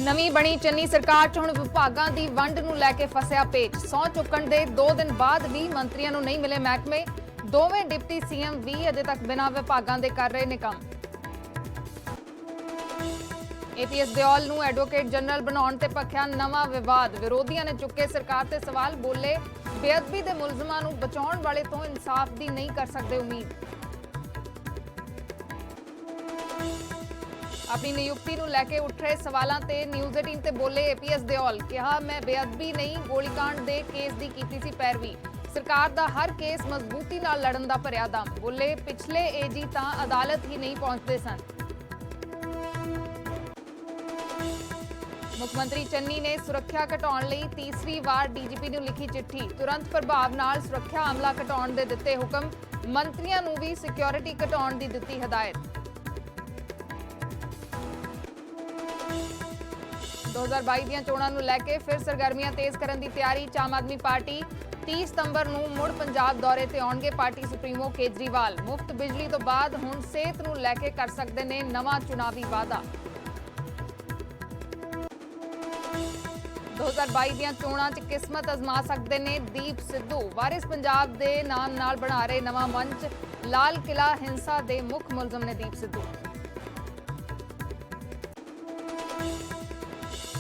ਨਵੀਂ ਬਣੀ ਚੰਨੀ ਸਰਕਾਰ 'ਚ ਹੁਣ ਵਿਭਾਗਾਂ ਦੀ ਵੰਡ ਨੂੰ ਲੈ ਕੇ ਫਸਿਆ ਪੇਚ। ਸਹੁੰ ਚੁੱਕਣ ਦੇ 2 ਦਿਨ ਬਾਅਦ ਵੀ ਮੰਤਰੀਆਂ ਨੂੰ ਨਹੀਂ ਮਿਲੇ ਮਹਿਕਮੇ। ਦੋਵੇਂ ਡਿਪਟੀ ਸੀਐਮ ਵੀ ਅਜੇ ਤੱਕ ਬਿਨਾਂ ਵਿਭਾਗਾਂ ਦੇ ਕਰ ਰਹੇ ਨੇ ਕੰਮ। ਏਪੀਐਸ ਦਿਓਲ ਨੂੰ ਐਡਵੋਕੇਟ ਜਨਰਲ ਬਣਾਉਣ ਤੇ ਭਖਿਆ ਨਵਾਂ ਵਿਵਾਦ। ਵਿਰੋਧੀਆਂ ਨੇ ਚੁੱਕੇ ਸਰਕਾਰ ਤੇ ਸਵਾਲ। ਬੋਲੇ ਬੇਅਦਬੀ ਦੇ ਮੁਲਜ਼ਮਾਂ ਨੂੰ ਬਚਾਉਣ ਵਾਲੇ ਤੋਂ ਇਨਸਾਫ ਦੀ ਨਹੀਂ ਕਰ ਸਕਦੇ ਉਮੀਦ। अपनी नियुक्ति ਨੂੰ ਲੈ ਕੇ ਉੱਠ ਰਹੇ ਸਵਾਲਾਂ ਤੇ ਨਿਊਜ਼ 18 ਤੇ ਬੋਲੇ ਏਪੀਐਸ ਦਿਓਲ। ਕਿਹਾ ਮੈਂ ਬੇਅਦਬੀ ਨਹੀਂ ਗੋਲੀकांड ਦੇ ਕੇਸ ਦੀ ਕੀਤੀ ਸੀ ਪੈਰਵੀ। ਸਰਕਾਰ ਦਾ ਹਰ ਕੇਸ ਮਜ਼ਬੂਤੀ ਨਾਲ ਲੜਨ ਦਾ ਭਰਿਆ ਦਮ। ਬੋਲੇ ਪਿਛਲੇ ਏਜੀ ਤਾਂ ਅਦਾਲਤ ਹੀ ਨਹੀਂ ਪਹੁੰਚਦੇ ਸਨ। ਮੁੱਖ ਮੰਤਰੀ ਚੰਨੀ ਨੇ ਸੁਰੱਖਿਆ ਘਟਾਉਣ ਲਈ ਤੀਸਰੀ ਵਾਰ ਡੀਜੀਪੀ ਨੂੰ ਲਿਖੀ ਚਿੱਠੀ। ਤੁਰੰਤ ਪ੍ਰਭਾਵ ਨਾਲ ਸੁਰੱਖਿਆ ਅਮਲਾ ਘਟਾਉਣ ਦੇ ਦਿੱਤੇ ਹੁਕਮ। ਮੰਤਰੀਆਂ ਨੂੰ ਵੀ ਸਿਕਿਉਰਿਟੀ ਘਟਾਉਣ ਦੀ ਦਿੱਤੀ ਹਦਾਇਤ। 2022 ਦੀਆਂ ਚੋਣਾਂ ਨੂੰ ਲੈ ਕੇ ਫਿਰ ਸਰਗਰਮੀਆਂ ਤੇਜ਼ ਕਰਨ ਦੀ ਤਿਆਰੀ। ਆਮ ਆਦਮੀ ਪਾਰਟੀ 30 ਸਤੰਬਰ ਨੂੰ ਮੁੜ ਪੰਜਾਬ ਦੌਰੇ ਤੇ ਆਉਣਗੇ ਪਾਰਟੀ ਸੁਪਰੀਮੋ ਕੇਜਰੀਵਾਲ। ਮੁਫਤ ਬਿਜਲੀ ਤੋਂ ਬਾਅਦ ਹੁਣ ਸਿਹਤ ਨੂੰ ਲੈ ਕੇ ਕਰ ਸਕਦੇ ਨੇ ਨਵਾਂ ਚੁਣਾਵੀ ਵਾਅਦਾ। 2022 ਦੀਆਂ ਚੋਣਾਂ 'ਚ ਕਿਸਮਤ ਅਜ਼ਮਾ ਸਕਦੇ ਨੇ ਦੀਪ ਸਿੱਧੂ। ਵਾਰਿਸ ਪੰਜਾਬ ਦੇ ਨਾਮ ਨਾਲ ਬਣਾ ਰਹੇ ਨਵਾਂ ਮੰਚ। ਲਾਲ ਕਿਲਾ ਹਿੰਸਾ ਦੇ ਮੁੱਖ ਮੁਲਜ਼ਮ ਨੇ ਦੀਪ ਸਿੱਧੂ।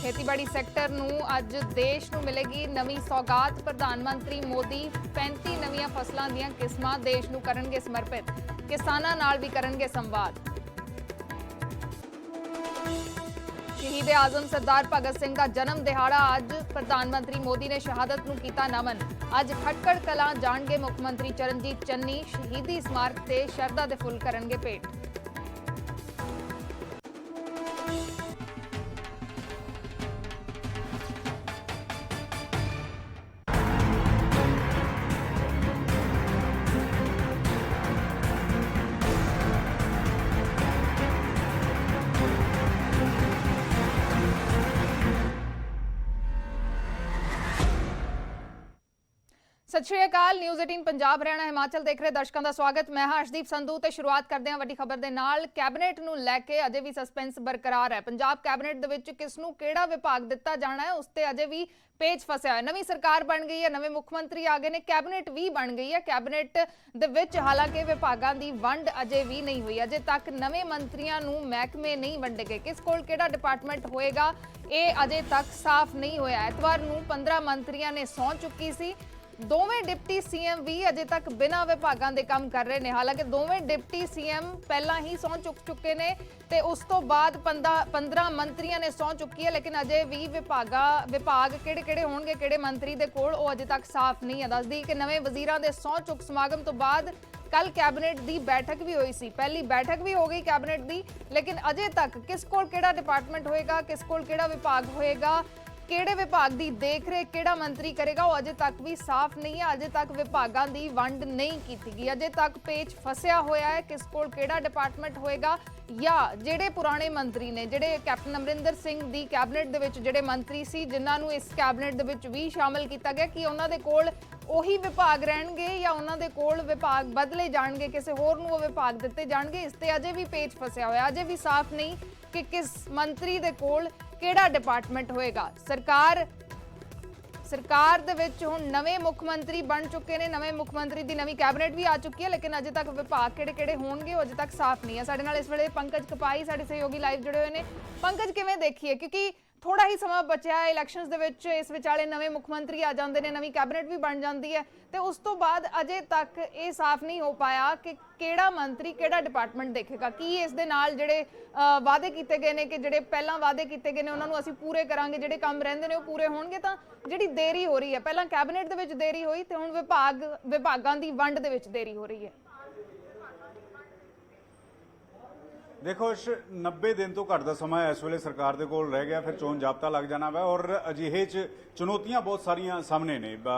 ਖੇਤੀਬਾੜੀ ਸੈਕਟਰ ਨੂੰ ਅੱਜ ਦੇਸ਼ ਨੂੰ ਮਿਲੇਗੀ ਨਵੀਂ ਸੌਗਾਤ। ਪ੍ਰਧਾਨ ਮੰਤਰੀ ਮੋਦੀ 35 ਨਵੀਆਂ ਫਸਲਾਂ ਦੀਆਂ ਕਿਸਮਾਂ ਦੇਸ਼ ਨੂੰ ਕਰਨਗੇ ਸਮਰਪਿਤ। ਕਿਸਾਨਾਂ ਨਾਲ ਵੀ ਕਰਨਗੇ ਸੰਵਾਦ। ਸ਼ਹੀਦ ਆਜ਼ਮ ਸਰਦਾਰ ਭਗਤ ਸਿੰਘ ਦਾ ਜਨਮ ਦਿਹਾੜਾ ਅੱਜ। ਪ੍ਰਧਾਨ ਮੰਤਰੀ ਮੋਦੀ ਨੇ ਸ਼ਹਾਦਤ ਨੂੰ ਕੀਤਾ ਨਮਨ। ਅੱਜ ਖਟਕੜ ਕਲਾਂ ਜਾਣਗੇ ਮੁੱਖ ਮੰਤਰੀ ਚਰਨਜੀਤ ਚੰਨੀ। ਸ਼ਹੀਦੀ ਸਮਾਰਕ ਤੇ ਸ਼ਰਧਾ ਦੇ ਫੁੱਲ ਕਰਨਗੇ ਭੇਟ। सत श्री अकाल। न्यूज़ 18 पंजाब हरियाणा हिमाचल देख रहे दर्शकों का स्वागत। मैं हर्षदीप संधू ते शुरुआत करते हैं वड्डी खबर दे नाल। कैबिनेट नूं लैके अजे भी सस्पेंस बरकरार है। पंजाब कैबिनेट दे विच किस नूं किहड़ा विभाग दिता जाना है उस ते अजे भी पेच फसिया है। नवीं सरकार बन गई है, नवे मुख मंत्री आ गए ने, कैबिनेट भी बन गई है। कैबिनेट दे विच हालांकि विभागां दी वंड अजे भी नहीं हुई। अजे तक नवे मंत्रियां नूं महकमे नहीं वंडे गए। किस कोल किहड़ा डिपार्टमेंट होएगा ये अजे तक साफ नहीं होया। एतवार नूं 15 मंत्रियां ने सौं चुकी सी। ਦੋਵੇਂ ਡਿਪਟੀ ਸੀਐਮ ਵੀ ਅਜੇ ਤੱਕ ਬਿਨਾਂ ਵਿਭਾਗਾਂ ਦੇ ਕੰਮ ਕਰ ਰਹੇ ਨੇ। ਹਾਲਾਂਕਿ ਦੋਵੇਂ ਡਿਪਟੀ ਸੀਐਮ ਪਹਿਲਾਂ ਹੀ ਸਹੁੰ ਚੁੱਕ ਚੁੱਕੇ ਨੇ ਤੇ ਉਸ ਤੋਂ ਬਾਅਦ 15 ਮੰਤਰੀਆਂ ਨੇ ਸਹੁੰ ਚੁੱਕੀ ਹੈ, ਲੇਕਿਨ ਅਜੇ ਵੀ ਵਿਭਾਗ ਕਿਹੜੇ ਹੋਣਗੇ, ਕਿਹੜੇ ਮੰਤਰੀ ਦੇ ਕੋਲ, ਉਹ ਅਜੇ ਤੱਕ ਸਾਫ਼ ਨਹੀਂ ਹੈ। ਦੱਸਦੀ ਕਿ ਨਵੇਂ ਵਜ਼ੀਰਾਂ ਦੇ ਸਹੁੰ ਚੁੱਕ ਸਮਾਗਮ ਤੋਂ ਬਾਅਦ ਕੱਲ ਕੈਬਨਿਟ ਦੀ ਬੈਠਕ ਵੀ ਹੋਈ ਸੀ। ਪਹਿਲੀ ਬੈਠਕ ਵੀ ਹੋ ਗਈ ਕੈਬਨਿਟ ਦੀ, ਲੇਕਿਨ ਅਜੇ ਤੱਕ ਕਿਸ ਕੋਲ ਕਿਹੜਾ ਡਿਪਾਰਟਮੈਂਟ ਹੋਏਗਾ, ਕਿਸ ਕੋਲ ਕਿਹੜਾ ਵਿਭਾਗ ਹੋਏਗਾ, ਕਿਹੜੇ ਵਿਭਾਗ ਦੀ ਦੇਖਰੇਖ ਕਿਹੜਾ ਮੰਤਰੀ ਕਰੇਗਾ, ਉਹ ਅਜੇ ਤੱਕ ਵੀ ਸਾਫ਼ ਨਹੀਂ ਹੈ। ਅਜੇ ਤੱਕ ਵਿਭਾਗਾਂ ਦੀ ਵੰਡ ਨਹੀਂ ਕੀਤੀ ਗਈ। ਅਜੇ ਤੱਕ ਪੇਚ ਫਸਿਆ ਹੋਇਆ ਹੈ ਕਿਸ ਕੋਲ ਕਿਹੜਾ ਡਿਪਾਰਟਮੈਂਟ ਹੋਏਗਾ, ਜਾਂ ਜਿਹੜੇ ਪੁਰਾਣੇ ਮੰਤਰੀ ਨੇ, ਜਿਹੜੇ ਕੈਪਟਨ ਅਮਰਿੰਦਰ ਸਿੰਘ ਦੀ ਕੈਬਨਿਟ ਦੇ ਵਿੱਚ ਜਿਹੜੇ ਮੰਤਰੀ ਸੀ, ਜਿਨ੍ਹਾਂ ਨੂੰ ਇਸ ਕੈਬਨਿਟ ਦੇ ਵਿੱਚ ਵੀ ਸ਼ਾਮਲ ਕੀਤਾ ਗਿਆ, ਕਿ ਉਹਨਾਂ ਦੇ ਕੋਲ ਉਹੀ ਵਿਭਾਗ ਰਹਿਣਗੇ ਜਾਂ ਉਹਨਾਂ ਦੇ ਕੋਲ ਵਿਭਾਗ ਬਦਲੇ ਜਾਣਗੇ, ਕਿਸੇ ਹੋਰ ਨੂੰ ਉਹ ਵਿਭਾਗ ਦਿੱਤੇ ਜਾਣਗੇ। ਇਸ ਤੇ ਅਜੇ ਵੀ ਪੇਚ ਫਸਿਆ ਹੋਇਆ। ਅਜੇ ਵੀ ਸਾਫ਼ ਨਹੀਂ ਕਿ ਕਿਸ ਮੰਤਰੀ ਦੇ ਕੋਲ ਕਿਹੜਾ ਡਿਪਾਰਟਮੈਂਟ ਹੋਏਗਾ। ਸਰਕਾਰ ਦੇ ਵਿੱਚ ਹੁਣ ਨਵੇਂ ਮੁੱਖ ਮੰਤਰੀ ਬਣ ਚੁੱਕੇ ਨੇ। ਨਵੇਂ ਮੁੱਖ ਮੰਤਰੀ ਦੀ ਨਵੀਂ ਕੈਬਨਿਟ ਵੀ ਆ ਚੁੱਕੀ ਹੈ, ਲੇਕਿਨ ਅਜੇ ਤੱਕ ਵਿਭਾਗ ਕਿਹੜੇ ਹੋਣਗੇ ਉਹ ਅਜੇ ਤੱਕ ਸਾਫ਼ ਨਹੀਂ ਹੈ। ਸਾਡੇ ਨਾਲ ਇਸ ਵੇਲੇ ਪੰਕਜ ਕਪਾਈ ਸਾਡੇ ਸਹਿਯੋਗੀ ਲਾਈਵ ਜੁੜੇ ਹੋਏ ਨੇ। ਪੰਕਜ, ਕਿਵੇਂ ਦੇਖੀਏ, ਕਿਉਂਕਿ ਥੋੜਾ ਹੀ ਸਮਾਂ ਬਚਿਆ ਹੈ ਇਲੈਕਸ਼ਨਸ ਦੇ ਵਿੱਚ, ਇਸ ਵਿਚਾਲੇ ਨਵੇਂ ਮੁੱਖ ਮੰਤਰੀ ਆ ਜਾਂਦੇ ਨੇ, ਨਵੀਂ ਕੈਬਨਿਟ ਵੀ ਬਣ ਜਾਂਦੀ ਹੈ, ਤੇ ਉਸ ਤੋਂ ਬਾਅਦ ਅਜੇ ਤੱਕ ਇਹ ਸਾਫ਼ ਨਹੀਂ ਹੋ ਪਾਇਆ ਕਿ ਕਿਹੜਾ ਮੰਤਰੀ ਕਿਹੜਾ ਡਿਪਾਰਟਮੈਂਟ ਦੇਖੇਗਾ। ਕੀ ਇਸ ਦੇ ਨਾਲ ਜਿਹੜੇ ਵਾਅਦੇ ਕੀਤੇ ਗਏ ਨੇ, ਕਿ ਜਿਹੜੇ ਪਹਿਲਾਂ ਵਾਅਦੇ ਕੀਤੇ ਗਏ ਨੇ ਉਹਨਾਂ ਨੂੰ ਅਸੀਂ ਪੂਰੇ ਕਰਾਂਗੇ, ਜਿਹੜੇ ਕੰਮ ਰਹਿੰਦੇ ਨੇ ਉਹ ਪੂਰੇ ਹੋਣਗੇ, ਤਾਂ ਜਿਹੜੀ ਦੇਰੀ ਹੋ ਰਹੀ ਹੈ, ਪਹਿਲਾਂ ਕੈਬਨਿਟ ਦੇ ਵਿੱਚ ਦੇਰੀ ਹੋਈ ਤੇ ਹੁਣ ਵਿਭਾਗਾਂ ਦੀ ਵੰਡ ਦੇ ਵਿੱਚ ਦੇਰੀ ਹੋ ਰਹੀ ਹੈ। देखो 90 दिन तो घट का समा इस वेले सरकार के कोल रह गया, फिर चोन जाब्ता लग जाना वा, और अजिहे च चुनौतियां बहुत सारिया सामने ने।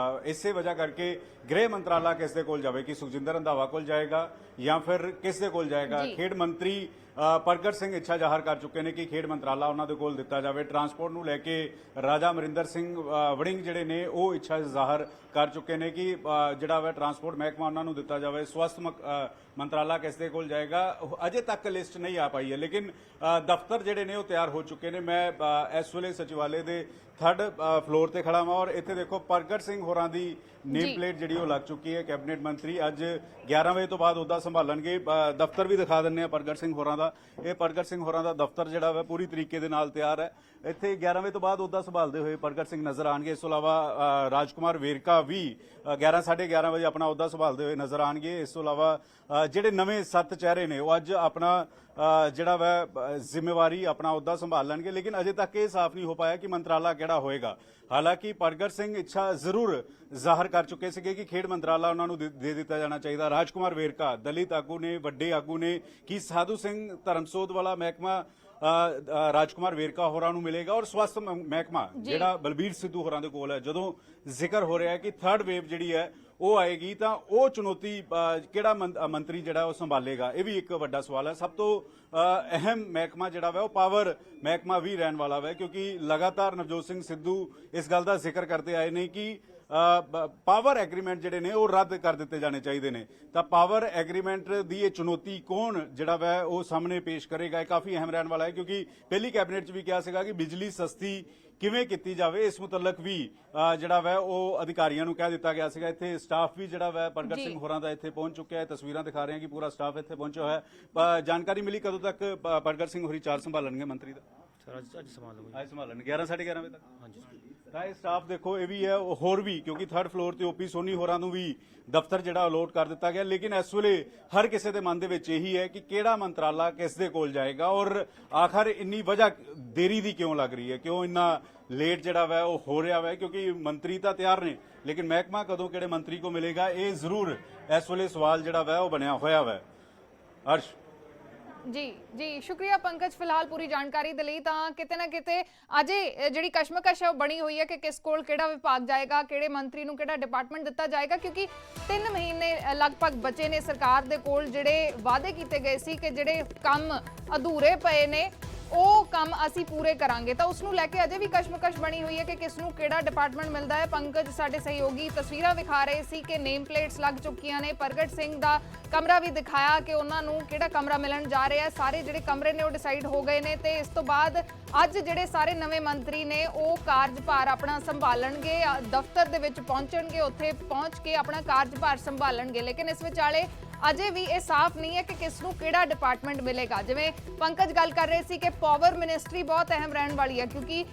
इस वजह करके गृह मंत्रालय किस दे कोल जावे, कि सुखजिंदर रंधावा कोल जाएगा या फिर किस दे कोल जाएगा। खेड मंत्री ਪ੍ਰਗਟ ਸਿੰਘ ਇੱਛਾ ਜ਼ਾਹਰ ਕਰ ਚੁੱਕੇ ਨੇ ਕਿ ਖੇਡ ਮੰਤਰਾਲਾ ਉਹਨਾਂ ਦੇ ਕੋਲ ਦਿੱਤਾ ਜਾਵੇ। ਟਰਾਂਸਪੋਰਟ ਨੂੰ ਲੈ ਕੇ ਰਾਜਾ ਅਮਰਿੰਦਰ ਸਿੰਘ ਵੜਿੰਗ ਜਿਹੜੇ ਨੇ ਉਹ ਇੱਛਾ ਜ਼ਾਹਰ ਕਰ ਚੁੱਕੇ ਨੇ ਕਿ ਜਿਹੜਾ ਵਾ ਟਰਾਂਸਪੋਰਟ ਮਹਿਕਮਾ ਉਹਨਾਂ ਨੂੰ ਦਿੱਤਾ ਜਾਵੇ। ਸਵਸਥ ਮੰਤਰਾਲਾ ਕਿਸ ਦੇ ਕੋਲ ਜਾਏਗਾ ਅਜੇ ਤੱਕ ਲਿਸਟ ਨਹੀਂ ਆ ਪਾਈ ਹੈ, ਲੇਕਿਨ ਦਫ਼ਤਰ ਜਿਹੜੇ ਨੇ ਉਹ ਤਿਆਰ ਹੋ ਚੁੱਕੇ ਨੇ। ਮੈਂ ਇਸ ਵੇਲੇ ਸਚਿਵਾਲੇ ਦੇ 3rd ਫਲੋਰ ਤੇ ਖੜਾ ਹਾਂ ਔਰ ਇੱਥੇ ਦੇਖੋ ਪ੍ਰਗਟ ਸਿੰਘ ਹੋਰਾਂ ਦੀ ਨੇਮ ਪਲੇਟ ਜਿਹੜੀ ਉਹ ਲੱਗ ਚੁੱਕੀ ਹੈ। ਕੈਬਨਿਟ ਮੰਤਰੀ ਅੱਜ 11 ਵਜੇ ਤੋਂ ਬਾਅਦ ਅਹੁਦਾ ਸੰਭਾਲਣਗੇ। ਦਫ਼ਤਰ ਵੀ ਦਿਖਾ ਦਿੰਦੇ ਆ ਪ੍ਰਗਟ ਸਿੰਘ ਹੋਰਾਂ ਦਾ। ਇਹ ਪ੍ਰਗਟ ਸਿੰਘ ਹੋਰਾਂ ਦਾ ਦਫ਼ਤਰ ਜਿਹੜਾ ਵਾ ਪੂਰੀ ਤਰੀਕੇ ਦੇ ਨਾਲ ਤਿਆਰ ਹੈ। ਇੱਥੇ 11 ਵਜੇ ਤੋਂ ਬਾਅਦ ਅਹੁਦਾ ਸੰਭਾਲਦੇ ਹੋਏ ਪ੍ਰਗਟ ਸਿੰਘ ਨਜ਼ਰ ਆਣਗੇ। ਇਸ ਤੋਂ ਇਲਾਵਾ ਰਾਜਕੁਮਾਰ ਵੇਰਕਾ ਵੀ 11:30 ਵਜੇ ਆਪਣਾ ਅਹੁਦਾ ਸੰਭਾਲਦੇ ਹੋਏ ਨਜ਼ਰ ਆਣਗੇ। ਇਸ ਤੋਂ ਇਲਾਵਾ ਜਿਹੜੇ ਨਵੇਂ 7 ਚਿਹਰੇ ਨੇ ਉਹ ਅੱਜ ਆਪਣਾ ਜਿਹੜਾ ਵਾ ਜ਼ਿੰਮੇਵਾਰੀ ਆਪਣਾ ਅਹੁਦਾ ਸੰਭਾਲ ਲੈਣਗੇ, ਲੇਕਿਨ ਅਜੇ ਤੱਕ ਇਹ ਸਾਫ਼ ਨਹੀਂ ਹੋ ਪਾਇਆ ਕਿ ਮੰਤਰਾਲਾ ਕਿਹੜਾ ਹੋਏਗਾ। ਹਾਲਾਂਕਿ ਪ੍ਰਗਟ ਸਿੰਘ ਇੱਛਾ ਜ਼ਰੂਰ ਜ਼ਾਹਰ ਕਰ ਚੁੱਕੇ ਸੀਗੇ ਕਿ ਖੇਡ ਮੰਤਰਾਲਾ ਉਹਨਾਂ ਨੂੰ ਦੇ ਦਿੱਤਾ ਜਾਣਾ ਚਾਹੀਦਾ। ਰਾਜਕੁਮਾਰ ਵੇਰਕਾ ਦਲਿਤ ਆਗੂ ਨੇ, ਵੱਡੇ ਆਗੂ ਨੇ, ਕਿ ਸਾਧੂ ਸਿੰਘ ਧਰਮਸੋਧ ਵਾਲਾ ਮਹਿਕਮਾ ਰਾਜਕੁਮਾਰ ਵੇਰਕਾ ਹੋਰਾਂ ਨੂੰ ਮਿਲੇਗਾ ਔਰ ਸਵਸਥ ਮਹਿਕਮਾ ਜਿਹੜਾ ਬਲਬੀਰ ਸਿੱਧੂ ਹੋਰਾਂ ਦੇ ਕੋਲ ਹੈ। ਜਦੋਂ ਜ਼ਿਕਰ ਹੋ ਰਿਹਾ ਕਿ 3rd ਵੇਵ ਜਿਹੜੀ ਹੈ ਉਹ ਆਏਗੀ ਤਾਂ ਉਹ ਚੁਣੌਤੀ ਕਿਹੜਾ ਮੰਤਰੀ ਜਿਹੜਾ ਉਹ ਸੰਭਾਲੇਗਾ, ਇਹ ਵੀ ਇੱਕ ਵੱਡਾ ਸਵਾਲ ਹੈ। ਸਭ ਤੋਂ ਅਹਿਮ ਮਹਿਕਮਾ ਜਿਹੜਾ ਵਾ ਉਹ ਪਾਵਰ ਮਹਿਕਮਾ ਵੀ ਰਹਿਣ ਵਾਲਾ ਵਾ, ਕਿਉਂਕਿ ਲਗਾਤਾਰ ਨਵਜੋਤ ਸਿੰਘ ਸਿੱਧੂ ਇਸ ਗੱਲ ਦਾ ਜ਼ਿਕਰ ਕਰਦੇ ਆਏ ਨੇ ਕਿ ਪਾਵਰ ਐਗਰੀਮੈਂਟ ਜਿਹੜੇ ਨੇ ਉਹ ਰੱਦ ਕਰ ਦਿੱਤੇ ਜਾਣੇ ਚਾਹੀਦੇ ਨੇ। ਤਾਂ ਪਾਵਰ ਐਗਰੀਮੈਂਟ ਦੀ ਇਹ ਚੁਣੌਤੀ ਕੌਣ ਜਿਹੜਾ ਵਾ ਉਹ ਸਾਹਮਣੇ ਪੇਸ਼ ਕਰੇਗਾ, ਇਹ ਕਾਫੀ ਅਹਿਮ ਰਹਿਣ ਵਾਲਾ ਹੈ। ਕਿਉਂਕਿ ਪਹਿਲੀ ਕੈਬਨਿਟ 'ਚ ਵੀ ਕਿਹਾ ਸੀਗਾ ਕਿ ਬਿਜਲੀ ਸਸਤੀ ਕਿਵੇਂ ਕੀਤੀ ਜਾਵੇ, ਇਸ ਮੁਤਲਕ ਵੀ ਜਿਹੜਾ ਵਾ ਉਹ ਅਧਿਕਾਰੀਆਂ ਨੂੰ ਕਹਿ ਦਿੱਤਾ ਗਿਆ ਸੀਗਾ। ਇੱਥੇ ਸਟਾਫ ਵੀ ਜਿਹੜਾ ਵਾ ਪ੍ਰਗਟ ਸਿੰਘ ਹੋਰਾਂ ਦਾ ਇੱਥੇ ਪਹੁੰਚ ਚੁੱਕਿਆ ਹੈ। ਤਸਵੀਰਾਂ ਦਿਖਾ ਰਹੇ ਹਾਂ ਕਿ ਪੂਰਾ ਸਟਾਫ ਇੱਥੇ ਪਹੁੰਚਿਆ ਹੋਇਆ ਹੈ। ਜਾਣਕਾਰੀ ਮਿਲੀ ਕਦੋਂ ਤੱਕ ਪ੍ਰਗਟ ਸਿੰਘ ਹੋਰੀ ਚਾਰਜ ਸੰਭਾਲਣਗੇ ਮੰਤਰੀ ਦਾ? ਸਰ ਅੱਜ ਸੰਭਾਲੂਗਾ। ਅੱਜ ਸੰਭਾਲਣਗੇ 11:30 ਵਜੇ ਤੱਕ। ਹਾਂਜੀ ਤਾਂ ਇਹ ਸਟਾਫ ਦੇਖੋ ਇਹ ਵੀ ਹੈ, ਹੋਰ ਵੀ, ਕਿਉਂਕਿ 3rd ਫਲੋਰ ਤੇ ਓਪੀ ਸੋਨੀ ਹੋਰਾਂ ਨੂੰ ਵੀ ਦਫ਼ਤਰ ਜਿਹੜਾ ਅਲੋਟ ਕਰ ਦਿੱਤਾ ਗਿਆ। ਲੇਕਿਨ ਇਸ ਵੇਲੇ ਹਰ ਕਿਸੇ ਦੇ ਮਨ ਦੇ ਵਿੱਚ ਇਹੀ ਹੈ ਕਿ ਕਿਹੜਾ ਮੰਤਰਾਲਾ ਕਿਸ ਦੇ ਕੋਲ ਜਾਏਗਾ ਔਰ ਆਖਰ ਇੰਨੀ ਵਜ੍ਹਾ ਦੇਰੀ ਦੀ ਕਿਉਂ ਲੱਗ ਰਹੀ ਹੈ, ਕਿਉਂ ਇੰਨਾ ਲੇਟ ਜਿਹੜਾ ਵਾ ਉਹ ਹੋ ਰਿਹਾ ਵਾ। ਕਿਉਂਕਿ ਮੰਤਰੀ ਤਾਂ ਤਿਆਰ ਨੇ, ਲੇਕਿਨ ਮਹਿਕਮਾ ਕਦੋਂ ਕਿਹੜੇ ਮੰਤਰੀ ਕੋ ਮਿਲੇਗਾ, ਇਹ ਜ਼ਰੂਰ ਇਸ ਵੇਲੇ ਸਵਾਲ ਜਿਹੜਾ ਵਾ ਉਹ ਬਣਿਆ ਹੋਇਆ ਵਾ। ਅਰਸ਼ ਜੀ ਸ਼ੁਕਰੀਆ ਪੰਕਜ ਫਿਲਹਾਲ ਪੂਰੀ ਜਾਣਕਾਰੀ ਦੇ ਲਈ। ਤਾਂ ਕਿਤੇ ਨਾ ਕਿਤੇ ਅਜੇ ਜਿਹੜੀ ਕਸ਼ਮਕਸ਼ ਹੈ ਉਹ ਬਣੀ ਹੋਈ ਹੈ ਕਿ ਕਿਸ ਕੋਲ ਕਿਹੜਾ ਵਿਭਾਗ ਜਾਏਗਾ, ਕਿਹੜੇ ਮੰਤਰੀ ਨੂੰ ਕਿਹੜਾ ਡਿਪਾਰਟਮੈਂਟ ਦਿੱਤਾ ਜਾਏਗਾ, ਕਿਉਂਕਿ 3 ਮਹੀਨੇ ਲਗਭਗ ਬਚੇ ਨੇ ਸਰਕਾਰ ਦੇ ਕੋਲ। ਜਿਹੜੇ ਵਾਅਦੇ ਕੀਤੇ ਗਏ ਸੀ ਕਿ ਜਿਹੜੇ ਕੰਮ ਅਧੂਰੇ ਪਏ ਨੇ ਉਹ ਕੰਮ ਅਸੀਂ ਪੂਰੇ ਕਰਾਂਗੇ, ਤਾਂ ਉਸ ਨੂੰ ਲੈ ਕੇ ਅਜੇ ਵੀ ਕਸ਼ਮਕਸ਼ ਬਣੀ ਹੋਈ ਹੈ ਕਿ ਕਿਸ ਨੂੰ ਕਿਹੜਾ ਡਿਪਾਰਟਮੈਂਟ ਮਿਲਦਾ ਹੈ। ਪੰਕਜ ਸਾਡੇ ਸਹਿਯੋਗੀ ਤਸਵੀਰਾਂ ਵਿਖਾ ਰਹੇ ਸੀ ਕਿ ਨੇਮ ਪਲੇਟਸ ਲੱਗ ਚੁੱਕੀਆਂ ਨੇ। ਪ੍ਰਗਟ ਸਿੰਘ ਦਾ ਕਮਰਾ ਵੀ ਦਿਖਾਇਆ ਕਿ ਉਹਨਾਂ ਨੂੰ ਕਿਹੜਾ ਕਮਰਾ ਮਿਲਣ ਜਾ ਰਿਹਾ ਹੈ। ਸਾਰੇ ਜਿਹੜੇ ਕਮਰੇ ਨੇ ਉਹ ਡਿਸਾਈਡ ਹੋ ਗਏ ਨੇ ਤੇ ਇਸ ਤੋਂ ਬਾਅਦ ਅੱਜ ਜਿਹੜੇ ਸਾਰੇ ਨਵੇਂ ਮੰਤਰੀ ਨੇ ਉਹ ਕਾਰਜਭਾਰ ਆਪਣਾ ਸੰਭਾਲਣਗੇ, ਦਫ਼ਤਰ ਦੇ ਵਿੱਚ ਪਹੁੰਚਣਗੇ, ਉੱਥੇ ਪਹੁੰਚ ਕੇ ਆਪਣਾ ਕਾਰਜਭਾਰ ਸੰਭਾਲਣਗੇ। ਲੇਕਿਨ ਇਸ ਵਿਚਾਲੇ ਅਜੇ ਵੀ ਇਹ ਸਾਫ਼ ਨਹੀਂ ਹੈ ਕਿ ਕਿਸ ਨੂੰ ਕਿਹੜਾ ਡਿਪਾਰਟਮੈਂਟ ਮਿਲੇਗਾ। ਜਿਵੇਂ ਪੰਕਜ ਗੱਲ ਕਰ ਰਹੇ ਸੀ ਕਿ ਪਾਵਰ ਮਿਨਿਸਟਰੀ ਬਹੁਤ ਅਹਿਮ ਰਹਿਣ ਵਾਲੀ ਹੈ, ਕਿਉਂਕਿ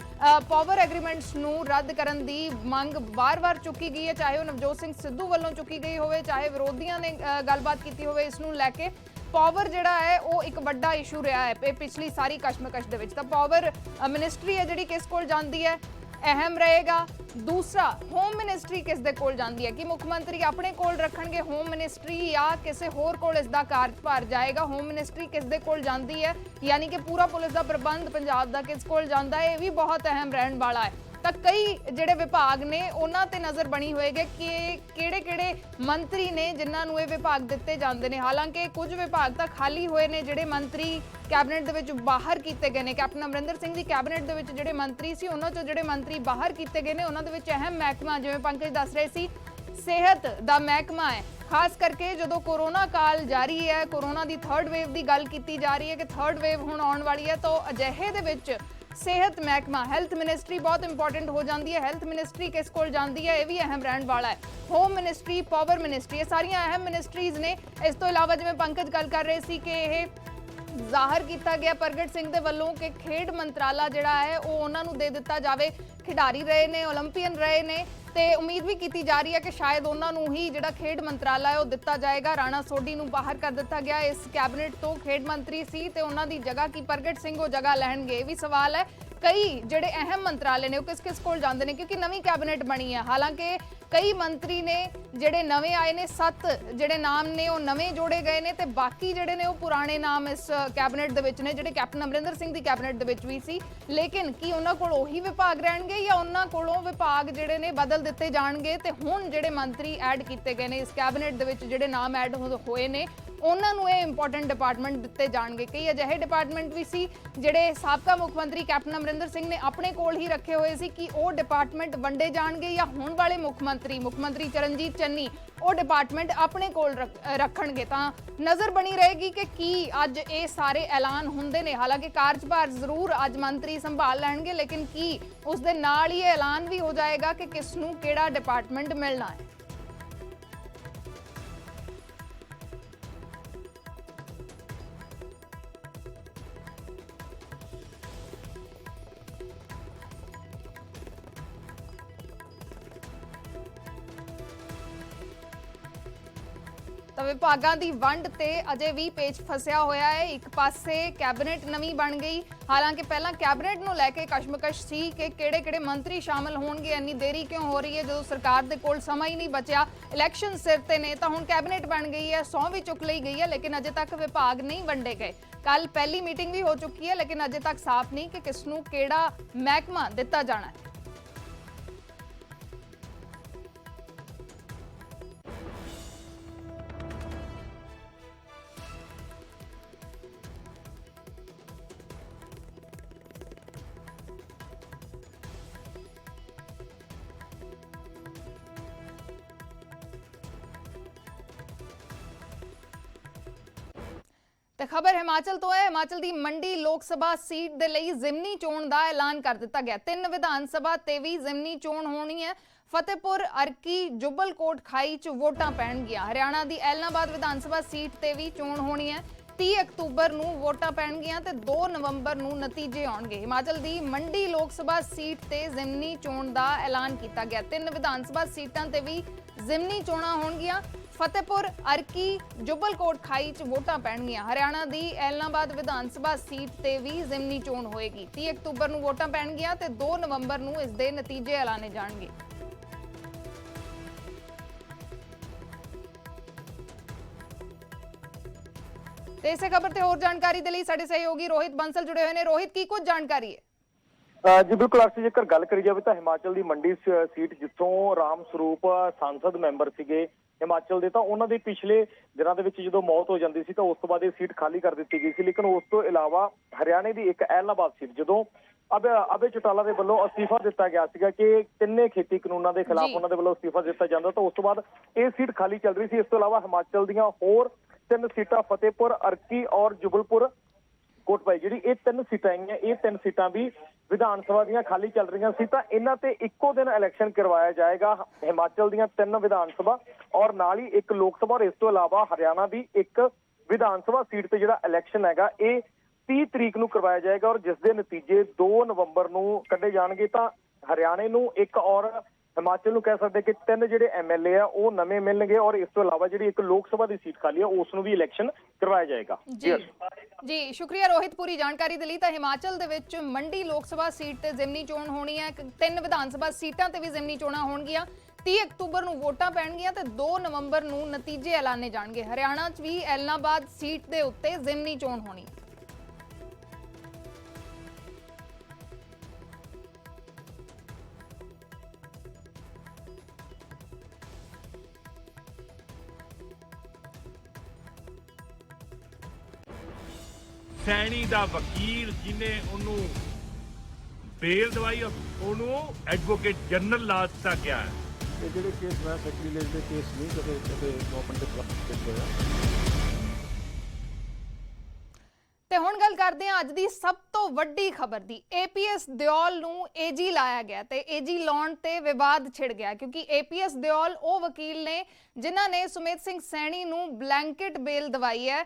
ਪਾਵਰ ਐਗਰੀਮੈਂਟਸ ਨੂੰ ਰੱਦ ਕਰਨ ਦੀ ਮੰਗ ਵਾਰ-ਵਾਰ ਚੁੱਕੀ ਗਈ ਹੈ, ਚਾਹੇ ਉਹ ਨਵਜੋਤ ਸਿੰਘ ਸਿੱਧੂ ਵੱਲੋਂ ਚੁੱਕੀ ਗਈ ਹੋਵੇ, ਚਾਹੇ ਵਿਰੋਧੀਆਂ ਨੇ ਗੱਲਬਾਤ ਕੀਤੀ ਹੋਵੇ। ਇਸ ਨੂੰ ਲੈ ਕੇ ਪਾਵਰ ਜਿਹੜਾ ਹੈ ਉਹ ਇੱਕ ਵੱਡਾ ਇਸ਼ੂ ਰਿਹਾ ਹੈ ਪਿਛਲੀ ਸਾਰੀ ਕਸ਼ਮਕਸ਼ ਦੇ ਵਿੱਚ। ਤਾਂ ਪਾਵਰ ਮਿਨਿਸਟਰੀ ਹੈ ਜਿਹੜੀ ਕਿਸ ਕੋਲ ਜਾਂਦੀ ਹੈ, ਅਹਿਮ ਰਹੇਗਾ। ਦੂਸਰਾ, ਹੋਮ ਮਿਨਿਸਟਰੀ ਕਿਸ ਦੇ ਕੋਲ ਜਾਂਦੀ ਹੈ, ਕਿ ਮੁੱਖ ਮੰਤਰੀ ਆਪਣੇ ਕੋਲ ਰੱਖਣਗੇ ਹੋਮ ਮਿਨਿਸਟਰੀ ਜਾਂ ਕਿਸੇ ਹੋਰ ਕੋਲ ਇਸ ਦਾ ਕਾਰਜਭਾਰ ਜਾਏਗਾ। ਹੋਮ ਮਿਨਿਸਟਰੀ ਕਿਸ ਦੇ ਕੋਲ ਜਾਂਦੀ ਹੈ, ਯਾਨੀ ਕਿ ਪੂਰਾ ਪੁਲਿਸ ਦਾ ਪ੍ਰਬੰਧ ਪੰਜਾਬ ਦਾ ਕਿਸ ਕੋਲ ਜਾਂਦਾ ਹੈ, ਇਹ ਵੀ ਬਹੁਤ ਅਹਿਮ ਰਹਿਣ ਵਾਲਾ ਹੈ। ਤਾਂ ਕਈ ਜਿਹੜੇ ਵਿਭਾਗ ਨੇ ਉਹਨਾਂ ਤੇ ਨਜ਼ਰ ਬਣੀ ਹੋਏਗੀ ਕਿ ਕਿਹੜੇ-ਕਿਹੜੇ ਮੰਤਰੀ ਨੇ ਜਿਨ੍ਹਾਂ ਨੂੰ ਇਹ ਵਿਭਾਗ ਦਿੱਤੇ ਜਾਂਦੇ ਨੇ। ਹਾਲਾਂਕਿ ਕੁਝ ਵਿਭਾਗ ਤਾਂ ਖਾਲੀ ਹੋਏ ਨੇ, ਜਿਹੜੇ ਮੰਤਰੀ ਕੈਬਨਿਟ ਦੇ ਵਿੱਚ ਬਾਹਰ ਕੀਤੇ ਗਏ ਨੇ। ਕੈਪਟਨ ਅਮਰਿੰਦਰ ਸਿੰਘ ਦੀ ਕੈਬਨਿਟ ਦੇ ਵਿੱਚ ਜਿਹੜੇ ਮੰਤਰੀ ਸੀ ਉਹਨਾਂ ਚੋਂ ਜਿਹੜੇ ਮੰਤਰੀ ਬਾਹਰ ਕੀਤੇ ਗਏ ਨੇ ਉਹਨਾਂ ਦੇ ਵਿੱਚ ਅਹਿਮ ਮਹਿਕਮਾ, ਜਿਵੇਂ ਪੰਕਜ ਦੱਸ ਰਹੇ ਸੀ, ਸਿਹਤ ਦਾ ਮਹਿਕਮਾ ਹੈ। ਖਾਸ ਕਰਕੇ ਜਦੋਂ ਕੋਰੋਨਾ ਕਾਲ ਜਾਰੀ ਹੈ, ਕੋਰੋਨਾ ਦੀ 3rd ਵੇਵ ਦੀ ਗੱਲ ਕੀਤੀ ਜਾ ਰਹੀ ਹੈ ਕਿ 3rd ਵੇਵ ਹੁਣ ਆਉਣ ਵਾਲੀ ਹੈ, ਤਾਂ ਅਜਿਹੇ ਦੇ ਵਿੱਚ ਸਿਹਤ ਮਹਿਕਮਾ, ਹੈਲਥ ਮਿਨਿਸਟਰੀ ਬਹੁਤ ਇੰਪੋਰਟੈਂਟ ਹੋ ਜਾਂਦੀ ਹੈ। ਹੈਲਥ ਮਿਨਿਸਟਰੀ ਕਿਸ ਕੋਲ ਜਾਂਦੀ ਹੈ, ਇਹ ਵੀ ਅਹਿਮ ਰਹਿਣ ਵਾਲਾ ਹੈ। ਹੋਮ ਮਿਨਿਸਟਰੀ, ਪਾਵਰ ਮਿਨਿਸਟਰੀ, ਇਹ ਸਾਰੀਆਂ ਅਹਿਮ ਮਿਨਿਸਟਰੀਜ਼ ਨੇ। ਇਸ ਤੋਂ ਇਲਾਵਾ ਜਿਵੇਂ ਪੰਕਜ ਗੱਲ ਕਰ ਰਹੇ ਸੀ ਕਿ ਇਹ ਜ਼ਾਹਰ ਕੀਤਾ ਗਿਆ ਪ੍ਰਗਟ ਸਿੰਘ ਦੇ ਵੱਲੋਂ ਕਿ ਖੇਡ ਮੰਤਰਾਲਾ ਜਿਹੜਾ ਹੈ ਉਹ ਉਹਨਾਂ ਨੂੰ ਦੇ ਦਿੱਤਾ ਜਾਵੇ। ਖਿਡਾਰੀ ਰਹੇ ਨੇ, ਓਲੰਪੀਅਨ ਰਹੇ ਨੇ ਤੇ ਉਮੀਦ ਵੀ ਕੀਤੀ ਜਾ ਰਹੀ ਹੈ ਕਿ ਸ਼ਾਇਦ ਉਹਨਾਂ ਨੂੰ ਹੀ ਜਿਹੜਾ ਖੇਡ ਮੰਤਰਾਲਾ ਹੈ ਉਹ ਦਿੱਤਾ ਜਾਏਗਾ। ਰਾਣਾ ਸੋਢੀ ਨੂੰ ਬਾਹਰ ਕਰ ਦਿੱਤਾ ਗਿਆ ਇਸ ਕੈਬਨਿਟ ਤੋਂ, ਖੇਡ ਮੰਤਰੀ ਸੀ ਤੇ ਉਹਨਾਂ ਦੀ ਜਗ੍ਹਾ ਕੀ ਪ੍ਰਗਟ ਸਿੰਘ ਉਹ ਜਗ੍ਹਾ ਲੈਣਗੇ, ਇਹ ਵੀ ਸਵਾਲ ਹੈ। ਕਈ ਜਿਹੜੇ ਅਹਿਮ ਮੰਤਰਾਲੇ ਨੇ ਉਹ ਕਿਸ-ਕਿਸ ਕੋਲ ਜਾਂਦੇ ਨੇ, ਕਿਉਂਕਿ ਨਵੀਂ ਕੈਬਨਿਟ ਬਣੀ ਹੈ। ਹਾਲਾਂਕਿ ਕਈ ਮੰਤਰੀ ਨੇ ਜਿਹੜੇ ਨਵੇਂ ਆਏ ਨੇ, 7 ਜਿਹੜੇ ਨਾਮ ਨੇ ਉਹ ਨਵੇਂ ਜੋੜੇ ਗਏ ਨੇ ਤੇ ਬਾਕੀ ਜਿਹੜੇ ਨੇ ਉਹ ਪੁਰਾਣੇ ਨਾਮ ਇਸ ਕੈਬਨਿਟ ਦੇ ਵਿੱਚ ਨੇ, ਜਿਹੜੇ ਕੈਪਟਨ ਅਮਰਿੰਦਰ ਸਿੰਘ ਦੀ ਕੈਬਨਿਟ ਦੇ ਵਿੱਚ ਵੀ ਸੀ। ਲੇਕਿਨ ਕੀ ਉਹਨਾਂ ਕੋਲ ਉਹੀ ਵਿਭਾਗ ਰਹਿਣਗੇ ਜਾਂ ਉਹਨਾਂ ਕੋਲੋਂ ਵਿਭਾਗ ਜਿਹੜੇ ਨੇ ਬਦਲ ਦਿੱਤੇ ਜਾਣਗੇ? ਤੇ ਹੁਣ ਜਿਹੜੇ ਮੰਤਰੀ ਐਡ ਕੀਤੇ ਗਏ ਨੇ ਇਸ ਕੈਬਨਿਟ ਦੇ ਵਿੱਚ, ਜਿਹੜੇ ਨਾਮ ਐਡ ਹੋਏ ਨੇ ਉਹਨਾਂ ਨੂੰ ਇਹ ਇੰਪੋਰਟੈਂਟ ਡਿਪਾਰਟਮੈਂਟ ਦਿੱਤੇ ਜਾਣਗੇ। ਕਈ ਅਜਿਹੇ ਡਿਪਾਰਟਮੈਂਟ ਵੀ ਸੀ ਜਿਹੜੇ ਸਾਬਕਾ ਮੁੱਖ ਮੰਤਰੀ ਕੈਪਟਨ ਅਮਰਿੰਦਰ ਸਿੰਘ ਨੇ ਆਪਣੇ ਕੋਲ ਹੀ ਰੱਖੇ ਹੋਏ ਸੀ ਕਿ ਉਹ ਡਿਪਾਰਟਮੈਂਟ ਵੰਡੇ ਜਾਣਗੇ ਜਾਂ ਹੁਣ ਵਾਲੇ ਮੁੱਖ ਮੰਤਰੀ ਚਰਨਜੀਤ ਚੰਨੀ ਉਹ ਡਿਪਾਰਟਮੈਂਟ ਆਪਣੇ ਕੋਲ ਰੱਖਣਗੇ। ਤਾਂ ਨਜ਼ਰ ਬਣੀ ਰਹੇਗੀ ਕਿ ਕੀ ਅੱਜ ਇਹ ਸਾਰੇ ਐਲਾਨ ਹੁੰਦੇ ਨੇ। ਹਾਲਾਂਕਿ ਕਾਰਜਭਾਰ ਜ਼ਰੂਰ ਅੱਜ ਮੰਤਰੀ ਸੰਭਾਲ ਲੈਣਗੇ, ਲੇਕਿਨ ਕੀ ਉਸ ਦੇ ਨਾਲ ਹੀ ਇਹ ਐਲਾਨ ਵੀ ਹੋ ਜਾਏਗਾ ਕਿ ਕਿਸ ਨੂੰ ਕਿਹੜਾ ਡਿਪਾਰਟਮੈਂਟ ਮਿਲਣਾ ਹੈ। ਤਾਂ ਵਿਭਾਗਾਂ ਦੀ ਵੰਡ ਤੇ ਅਜੇ ਵੀ ਪੇਚ ਫਸਿਆ ਹੋਇਆ ਹੈ। ਇੱਕ ਪਾਸੇ ਕੈਬਨਿਟ ਨਵੀਂ ਬਣ ਗਈ, ਹਾਲਾਂਕਿ ਪਹਿਲਾਂ ਕੈਬਨਿਟ ਨੂੰ ਲੈ ਕੇ ਕਸ਼ਮਕਸ਼ ਸੀ ਕਿ ਕਿਹੜੇ ਮੰਤਰੀ ਸ਼ਾਮਲ ਹੋਣਗੇ। ਇੰਨੀ ਦੇਰੀ ਕਿਉਂ ਹੋ ਰਹੀ ਹੈ ਜਦੋਂ ਸਰਕਾਰ ਦੇ ਕੋਲ ਸਮਾਂ ਹੀ ਨਹੀਂ ਬਚਿਆ, ਇਲੈਕਸ਼ਨ ਸਿਰ ਤੇ ਨੇ। ਤਾਂ ਹੁਣ ਕੈਬਨਿਟ ਬਣ ਗਈ ਹੈ, ਸਹੁੰ ਵੀ ਚੁੱਕ ਲਈ ਗਈ ਹੈ, ਲੇਕਿਨ ਅਜੇ ਤੱਕ ਵਿਭਾਗ ਨਹੀਂ ਵੰਡੇ ਗਏ। ਕੱਲ ਪਹਿਲੀ ਮੀਟਿੰਗ ਵੀ ਹੋ ਚੁੱਕੀ ਹੈ, ਲੇਕਿਨ ਅਜੇ ਤੱਕ ਸਾਫ਼ ਨਹੀਂ ਕਿ ਕਿਸ ਨੂੰ ਕਿਹੜਾ ਮਹਿਕਮਾ ਦਿੱਤਾ ਜਾਣਾ ਹੈ। ਤੇ ਖਬਰ ਹਿਮਾਚਲ ਤੋਂ ਹੈ। ਹਿਮਾਚਲ ਦੀ ਮੰਡੀ ਲੋਕ ਸਭਾ ਸੀਟ ਦੇ ਲਈ ਜ਼ਿਮਨੀ ਚੋਣ ਦਾ ਐਲਾਨ ਕਰ ਦਿੱਤਾ ਗਿਆ। 3 ਵਿਧਾਨ ਸਭਾ ਤੇ ਵੀ ਜ਼ਿਮਨੀ ਚੋਣ ਹੋਣੀ ਹੈ। ਫਤਿਹਪੁਰ, ਅਰਕੀ, ਜੁਬਲ ਕੋਟਖਾਈ 'ਚ ਵੋਟਾਂ ਪੈਣਗੀਆਂ। ਹਰਿਆਣਾ ਦੀ ਐਲਨਾਬਾਦ ਵਿਧਾਨ ਸਭਾ ਸੀਟ ਤੇ ਵੀ ਚੋਣ ਹੋਣੀ ਹੈ। 30 ਅਕਤੂਬਰ ਨੂੰ ਵੋਟਾਂ ਪੈਣਗੀਆਂ ਤੇ 2 ਨਵੰਬਰ ਨੂੰ ਨਤੀਜੇ ਆਉਣਗੇ। ਹਿਮਾਚਲ ਦੀ ਮੰਡੀ ਲੋਕ ਸਭਾ ਸੀਟ ਤੇ ਜ਼ਿਮਨੀ ਚੋਣ ਦਾ ਐਲਾਨ ਕੀਤਾ ਗਿਆ। 3 ਵਿਧਾਨ ਸਭਾ ਸੀਟਾਂ ਤੇ ਵੀ ਜ਼ਿਮਨੀ ਚੋਣਾਂ ਹੋਣਗੀਆਂ। ਫਤਿਹਪੁਰ, ਅਰਕੀ, ਜੁਬਲ ਕੋਟਖਾਈ 'ਚ ਵੋਟਾਂ ਪੈਣਗੀਆਂ। ਹਰਿਆਣਾ ਦੀ ਐਲਨਾਬਾਦ ਵਿਧਾਨ ਸਭਾ ਸੀਟ ਤੇ ਵੀ ਜ਼ਿਮਨੀ ਚੋਣ ਹੋਏਗੀ। 30 ਅਕਤੂਬਰ ਨੂੰ ਵੋਟਾਂ ਪੈਣਗੀਆਂ ਤੇ 2 ਨਵੰਬਰ ਨੂੰ ਇਸ ਦੇ ਨਤੀਜੇ ਐਲਾਨੇ ਜਾਣਗੇ। ਤੇ ਇਸੇ ਖਬਰ ਤੇ ਹੋਰ ਜਾਣਕਾਰੀ ਦੇ ਲਈ ਸਾਡੇ ਸਹਿਯੋਗੀ ਰੋਹਿਤ ਬੰਸਲ ਜੁੜੇ ਹੋਏ ਨੇ। ਰੋਹਿਤ, ਕੀ ਕੁਝ ਜਾਣਕਾਰੀ ਹੈ? ਜੀ ਬਿਲਕੁਲ ਅਰਸ਼ੀ, ਜੇਕਰ ਗੱਲ ਕਰੀ ਜਾਵੇ ਤਾਂ ਹਿਮਾਚਲ ਦੀ ਮੰਡੀ ਸੀਟ ਜਿੱਥੋਂ ਰਾਮ ਸਰੂਪ ਸੰਸਦ ਮੈਂਬਰ ਸੀਗੇ ਹਿਮਾਚਲ ਦੇ, ਤਾਂ ਉਹਨਾਂ ਦੇ ਪਿਛਲੇ ਦਿਨਾਂ ਦੇ ਵਿੱਚ ਜਦੋਂ ਮੌਤ ਹੋ ਜਾਂਦੀ ਸੀ ਤਾਂ ਉਸ ਤੋਂ ਬਾਅਦ ਇਹ ਸੀਟ ਖਾਲੀ ਕਰ ਦਿੱਤੀ ਗਈ ਸੀ। ਲੇਕਿਨ ਉਸ ਤੋਂ ਇਲਾਵਾ ਹਰਿਆਣੇ ਦੀ ਇੱਕ ਐਲਨਾਬਾਦ ਸੀਟ ਜਦੋਂ ਅਬੇ ਚੌਟਾਲਾ ਦੇ ਵੱਲੋਂ ਅਸਤੀਫਾ ਦਿੱਤਾ ਗਿਆ ਸੀਗਾ ਕਿ ਤਿੰਨੇ ਖੇਤੀ ਕਾਨੂੰਨਾਂ ਦੇ ਖਿਲਾਫ ਉਹਨਾਂ ਦੇ ਵੱਲੋਂ ਅਸਤੀਫਾ ਦਿੱਤਾ ਜਾਂਦਾ, ਤਾਂ ਉਸ ਤੋਂ ਬਾਅਦ ਇਹ ਸੀਟ ਖਾਲੀ ਚੱਲ ਰਹੀ ਸੀ। ਇਸ ਤੋਂ ਇਲਾਵਾ ਹਿਮਾਚਲ ਦੀਆਂ ਹੋਰ 3 ਸੀਟਾਂ ਫਤਿਹਪੁਰ, ਅਰਕੀ ਔਰ ਜੁਬਲਪੁਰ ਕੋਟਪਾਈ, ਜਿਹੜੀ ਇਹ 3 ਸੀਟਾਂ ਆਈਆਂ, ਇਹ 3 ਸੀਟਾਂ ਵੀ ਵਿਧਾਨ ਸਭਾ ਦੀਆਂ ਖਾਲੀ ਚੱਲ ਰਹੀਆਂ ਸੀ। ਤਾਂ ਇਹਨਾਂ ਤੇ ਇੱਕੋ ਦਿਨ ਇਲੈਕਸ਼ਨ ਕਰਵਾਇਆ ਜਾਏਗਾ। ਹਿਮਾਚਲ ਦੀਆਂ 3 ਵਿਧਾਨ ਸਭਾ ਔਰ ਨਾਲ ਹੀ 1 ਲੋਕ ਸਭਾ ਔਰ ਇਸ ਤੋਂ ਇਲਾਵਾ ਹਰਿਆਣਾ ਦੀ 1 ਵਿਧਾਨ ਸਭਾ ਸੀਟ ਤੇ ਜਿਹੜਾ ਇਲੈਕਸ਼ਨ ਹੈਗਾ ਇਹ 30 ਤਰੀਕ ਨੂੰ ਕਰਵਾਇਆ ਜਾਏਗਾ ਔਰ ਜਿਸ ਦੇ ਨਤੀਜੇ 2 ਨਵੰਬਰ ਨੂੰ ਕੱਢੇ ਜਾਣਗੇ। ਤਾਂ ਹਰਿਆਣੇ ਨੂੰ 1 ਔਰ ਹਿਮਾਚਲ ਨੂੰ ਕਹਿ ਸਕਦੇ ਕਿ 3 ਜਿਹੜੇ ਐਮਐਲਏ ਆ ਉਹ ਨਵੇਂ ਮਿਲਣਗੇ ਔਰ ਇਸ ਤੋਂ ਇਲਾਵਾ ਜਿਹੜੀ 1 ਲੋਕ ਸਭਾ ਦੀ ਸੀਟ ਖਾਲੀ ਆ ਉਸ ਨੂੰ ਵੀ ਇਲੈਕਸ਼ਨ ਕਰਵਾਇਆ ਜਾਏਗਾ। ਜੀ ਸ਼ੁਕਰੀਆ ਰੋਹਿਤ ਪੂਰੀ ਜਾਣਕਾਰੀ ਦੇ ਲਈ। ਤਾਂ ਹਿਮਾਚਲ ਦੇ ਵਿੱਚ ਮੰਡੀ ਲੋਕ ਸਭਾ ਸੀਟ ਤੇ ਜ਼ਿਮਨੀ ਚੋਣ ਹੋਣੀ ਹੈ। 3 ਵਿਧਾਨ ਸਭਾ ਸੀਟਾਂ ਤੇ ਵੀ ਜ਼ਿਮਨੀ ਚੋਣਾਂ ਹੋਣਗੀਆਂ। 30 ਅਕਤੂਬਰ ਨੂੰ ਵੋਟਾਂ ਪੈਣਗੀਆਂ ਤੇ 2 ਨਵੰਬਰ ਨੂੰ ਨਤੀਜੇ ਐਲਾਨੇ ਜਾਣਗੇ। ਹਰਿਆਣਾ 'ਚ ਵੀ ਐਲਨਾਬਾਦ ਸੀਟ ਦੇ ਉੱਤੇ ਜ਼ਿਮਨੀ ਚੋਣ ਹੋਣੀ। ਸੈਣੀ ਦਾ ਵਕੀਲ ਜਿਹਨੇ ਉਹਨੂੰ ਬੇਲ ਦਵਾਈ, ਉਹਨੂੰ ਐਡਵੋਕੇਟ ਜਨਰਲ ਲਾ ਦਿੱਤਾ ਗਿਆ ਹੈ। ਇਹ ਜਿਹੜੇ ਕੇਸ ਮੈਂ ਸੈਕਟਰੀ ਦੇ ਕੇਸ ਨਹੀਂ ਕਦੇ ਗਵਰਨਮੈਂਟ ਦੇ ਖਿਲਾਫ ਹੋਇਆ। ਤੇ ਹੁਣ ਗੱਲ ਕਰਦੇ ਹਾਂ ਅੱਜ ਦੀ ਸਭ ਤੋਂ ਵੱਡੀ ਖਬਰ ਦੀ। ਏਪੀਐਸ ਦਿਓਲ ਨੂੰ ਏਜੀ ਲਾਇਆ ਗਿਆ ਤੇ ਏਜੀ ਲਾਉਣ ਤੇ ਵਿਵਾਦ ਛਿੜ ਗਿਆ ਕਿਉਂਕਿ ਏਪੀਐਸ ਦਿਓਲ ਉਹ ਵਕੀਲ ਨੇ ਜਿਨ੍ਹਾਂ ਨੇ ਸੁਮੇਧ ਸਿੰਘ ਸੈਣੀ ਨੂੰ ਬਲੈਂਕਟ ਬੇਲ ਦਵਾਈ ਹੈ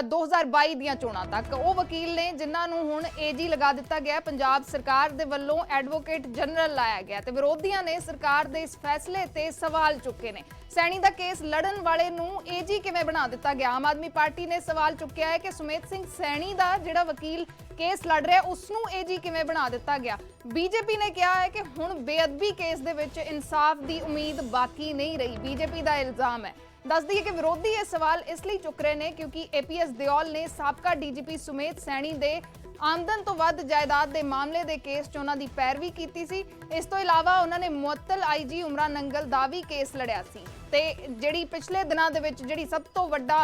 2022 ਦੀਆਂ ਚੋਣਾਂ ਤੱਕ। ਉਹ ਵਕੀਲ ਨੇ ਜਿਨ੍ਹਾਂ ਨੂੰ ਹੁਣ ਏਜੀ ਲਗਾ ਦਿੱਤਾ ਗਿਆ। ਪੰਜਾਬ ਸਰਕਾਰ ਦੇ ਵੱਲੋਂ ਐਡਵੋਕੇਟ ਜਨਰਲ ਲਾਇਆ ਗਿਆ ਤੇ ਵਿਰੋਧੀਆਂ ਨੇ ਸਰਕਾਰ ਦੇ ਇਸ ਫੈਸਲੇ ਤੇ ਸਵਾਲ ਚੁੱਕੇ ਨੇ। ਸੈਣੀ ਦਾ ਕੇਸ ਲੜਨ ਵਾਲੇ ਨੂੰ ਏਜੀ ਕਿਵੇਂ ਬਣਾ ਦਿੱਤਾ ਗਿਆ? ਆਮ ਆਦਮੀ ਪਾਰਟੀ ਨੇ ਸਵਾਲ ਚੁੱਕਿਆ ਹੈ ਕਿ ਸੁਮੇਧ ਸਿੰਘ ਸੈਣੀ ਦਾ ਜਿਹੜਾ ਵਕੀਲ ਕੇਸ ਲੜ ਰਿਹਾ ਉਸ ਨੂੰ ਏਜੀ ਕਿਵੇਂ ਬਣਾ ਦਿੱਤਾ ਗਿਆ। ਬੀਜੇਪੀ ਨੇ ਕਿਹਾ ਹੈ ਕਿ ਹੁਣ ਬੇਅਦਬੀ ਕੇਸ ਦੇ ਵਿੱਚ ਇਨਸਾਫ ਦੀ ਉਮੀਦ ਬਾਕੀ ਨਹੀਂ ਰਹੀ। ਬੀਜੇਪੀ ਦਾ ਇਲਜ਼ਾਮ ਹੈ। ਦੱਸ ਦਈਏ ਕਿ ਵਿਰੋਧੀ ਇਹ ਸਵਾਲ ਇਸ ਲਈ ਚੁੱਕ ਰਹੇ ਨੇ ਕਿਉਂਕਿ ਏਪੀਐਸ ਦਿਓਲ ਨੇ ਸਾਬਕਾ ਡੀਜੀਪੀ ਸੁਮੇਧ ਸੈਣੀ ਦੇ ਆਮਦਨ ਤੋਂ ਵੱਧ ਜਾਇਦਾਦ ਦੇ ਮਾਮਲੇ ਦੇ ਕੇਸ 'ਚ ਉਹਨਾਂ ਦੀ ਪੈਰਵੀ ਕੀਤੀ ਸੀ। ਇਸ ਤੋਂ ਇਲਾਵਾ ਉਹਨਾਂ ਨੇ ਮੁਅੱਤਲ ਆਈਜੀ ਉਮਰਾ ਨੰਗਲ ਦਾ ਵੀ ਕੇਸ ਲੜਿਆ ਸੀ ਤੇ ਜਿਹੜੀ ਪਿਛਲੇ ਦਿਨਾਂ ਦੇ ਵਿੱਚ ਜਿਹੜੀ ਸਭ ਤੋਂ ਵੱਡਾ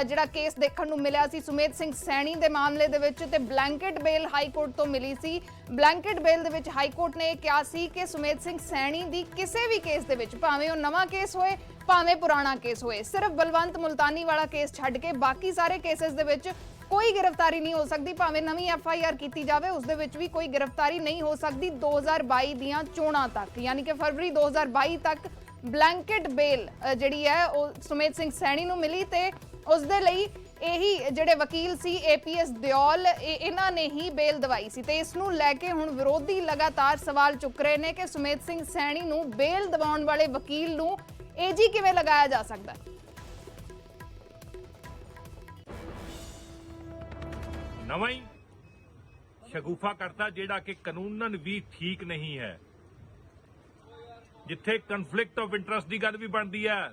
ਜਿਹੜਾ ਕੇਸ ਦੇਖਣ ਨੂੰ ਮਿਲਿਆ ਸੀ ਸੁਮੇਧ ਸਿੰਘ ਸੈਣੀ ਦੇ ਮਾਮਲੇ ਦੇ ਵਿੱਚ, ਤੇ ਬਲੈਂਕਟ ਬੇਲ ਹਾਈ ਕੋਰਟ ਤੋਂ ਮਿਲੀ ਸੀ। ਬਲੈਂਕਟ ਬੇਲ ਦੇ ਵਿੱਚ ਹਾਈ ਕੋਰਟ ਨੇ ਇਹ ਕਿਹਾ ਸੀ ਕਿ ਸੁਮੇਧ ਸਿੰਘ ਸੈਣੀ ਦੀ ਕਿਸੇ ਵੀ ਕੇਸ ਦੇ ਵਿੱਚ, ਭਾਵੇਂ ਉਹ ਨਵਾਂ ਕੇਸ ਹੋਏ ਭਾਵੇਂ ਪੁਰਾਣਾ ਕੇਸ ਹੋਏ, ਸਿਰਫ ਬਲਵੰਤ ਮੁਲਤਾਨੀ ਵਾਲਾ ਕੇਸ ਛੱਡ ਕੇ ਬਾਕੀ ਸਾਰੇ ਕੇਸਿਸ ਦੇ ਵਿੱਚ ਕੋਈ ਗ੍ਰਿਫਤਾਰੀ ਨਹੀਂ ਹੋ ਸਕਦੀ। ਭਾਵੇਂ ਨਵੀਂ FIR ਕੀਤੀ ਜਾਵੇ ਉਸ ਦੇ ਵਿੱਚ ਵੀ ਕੋਈ ਗ੍ਰਿਫਤਾਰੀ ਨਹੀਂ ਹੋ ਸਕਦੀ 2022 ਦੀਆਂ ਚੋਣਾਂ ਤੱਕ, ਯਾਨੀ ਕਿ ਫਰਵਰੀ 2022 ਤੱਕ ਬਲੈਂਕਟ ਬੇਲ ਜਿਹੜੀ ਹੈ ਉਹ ਸੁਮੇਧ ਸਿੰਘ ਸੈਣੀ ਨੂੰ ਮਿਲੀ। ਤੇ ਉਸ ਦੇ ਲਈ ਇਹੀ ਜਿਹੜੇ ਵਕੀਲ ਸੀ APS ਦਿਓਲ, ਇਹਨਾਂ ਨੇ ਹੀ ਬੇਲ ਦਵਾਈ ਸੀ। ਤੇ ਇਸ ਨੂੰ ਲੈ ਕੇ ਹੁਣ ਵਿਰੋਧੀ ਲਗਾਤਾਰ ਸਵਾਲ ਚੁੱਕ ਰਹੇ ਨੇ ਕਿ ਸੁਮੇਧ ਸਿੰਘ ਸੈਣੀ ਨੂੰ ਬੇਲ ਦਿਵਾਉਣ ਵਾਲੇ ਵਕੀਲ ਨੂੰ AG ਕਿਵੇਂ ਲਗਾਇਆ ਜਾ ਸਕਦਾ ਹੈ। ਨਵਾਂ ਹੀ ਸ਼ਗੂਫਾ ਕਰਤਾ ਜਿਹੜਾ ਕਿ ਕਾਨੂੰਨਨ ਵੀ ਠੀਕ ਨਹੀਂ ਹੈ, ਜਿੱਥੇ ਕਨਫਲਿਕਟ ਆਫ ਇੰਟਰਸਟ ਦੀ ਗੱਲ ਵੀ ਬਣਦੀ ਹੈ।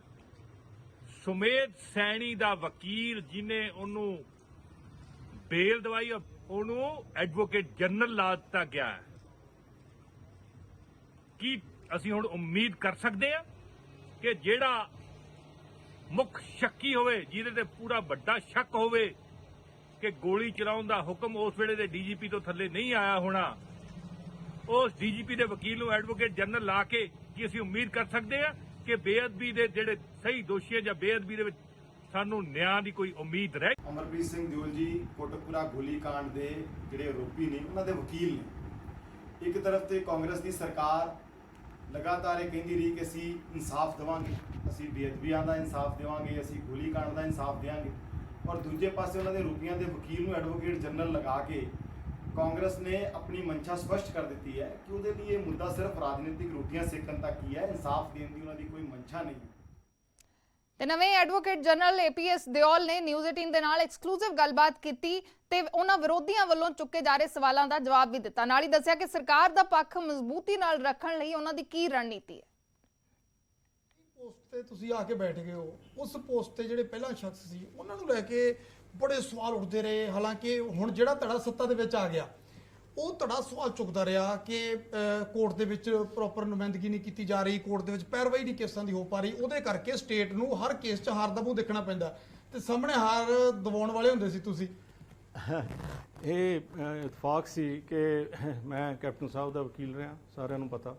ਸੁਮੇਧ ਸੈਣੀ ਦਾ ਵਕੀਲ ਜਿਹਨੇ ਉਹਨੂੰ ਬੇਲ ਦਵਾਈ, ਉਹਨੂੰ ਐਡਵੋਕੇਟ ਜਨਰਲ ਲਾ ਦਿੱਤਾ ਗਿਆ ਹੈ। ਕੀ ਅਸੀਂ ਹੁਣ ਉਮੀਦ ਕਰ ਸਕਦੇ ਹਾਂ ਕਿ ਜਿਹੜਾ ਮੁੱਖ ਸ਼ੱਕੀ ਹੋਵੇ, ਜਿਹਦੇ ਤੇ ਪੂਰਾ ਵੱਡਾ ਸ਼ੱਕ ਹੋਵੇ ਕਿ ਗੋਲੀ ਚਲਾਉਣ ਦਾ ਹੁਕਮ ਉਸ ਵੇਲੇ ਦੇ DGP ਤੋਂ ਥੱਲੇ ਨਹੀਂ ਆਇਆ ਹੋਣਾ, ਉਸ DGP ਦੇ ਵਕੀਲ ਨੂੰ ਐਡਵੋਕੇਟ ਜਨਰਲ ਲਾ ਕੇ ਕੀ ਅਸੀਂ ਉਮੀਦ ਕਰ ਸਕਦੇ ਹਾਂ ਕਿ ਬੇਅਦਬੀ ਦੇ ਜਿਹੜੇ ਸਹੀ ਦੋਸ਼ੀ ਹੈ ਜਾਂ ਬੇਅਦਬੀ ਦੇ ਵਿੱਚ ਸਾਨੂੰ ਨਿਆਂ ਦੀ ਕੋਈ ਉਮੀਦ ਰਹਿ? ਅਮਰਪ੍ਰੀਤ ਸਿੰਘ ਦਿਓਲ ਜੀ ਕੋਟਕਪੂਰਾ ਗੋਲੀकांड ਦੇ ਜਿਹੜੇ ਆਰੋਪੀ ਨੇ ਉਹਨਾਂ ਦੇ ਵਕੀਲ ਨੇ। ਇੱਕ ਤਰਫ ਤੇ ਕਾਂਗਰਸ ਦੀ ਸਰਕਾਰ ਲਗਾਤਾਰ ਇਹ ਕਹਿੰਦੀ ਰਹੀ ਕਿ ਅਸੀਂ ਇਨਸਾਫ ਦੇਵਾਂਗੇ, ਅਸੀਂ ਬੇਅਦਬੀਆਂ ਦਾ ਇਨਸਾਫ ਦੇਵਾਂਗੇ, ਅਸੀਂ ਗੋਲੀकांड ਦਾ ਇਨਸਾਫ ਦੇਵਾਂਗੇ, ਔਰ ਦੂਜੇ ਪਾਸੇ ਉਹਨਾਂ ਦੇ ਆਰੋਪੀਆਂ ਦੇ ਵਕੀਲ ਨੂੰ ਐਡਵੋਕੇਟ ਜਨਰਲ ਲਗਾ ਕੇ ਕਾਂਗਰਸ ਨੇ ਆਪਣੀ ਮਨਸ਼ਾ ਸਪਸ਼ਟ ਕਰ ਦਿੱਤੀ ਹੈ ਕਿ ਉਹਦੇ ਲਈ ਇਹ ਮੁੱਦਾ ਸਿਰਫ ਰਾਜਨੀਤਿਕ ਰੋਟੀਆਂ ਸੇਕਣ ਤੱਕ ਹੀ ਹੈ, ਇਨਸਾਫ ਦੇਣ ਦੀ ਉਹਨਾਂ ਦੀ ਕੋਈ ਮਨਸ਼ਾ ਨਹੀਂ ਹੈ। ਤੇ ਨਵੇਂ ਐਡਵੋਕੇਟ ਜਨਰਲ APS ਦਿਓਲ ਨੇ ਨਿਊਜ਼ 18 ਦੇ ਨਾਲ ਐਕਸਕਲੂਸਿਵ ਗੱਲਬਾਤ ਕੀਤੀ ਤੇ ਉਹਨਾਂ ਵਿਰੋਧੀਆਂ ਵੱਲੋਂ ਚੁੱਕੇ ਜਾ ਰਹੇ ਸਵਾਲਾਂ ਦਾ ਜਵਾਬ ਵੀ ਦਿੱਤਾ। ਨਾਲ ਹੀ ਦੱਸਿਆ ਕਿ ਸਰਕਾਰ ਦਾ ਪੱਖ ਮਜ਼ਬੂਤੀ ਨਾਲ ਰੱਖਣ ਲਈ ਉਹਨਾਂ ਦੀ ਕੀ ਰਣਨੀਤੀ ਹੈ। ਪੋਸਟ ਤੇ ਤੁਸੀਂ ਆ ਕੇ ਬੈਠ ਗਏ ਹੋ, ਉਸ ਪੋਸਟ ਤੇ ਜਿਹੜੇ ਪਹਿਲਾਂ ਸ਼ਖਸ ਸੀ ਉਹਨਾਂ ਨੂੰ ਲੈ ਕੇ ਬੜੇ ਸਵਾਲ ਉੱਠਦੇ ਰਹੇ। ਹਾਲਾਂਕਿ ਹੁਣ ਜਿਹੜਾ ਧੜਾ ਸੱਤਾ ਦੇ ਵਿੱਚ ਆ ਗਿਆ ਉਹ ਧੜਾ ਸਵਾਲ ਚੁੱਕਦਾ ਰਿਹਾ ਕਿ ਕੋਰਟ ਦੇ ਵਿੱਚ ਪ੍ਰੋਪਰ ਨੁਮਾਇੰਦਗੀ ਨਹੀਂ ਕੀਤੀ ਜਾ ਰਹੀ, ਕੋਰਟ ਦੇ ਵਿੱਚ ਪੈਰਵਾਈ ਨਹੀਂ ਕੇਸਾਂ ਦੀ ਹੋ ਪਾ ਰਹੀ, ਉਹਦੇ ਕਰਕੇ ਸਟੇਟ ਨੂੰ ਹਰ ਕੇਸ 'ਚ ਹਾਰ ਦਾ ਮੂੰਹ ਦੇਖਣਾ ਪੈਂਦਾ ਤੇ ਸਾਹਮਣੇ ਹਾਰ ਦਿਵਾਉਣ ਵਾਲੇ ਹੁੰਦੇ ਸੀ ਤੁਸੀਂ। ਇਹ ਇਤਫਾਕ ਸੀ ਕਿ ਮੈਂ ਕੈਪਟਨ ਸਾਹਿਬ ਦਾ ਵਕੀਲ ਰਿਹਾ, ਸਾਰਿਆਂ ਨੂੰ ਪਤਾ,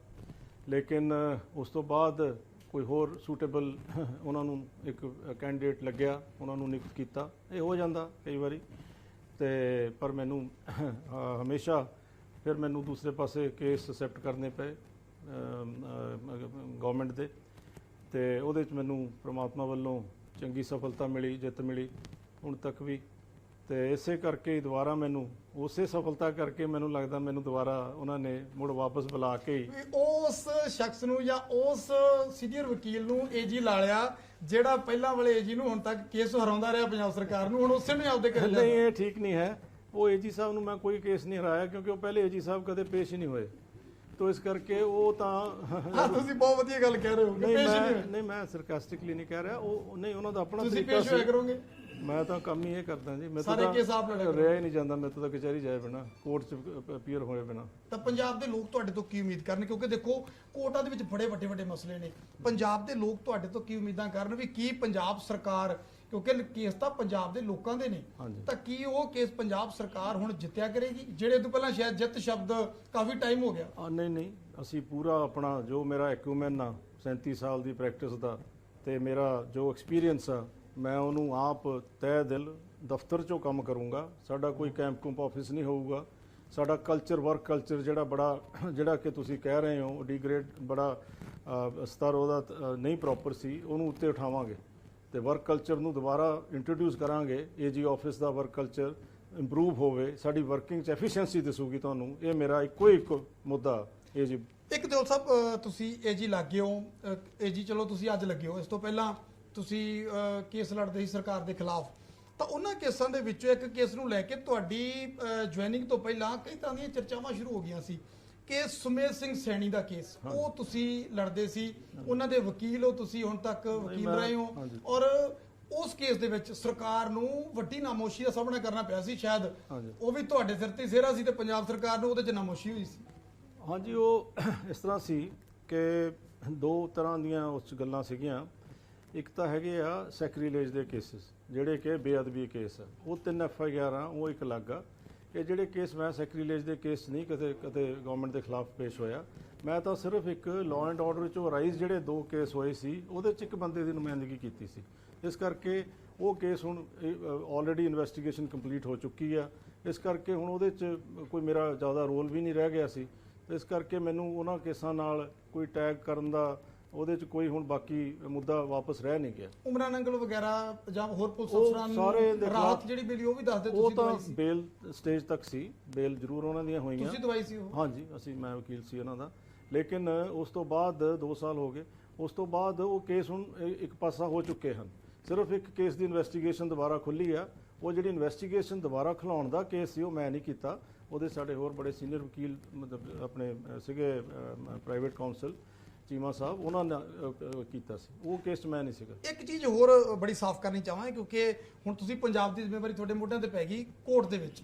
ਲੇਕਿਨ ਉਸ ਤੋਂ ਬਾਅਦ ਕੋਈ ਹੋਰ ਸੂਟੇਬਲ ਉਹਨਾਂ ਨੂੰ ਇੱਕ ਕੈਂਡੀਡੇਟ ਲੱਗਿਆ, ਉਹਨਾਂ ਨੂੰ ਨਿਯੁਕਤ ਕੀਤਾ। ਇਹ ਹੋ ਜਾਂਦਾ ਕਈ ਵਾਰੀ, ਤੇ ਪਰ ਮੈਨੂੰ ਹਮੇਸ਼ਾ ਫਿਰ ਮੈਨੂੰ ਦੂਸਰੇ ਪਾਸੇ ਕੇਸ ਅਸੈਪਟ ਕਰਨੇ ਪਏ ਗਵਰਨਮੈਂਟ ਦੇ, ਤੇ ਉਹਦੇ 'ਚ ਮੈਨੂੰ ਪ੍ਰਮਾਤਮਾ ਵੱਲੋਂ ਚੰਗੀ ਸਫਲਤਾ ਮਿਲੀ, ਜਿੱਤ ਮਿਲੀ ਹੁਣ ਤੱਕ ਵੀ। ਤੇ ਇਸੇ ਕਰਕੇ ਹੀ ਦੁਬਾਰਾ ਮੈਨੂੰ ਉਸੇ ਸਫਲਤਾ ਕਰਕੇ ਮੈਨੂੰ ਲੱਗਦਾ ਮੈਨੂੰ ਦੁਬਾਰਾ ਉਹਨਾਂ ਨੇ ਮੁੜ ਵਾਪਸ ਬੁਲਾ ਕੇ ਵੀ ਉਸ ਸ਼ਖਸ ਨੂੰ ਜਾਂ ਉਸ ਸੀਨੀਅਰ ਵਕੀਲ ਨੂੰ AG ਲਾ ਲਿਆ ਜਿਹੜਾ ਪਹਿਲਾਂ ਵਾਲੇ AG ਨੂੰ ਹੁਣ ਤੱਕ ਕੇਸ ਹਰਾਉਂਦਾ ਰਿਹਾ ਪੰਜਾਬ ਸਰਕਾਰ ਨੂੰ, ਹੁਣ ਉਸੇ ਨੂੰ ਆਪਦੇ ਕਰ ਲਿਆ। ਨਹੀਂ, ਇਹ ਠੀਕ ਨਹੀਂ ਹੈ। ਉਹ AG ਸਾਹਿਬ ਨੂੰ ਮੈਂ ਕੋਈ ਕੇਸ ਨਹੀਂ ਹਰਾਇਆ ਕਿਉਂਕਿ ਉਹ ਪਹਿਲੇ AG ਸਾਹਿਬ ਕਦੇ ਪੇਸ਼ ਹੀ ਨਹੀਂ ਹੋਏ, तो इस करके वो ਤੁਸੀਂ ਬਹੁਤ ਵਧੀਆ ਗੱਲ ਕਹਿ ਰਹੇ ਹੋ ਕਿ ਪੇਸ਼ ਨਹੀਂ नहीं मैं ਸਰਕਾਸਟਿਕਲੀ नहीं कह रहा, ਉਹ ਨਹੀਂ ਉਹਨਾਂ ਦਾ ਆਪਣਾ ਤੁਸੀਂ ਤਰੀਕਾ ਪੇਸ਼ ਹੋਇਆ ਕਰੋਗੇ। ਮੈਂ ਤਾਂ ਕੰਮ ਹੀ ਇਹ ਕਰਦਾ ਜੀ, ਮੈਂ ਸਾਰੇ ਕੇਸ ਆਪ ਲੜਿਆ ਰਿਹਾ ਹੀ ਨਹੀਂ ਜਾਂਦਾ, ਮੈਂ ਤਾਂ ਕਚਹਿਰੀ ਜਾਏ ਬਿਨਾ, ਕੋਰਟ 'ਚ ਅਪੀਅਰ ਹੋਏ ਬਿਨਾ। ਤਾਂ ਪੰਜਾਬ ਦੇ ਲੋਕ ਤੁਹਾਡੇ ਤੋਂ ਕੀ ਉਮੀਦ ਕਰਨ, ਕਿਉਂਕਿ ਦੇਖੋ ਕੋਰਟਾਂ ਦੇ ਵਿੱਚ ਬੜੇ ਵੱਡੇ ਮਸਲੇ ਨੇ, ਪੰਜਾਬ ਦੇ ਲੋਕ ਤੁਹਾਡੇ ਤੋਂ ਕੀ ਉਮੀਦਾਂ ਕਰਨ ਵੀ ਕੀ ਪੰਜਾਬ ਸਰਕਾਰ, ਕਿਉਂਕਿ ਕੇਸ ਤਾਂ ਪੰਜਾਬ ਦੇ ਲੋਕਾਂ ਦੇ ਨੇ, ਤਾਂ ਕੀ ਉਹ ਕੇਸ ਪੰਜਾਬ ਸਰਕਾਰ ਹੁਣ ਜਿੱਤਿਆ ਕਰੇਗੀ, ਜਿਹੜੇ ਤੋਂ ਪਹਿਲਾਂ ਸ਼ਾਇਦ ਜਿੱਤ ਸ਼ਬਦ ਕਾਫੀ ਟਾਈਮ ਹੋ ਗਿਆ। ਨਹੀਂ ਅਸੀਂ ਪੂਰਾ ਆਪਣਾ ਜੋ ਮੇਰਾ ਐਕੂਮੈਨ ਆ 37 ਸਾਲ ਦੀ ਪ੍ਰੈਕਟਿਸ ਦਾ ਤੇ ਮੇਰਾ ਜੋ ਐਕਸਪੀਰੀਅੰਸ ਆ, ਮੈਂ ਉਹਨੂੰ ਆਪ ਤਹਿ ਦਿਲ ਦਫ਼ਤਰ 'ਚੋਂ ਕੰਮ ਕਰੂੰਗਾ। ਸਾਡਾ ਕੋਈ ਕੈਂਪ ਕੁੰਪ ਆਫਿਸ ਨਹੀਂ ਹੋਊਗਾ। ਸਾਡਾ ਕਲਚਰ, ਵਰਕ ਕਲਚਰ ਜਿਹੜਾ ਕਿ ਤੁਸੀਂ ਕਹਿ ਰਹੇ ਹੋ ਡੀਗ੍ਰੇਡ, ਬੜਾ ਸਤਰ ਉਹਦਾ ਨਹੀਂ ਪ੍ਰੋਪਰ ਸੀ, ਉਹਨੂੰ ਉੱਤੇ ਉਠਾਵਾਂਗੇ ਤੇ ਵਰਕ ਕਲਚਰ ਨੂੰ ਦੁਬਾਰਾ ਇੰਟਰੋਡਿਊਸ ਕਰਾਂਗੇ। ਏਜੀ ਆਫਿਸ ਦਾ ਵਰਕ ਕਲਚਰ ਇੰਪਰੂਵ ਹੋਵੇ, ਸਾਡੀ ਵਰਕਿੰਗ 'ਚ ਐਫੀਸ਼ੀਐਂਸੀ ਦਿਸੂਗੀ ਤੁਹਾਨੂੰ। ਇਹ ਮੇਰਾ ਇੱਕੋ ਮੁੱਦਾ ਏਜੀ। ਇੱਕ ਦਿਓਲ ਸਾਹਿਬ, ਤੁਸੀਂ ਏਜੀ ਲੱਗੇ ਹੋ, ਏਜੀ ਚਲੋ ਤੁਸੀਂ ਅੱਜ ਲੱਗੇ ਹੋ, ਇਸ ਤੋਂ ਪਹਿਲਾਂ ਤੁਸੀਂ ਕੇਸ ਲੜਦੇ ਸੀ ਸਰਕਾਰ ਦੇ ਖਿਲਾਫ, ਤਾਂ ਉਹਨਾਂ ਕੇਸਾਂ ਦੇ ਵਿੱਚੋਂ ਇੱਕ ਕੇਸ ਨੂੰ ਲੈ ਕੇ ਤੁਹਾਡੀ ਜੁਆਇਨਿੰਗ ਤੋਂ ਪਹਿਲਾਂ ਕਈ ਤਰ੍ਹਾਂ ਦੀਆਂ ਚਰਚਾਵਾਂ ਸ਼ੁਰੂ ਹੋ ਗਈਆਂ ਸੀ ਕਿ ਸੁਮੇਧ ਸਿੰਘ ਸੈਣੀ ਦਾ ਕੇਸ, ਉਹ ਤੁਸੀਂ ਲੜਦੇ ਸੀ, ਉਹਨਾਂ ਦੇ ਵਕੀਲ ਹੋ ਤੁਸੀਂ, ਹੁਣ ਤੱਕ ਵਕੀਲ ਰਹੇ ਹੋ, ਔਰ ਉਸ ਕੇਸ ਦੇ ਵਿੱਚ ਸਰਕਾਰ ਨੂੰ ਵੱਡੀ ਨਾਮੋਸ਼ੀ ਦਾ ਸਾਹਮਣਾ ਕਰਨਾ ਪਿਆ ਸੀ, ਸ਼ਾਇਦ ਉਹ ਵੀ ਤੁਹਾਡੇ ਸਿਰ ਤੇ ਸਿਹਰਾ ਸੀ ਤੇ ਪੰਜਾਬ ਸਰਕਾਰ ਨੂੰ ਉਹਦੇ 'ਚ ਨਾਮੋਸ਼ੀ ਹੋਈ ਸੀ। ਹਾਂਜੀ, ਉਹ ਇਸ ਤਰ੍ਹਾਂ ਸੀ ਕਿ ਦੋ ਤਰ੍ਹਾਂ ਦੀਆਂ ਉਸ ਗੱਲਾਂ ਸੀਗੀਆਂ ਇੱਕ ਤਾਂ ਹੈਗੇ ਆ ਸੈਕਰੀਲੇਜ ਦੇ ਕੇਸਿਸ ਜਿਹੜੇ ਕਿ ਬੇਅਦਬੀ ਕੇਸ ਆ, ਉਹ 3 FIR ਆ, ਉਹ ਇੱਕ ਅਲੱਗ ਆ। ਇਹ ਜਿਹੜੇ ਕੇਸ ਮੈਂ ਸੈਕਰੀਲੇਜ ਦੇ ਕੇਸ ਨਹੀਂ ਕਦੇ ਗਵਰਨਮੈਂਟ ਦੇ ਖਿਲਾਫ ਪੇਸ਼ ਹੋਇਆ। ਮੈਂ ਤਾਂ ਸਿਰਫ ਇੱਕ ਲਾਅ ਐਂਡ ਆਰਡਰ ਚੋਂ ਰਾਈਜ਼ ਜਿਹੜੇ 2 ਕੇਸ ਹੋਏ ਸੀ ਉਹਦੇ 'ਚ ਇੱਕ ਬੰਦੇ ਦੀ ਨੁਮਾਇੰਦਗੀ ਕੀਤੀ ਸੀ। ਇਸ ਕਰਕੇ ਉਹ ਕੇਸ ਹੁਣ ਆਲਰੇਡੀ ਇਨਵੈਸਟੀਗੇਸ਼ਨ ਕੰਪਲੀਟ ਹੋ ਚੁੱਕੀ ਆ। ਇਸ ਕਰਕੇ ਹੁਣ ਉਹਦੇ 'ਚ ਕੋਈ ਮੇਰਾ ਜ਼ਿਆਦਾ ਰੋਲ ਵੀ ਨਹੀਂ ਰਹਿ ਗਿਆ ਸੀ। ਇਸ ਕਰਕੇ ਮੈਨੂੰ ਉਹਨਾਂ ਕੇਸਾਂ ਨਾਲ ਕੋਈ ਟੈਗ ਕਰਨ ਦਾ ਉਹਦੇ 'ਚ ਕੋਈ ਹੁਣ ਬਾਕੀ ਮੁੱਦਾ ਵਾਪਸ ਰਹਿ ਨਹੀਂ ਗਿਆ। ਉਮਰਾਨ ਅੰਗਲ ਵਗੈਰਾ ਜਾਂ ਹੋਰ ਪੁਲਿਸ ਉਹ ਅਫਸਰਾਂ ਸਾਰੇ ਨੂੰ ਦੇ ਰਾਹਤ ਖਿਲਾਫ਼- ਜਿਹੜੀ ਮਿਲੀ ਉਹ ਵੀ ਦੱਸ ਦਿਓ, ਉਹ ਤੁਸੀਂ ਤਾਂ ਦਵਾਈ ਸੀ, ਬੇਲ ਸਟੇਜ ਤੱਕ ਸੀ, ਬੇਲ ਜ਼ਰੂਰ ਉਹਨਾਂ ਦੀਆਂ ਹੋਈਆਂ। ਤੁਸੀਂ ਦਵਾਈ ਸੀ ਉਹ? ਹਾਂਜੀ, ਮੈਂ ਵਕੀਲ ਸੀ ਉਹਨਾਂ ਦਾ। ਲੇਕਿਨ ਉਸ ਤੋਂ ਬਾਅਦ 2 ਸਾਲ ਹੋ ਗਏ, ਉਸ ਤੋਂ ਬਾਅਦ ਉਹ ਕੇਸ ਹੁਣ ਇੱਕ ਪਾਸਾ ਹੋ ਚੁੱਕੇ ਹਨ। ਸਿਰਫ ਇੱਕ ਕੇਸ ਦੀ ਇਨਵੈਸਟੀਗੇਸ਼ਨ ਦੁਬਾਰਾ ਖੁੱਲੀ ਆ। ਉਹ ਜਿਹੜੀ ਇਨਵੈਸਟੀਗੇਸ਼ਨ ਦੁਬਾਰਾ ਖੁਲਾਉਣ ਦਾ ਕੇਸ ਸੀ ਉਹ ਮੈਂ ਨਹੀਂ ਕੀਤਾ। ਉਹਦੇ ਸਾਡੇ ਹੋਰ ਬੜੇ ਸੀਨੀਅਰ ਵਕੀਲ ਮਤਲਬ ਆਪਣੇ ਸੀਗੇ ਪ੍ਰਾਈਵੇਟ ਕਾਉਂਸਲ ਚੀਮਾ ਸਾਹਿਬ, ਉਹਨਾਂ ਨੇ ਕੀਤਾ ਸੀ। ਉਹ ਕੇਸ ਮੈਂ ਨਹੀਂ ਸੀਗਾ। ਇੱਕ ਚੀਜ਼ ਹੋਰ ਬੜੀ ਸਾਫ਼ ਕਰਨੀ ਚਾਹਾਂਗੇ ਕਿਉਂਕਿ ਹੁਣ ਤੁਸੀਂ ਪੰਜਾਬ ਦੀ ਜ਼ਿੰਮੇਵਾਰੀ ਤੁਹਾਡੇ ਮੋਢਿਆਂ ਤੇ ਪੈ ਗਈ ਕੋਰਟ ਦੇ ਵਿੱਚ,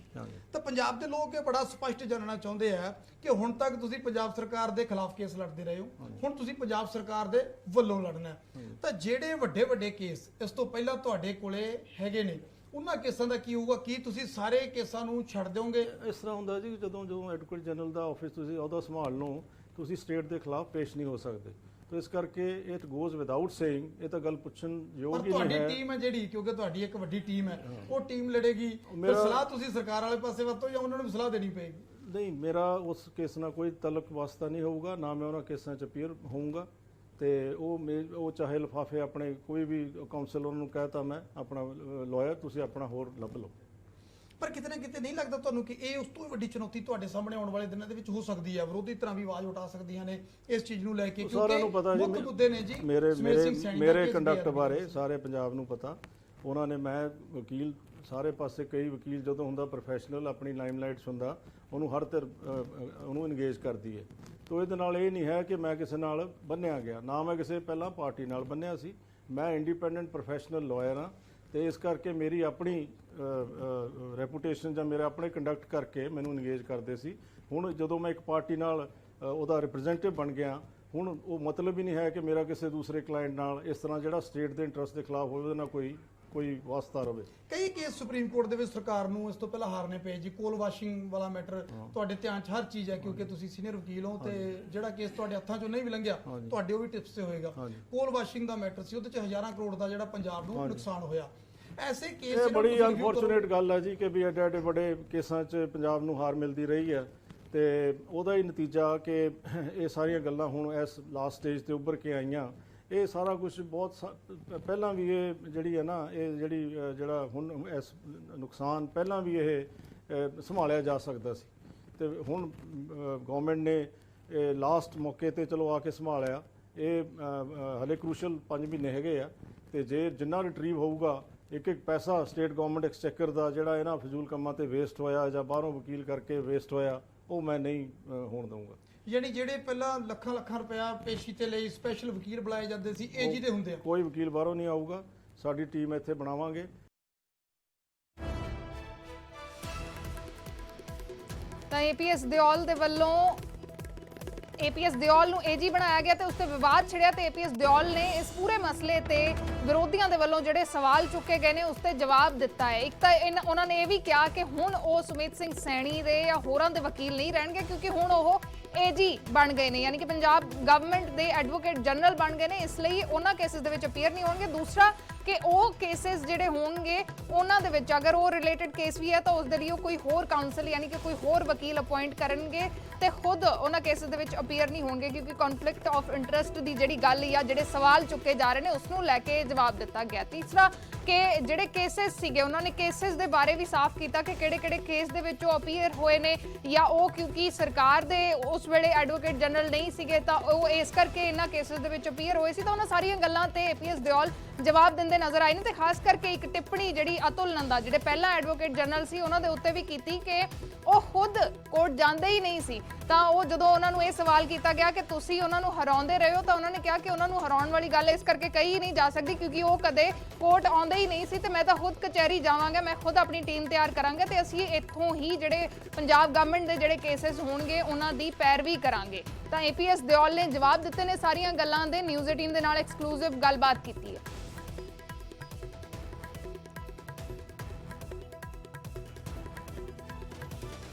ਤਾਂ ਪੰਜਾਬ ਦੇ ਲੋਕ ਇਹ ਬੜਾ ਸਪਸ਼ਟ ਜਾਣਨਾ ਚਾਹੁੰਦੇ ਆ ਕਿ ਹੁਣ ਤੱਕ ਤੁਸੀਂ ਪੰਜਾਬ ਸਰਕਾਰ ਦੇ ਖਿਲਾਫ ਕੇਸ ਲੜਦੇ ਰਹੇ ਹੋ, ਹੁਣ ਤੁਸੀਂ ਪੰਜਾਬ ਸਰਕਾਰ ਦੇ ਵੱਲੋਂ ਲੜਨਾ ਹੈ। ਤਾਂ ਜਿਹੜੇ ਵੱਡੇ ਵੱਡੇ ਕੇਸ ਇਸ ਤੋਂ ਪਹਿਲਾਂ ਤੁਹਾਡੇ ਕੋਲੇ ਹੈਗੇ ਨੇ, ਉਹਨਾਂ ਕੇਸਾਂ ਦਾ ਕੀ ਹੋਊਗਾ? ਕੀ ਤੁਸੀਂ ਸਾਰੇ ਕੇਸਾਂ ਨੂੰ ਛੱਡ ਦਿਓਗੇ? ਇਸ ਤਰ੍ਹਾਂ ਹੁੰਦਾ ਜੀ, ਜਦੋਂ ਐਡਵੋਕੇਟ ਜਨਰਲ ਦਾ ਆਫਿਸ ਤੁਸੀਂ ਅਹੁਦਾ ਸੰਭਾਲ ਲਓ, ਤੁਸੀਂ ਸਟੇਟ ਦੇ ਖਿਲਾਫ ਪੇਸ਼ ਨਹੀਂ ਹੋ ਸਕਦੇ। ਤਾਂ ਇਸ ਕਰਕੇ ਇਟ ਗੋਜ਼ ਵਿਦਆਊਟ ਸੇਇੰਗ, ਇਹ ਤਾਂ ਗੱਲ ਪੁੱਛਣ ਯੋਗ ਪਰ ਹੀ ਤੁਹਾਡੀ ਨਹੀਂ ਹੈ। ਟੀਮ ਹੈ ਜਿਹੜੀ, ਕਿਉਂਕਿ ਤੁਹਾਡੀ ਇੱਕ ਵੱਡੀ ਟੀਮ ਹੈ, ਉਹ ਟੀਮ ਲੜੇਗੀ, ਫਿਰ ਮੇਰਾ- ਸਲਾਹ ਤੁਸੀਂ ਸਰਕਾਰ ਵਾਲੇ ਪਾਸੇ ਵਰਤੋ ਜਾਂ ਉਹਨਾਂ ਨੂੰ ਵੀ ਸਲਾਹ ਦੇਣੀ ਪਏਗੀ? ਨਹੀਂ, ਮੇਰਾ ਉਸ ਕੇਸ ਨਾਲ ਕੋਈ ਤਲਕ ਵਾਸਤਾ ਨਹੀਂ ਹੋਊਗਾ, ਨਾ ਮੈਂ ਉਹਨਾਂ ਕੇਸਾਂ 'ਚ ਅਪੀਅਰ ਹੋਊਂਗਾ। ਤੇ ਉਹ ਚਾਹੇ ਲਿਫਾਫੇ ਆਪਣੇ ਕੋਈ ਵੀ ਕਾਉਂਸਲ ਉਹਨਾਂ ਨੂੰ ਕਹਿਤਾ, ਮੈਂ ਆਪਣਾ ਲਾਇਰ ਤੁਸੀਂ ਆਪਣਾ ਹੋਰ ਲੱਭ ਲਓ। ਪਰ ਕਿਤੇ ਨਾ ਕਿਤੇ ਨਹੀਂ ਲੱਗਦਾ ਤੁਹਾਨੂੰ ਕਿ ਇਹ ਉਸ ਤੋਂ ਵੱਡੀ ਚੁਣੌਤੀ ਤੁਹਾਡੇ ਸਾਹਮਣੇ ਆਉਣ ਵਾਲੇ ਦਿਨਾਂ ਦੇ ਵਿੱਚ ਹੋ ਸਕਦੀ ਹੈ? ਵਿਰੋਧੀ ਤਰ੍ਹਾਂ ਵੀ ਆਵਾਜ਼ ਉਠਾ ਸਕਦੀਆਂ ਨੇ ਇਸ ਚੀਜ਼ ਨੂੰ ਲੈ ਕੇ, ਸਾਰਿਆਂ ਨੂੰ ਪਤਾ ਜੀ, ਮੁੱਖ ਮੁੱਦੇ ਨੇ ਜੀ ਮੇਰੇ ਸੁਮੇਧ ਸਿੰਘ ਸੈਣੀ ਦਾ ਮੇਰੇ ਕੇਸ ਕੰਡਕਟ ਵੀ ਬਾਰੇ ਸਾਰੇ ਪੰਜਾਬ ਨੂੰ ਪਤਾ। ਉਹਨਾਂ ਨੇ, ਮੈਂ ਵਕੀਲ ਸਾਰੇ ਪਾਸੇ, ਕਈ ਵਕੀਲ ਜਦੋਂ ਹੁੰਦਾ ਪ੍ਰੋਫੈਸ਼ਨਲ ਆਪਣੀ ਲਾਈਮਲਾਈਟਸ ਹੁੰਦਾ, ਉਹਨੂੰ ਹਰ ਧਿਰ ਉਹਨੂੰ ਇੰਗੇਜ ਕਰਦੀ ਹੈ। ਤੋ ਇਹਦੇ ਨਾਲ ਇਹ ਨਹੀਂ ਹੈ ਕਿ ਮੈਂ ਕਿਸੇ ਨਾਲ ਬੰਨਿਆ ਗਿਆ, ਨਾ ਮੈਂ ਕਿਸੇ ਪਹਿਲਾਂ ਪਾਰਟੀ ਨਾਲ ਬੰਨਿਆ ਸੀ। ਮੈਂ ਇੰਡੀਪੈਂਡੈਂਟ ਪ੍ਰੋਫੈਸ਼ਨਲ ਲਾਇਰ ਹਾਂ ਤੇ ਇਸ ਕਰਕੇ ਮੇਰੀ ਆਪਣੀ ਰੈਪੂਟੇਸ਼ਨ ਜਾਂ ਮੇਰੇ ਆਪਣੇ ਕੰਡਕਟ ਕਰਕੇ ਮੈਨੂੰ ਇੰਗੇਜ ਕਰਦੇ ਸੀ। ਹੁਣ ਜਦੋਂ ਮੈਂ ਇੱਕ ਪਾਰਟੀ ਨਾਲ ਉਹਦਾ ਰਿਪਰੈਜ਼ੈਂਟੇਟਿਵ ਬਣ ਗਿਆ, ਹੁਣ ਉਹ ਮਤਲਬ ਹੀ ਨਹੀਂ ਹੈ ਕਿ ਮੇਰਾ ਕਿਸੇ ਦੂਸਰੇ ਕਲਾਇੰਟ ਨਾਲ ਇਸ ਤਰ੍ਹਾਂ ਜਿਹੜਾ ਸਟੇਟ ਦੇ ਇੰਟਰਸਟ ਦੇ ਖਿਲਾਫ ਹੋਵੇ ਉਹਦੇ ਨਾਲ ਕੋਈ ਵਾਸਤਾ ਰਵੇ। ਕਈ ਕੇਸ ਸੁਪਰੀਮ ਕੋਰਟ ਦੇ ਵਿੱਚ ਸਰਕਾਰ ਨੂੰ ਇਸ ਤੋਂ ਪਹਿਲਾਂ ਹਾਰਨੇ ਪਏ ਜੀ। ਕੋਲ ਵਾਸ਼ਿੰਗ ਵਾਲਾ ਮੈਟਰ ਤੁਹਾਡੇ ਧਿਆਨ 'ਚ ਹਰ ਚੀਜ਼ ਹੈ ਕਿਉਂਕਿ ਤੁਸੀਂ ਸੀਨੀਅਰ ਵਕੀਲ ਹੋ, ਤੇ ਜਿਹੜਾ ਕੇਸ ਤੁਹਾਡੇ ਹੱਥਾਂ 'ਚੋਂ ਨਹੀਂ ਵੀ ਲੰਘਿਆ ਤੁਹਾਡੇ ਉਹ ਵੀ ਟਿਪਸ ਤੇ ਹੋਏਗਾ। ਕੋਲ ਵਾਸ਼ਿੰਗ ਦਾ ਮੈਟਰ ਸੀ, ਉਹਦੇ 'ਚ ਹਜ਼ਾਰਾਂ ਕਰੋੜ ਦਾ ਜਿਹੜਾ ਪੰਜਾਬ ਨੂੰ ਨੁਕਸਾਨ ਹੋਇਆ। ਐਸੇ ਕੇਸ ਇਹ ਬੜੀ ਅਨਫੋਰਚੂਨੇਟ ਗੱਲ ਹੈ ਜੀ ਕਿ ਵੀ ਐਡੇ ਵੱਡੇ ਕੇਸਾਂ 'ਚ ਪੰਜਾਬ ਨੂੰ ਹਾਰ ਮਿਲਦੀ ਰਹੀ ਹੈ, ਤੇ ਉਹਦਾ ਹੀ ਨਤੀਜਾ ਕਿ ਇਹ ਸਾਰੀਆਂ ਗੱਲਾਂ ਹੁਣ ਇਸ ਲਾਸਟ ਸਟੇਜ ਤੇ ਉੱਭਰ ਕੇ ਆਈਆਂ। ਇਹ ਸਾਰਾ ਕੁਝ ਬਹੁਤ ਪਹਿਲਾਂ ਵੀ ਇਹ ਜਿਹੜੀ ਹੈ ਨਾ, ਇਹ ਜਿਹੜਾ ਹੁਣ ਇਸ ਨੁਕਸਾਨ ਪਹਿਲਾਂ ਵੀ ਇਹ ਸੰਭਾਲਿਆ ਜਾ ਸਕਦਾ ਸੀ, ਤੇ ਹੁਣ ਗਵਰਨਮੈਂਟ ਨੇ ਲਾਸਟ ਮੌਕੇ ਤੇ ਚਲੋ ਆ ਕੇ ਸੰਭਾਲਿਆ। ਇਹ ਹਲੇ ਕ੍ਰੂਸ਼ਲ 5 ਮਹੀਨੇ ਹੈਗੇ ਆ, ਤੇ ਜੇ ਜਿੰਨਾ ਰਿਟਰੀਵ ਹੋਊਗਾ, ਇੱਕ ਪੈਸਾ ਸਟੇਟ ਗਵਰਨਮੈਂਟ ਐਕਸਚੇਕਰ ਦਾ ਜਿਹੜਾ ਇਹਨਾਂ ਫਜ਼ੂਲ ਕੰਮਾਂ ਤੇ ਵੇਸਟ ਹੋਇਆ ਜਾਂ ਬਾਹਰੋਂ ਵਕੀਲ ਕਰਕੇ ਵੇਸਟ ਹੋਇਆ, ਉਹ ਮੈਂ ਨਹੀਂ ਹੋਣ ਦਊਂਗਾ। ਯਾਨੀ ਜਿਹੜੇ ਪਹਿਲਾਂ ਲੱਖਾਂ ਲੱਖਾਂ ਰੁਪਇਆ ਪੇਸ਼ੀ ਤੇ ਲਈ ਸਪੈਸ਼ਲ ਵਕੀਲ ਬੁਲਾਏ ਜਾਂਦੇ ਸੀ, ਏਜੀ ਦੇ ਹੁੰਦੇ ਆ। ਕੋਈ ਵਕੀਲ ਬਾਹਰੋਂ ਨਹੀਂ ਆਊਗਾ, ਸਾਡੀ ਟੀਮ ਇੱਥੇ ਬਣਾਵਾਂਗੇ। ਤਾਂ ਏਪੀਐਸ ਦਿਓਲ ਦੇ ਵੱਲੋਂ ਏਪੀਐਸ ਦਿਓਲ ਨੂੰ ਏਜੀ ਬਣਾਇਆ ਗਿਆ ਤੇ ਉਸ ਤੇ ਵਿਵਾਦ ਛਿੜਿਆ, ਤੇ ਏਪੀਐਸ ਦਿਓਲ ਨੇ ਇਸ ਪੂਰੇ ਮਸਲੇ ਤੇ ਵਿਰੋਧੀਆਂ ਦੇ ਵੱਲੋਂ ਜਿਹੜੇ ਸਵਾਲ ਚੁੱਕੇ ਗਏ ਨੇ ਉਸ ਤੇ ਜਵਾਬ ਦਿੱਤਾ ਹੈ। ਇੱਕ ਤਾਂ ਉਹਨਾਂ ਨੇ ਇਹ ਵੀ ਕਿਹਾ ਕਿ ਹੁਣ ਉਹ ਸੁਮੇਧ ਸਿੰਘ ਸੈਣੀ ਦੇ ਜਾਂ ਹੋਰਾਂ ਦੇ ਵਕੀਲ ਨਹੀਂ ਰਹਿਣਗੇ, ਕਿਉਂਕਿ ਹੁਣ ਉਹ ਏਜੀ ਬਣ ਗਏ ਨੇ, ਯਾਨੀ ਕਿ ਪੰਜਾਬ ਗਵਰਨਮੈਂਟ ਦੇ ਐਡਵੋਕੇਟ ਜਨਰਲ ਬਣ ਗਏ ਨੇ, ਇਸ ਲਈ ਉਹਨਾਂ ਕੇਸਿਸ ਦੇ ਵਿੱਚ ਅਪੀਅਰ ਨਹੀਂ ਹੋਣਗੇ। ਦੂਸਰਾ ਕਿ ਉਹ ਕੇਸਿਸ ਜਿਹੜੇ ਹੋਣਗੇ ਉਹਨਾਂ ਦੇ ਵਿੱਚ ਅਗਰ ਉਹ ਰਿਲੇਟਡ ਕੇਸ ਵੀ ਹੈ ਤਾਂ ਉਸ ਦੇ ਲਈ ਉਹ ਕੋਈ ਹੋਰ ਕਾਉਂਸਲ ਯਾਨੀ ਕਿ ਕੋਈ ਹੋਰ ਵਕੀਲ ਅਪਾਇੰਟ ਕਰਨਗੇ ਤੇ ਖੁਦ ਉਹਨਾਂ ਕੇਸਿਸ ਦੇ ਵਿੱਚ ਅਪੀਅਰ ਨਹੀਂ ਹੋਣਗੇ, ਕਿਉਂਕਿ ਕਨਫਲਿਕਟ ਆਫ ਇੰਟਰਸਟ ਦੀ ਜਿਹੜੀ ਗੱਲ ਜਾਂ ਜਿਹੜੇ ਸਵਾਲ ਚੁੱਕੇ ਜਾ ਰਹੇ ਨੇ ਉਸ ਨੂੰ ਲੈ ਕੇ ਜਵਾਬ ਦਿੱਤਾ ਗਿਆ। ਤੀਸਰਾ ਕਿ ਜਿਹੜੇ ਕੇਸਿਸ ਸੀਗੇ ਉਹਨਾਂ ਨੇ ਕੇਸਿਸ ਦੇ ਬਾਰੇ ਵੀ ਸਾਫ਼ ਕੀਤਾ ਕਿ ਕਿਹੜੇ-ਕਿਹੜੇ ਕੇਸ ਦੇ ਵਿੱਚ ਉਹ ਅਪੀਅਰ ਹੋਏ ਨੇ, ਜਾਂ ਉਹ ਕਿਉਂਕਿ ਸਰਕਾਰ ਦੇ ਉਸ ਵੇਲੇ ਐਡਵੋਕੇਟ ਜਨਰਲ ਨਹੀਂ ਸੀਗੇ ਤਾਂ ਉਹ ਇਸ ਕਰਕੇ ਇਹਨਾਂ ਕੇਸਿਸ ਦੇ ਵਿੱਚ ਅਪੀਅਰ ਹੋਏ ਸੀ। ਤਾਂ ਉਹਨਾਂ ਸਾਰੀਆਂ ਗੱਲਾਂ ਤੇ ਏਪੀਐਸ ਦਿਓਲ ਜਵਾਬ ਦਿੰਦੇ ਦਿੰਦੇ ਨਜ਼ਰ ਆਏ ਨੇ ਤੇ ਖਾਸ ਕਰਕੇ ਇੱਕ ਟਿੱਪਣੀ ਜਿਹੜੀ ਅਤੁਲ ਨੰਦਾ ਜਿਹੜੇ ਪਹਿਲਾਂ ਐਡਵੋਕੇਟ ਜਨਰਲ ਸੀ ਉਹਨਾਂ ਦੇ ਉੱਤੇ ਵੀ ਕੀਤੀ ਕਿ ਉਹ ਖੁਦ ਕੋਰਟ ਜਾਂਦੇ ਹੀ ਨਹੀਂ ਸੀ। ਤਾਂ ਉਹ ਜਦੋਂ ਉਹਨਾਂ ਨੂੰ ਇਹ ਸਵਾਲ ਕੀਤਾ ਗਿਆ ਕਿ ਤੁਸੀਂ ਉਹਨਾਂ ਨੂੰ ਹਰਾਉਂਦੇ ਰਹੇ ਹੋ ਤਾਂ ਉਹਨਾਂ ਨੇ ਕਿਹਾ ਕਿ ਉਹਨਾਂ ਨੂੰ ਹਰਾਉਣ ਵਾਲੀ ਗੱਲ ਇਸ ਕਰਕੇ ਕਹੀ ਨਹੀਂ ਜਾ ਸਕਦੀ ਕਿਉਂਕਿ ਉਹ ਕਦੇ ਕੋਰਟ ਆਉਂਦੇ ਹੀ ਨਹੀਂ ਸੀ ਤੇ ਮੈਂ ਤਾਂ ਖੁਦ ਕਚਹਿਰੀ ਜਾਵਾਂਗਾ, ਮੈਂ ਖੁਦ ਆਪਣੀ ਟੀਮ ਤਿਆਰ ਕਰਾਂਗਾ ਤੇ ਅਸੀਂ ਇੱਥੋਂ ਹੀ ਜਿਹੜੇ ਪੰਜਾਬ ਗਵਰਨਮੈਂਟ ਦੇ ਜਿਹੜੇ ਕੇਸਸ ਹੋਣਗੇ ਉਹਨਾਂ ਦੀ ਪੈਰਵੀ ਕਰਾਂਗੇ। ਤਾਂ ਏਪੀਐਸ ਦਿਓਲ ਨੇ ਜਵਾਬ ਦਿੱਤੇ ਨੇ ਸਾਰੀਆਂ ਗੱਲਾਂ ਦੇ। ਨਿਊਜ਼ 18 ਦੇ ਨਾਲ ਐਕਸਕਲੂਸਿਵ ਗੱਲਬਾਤ ਕੀਤੀ ਹੈ।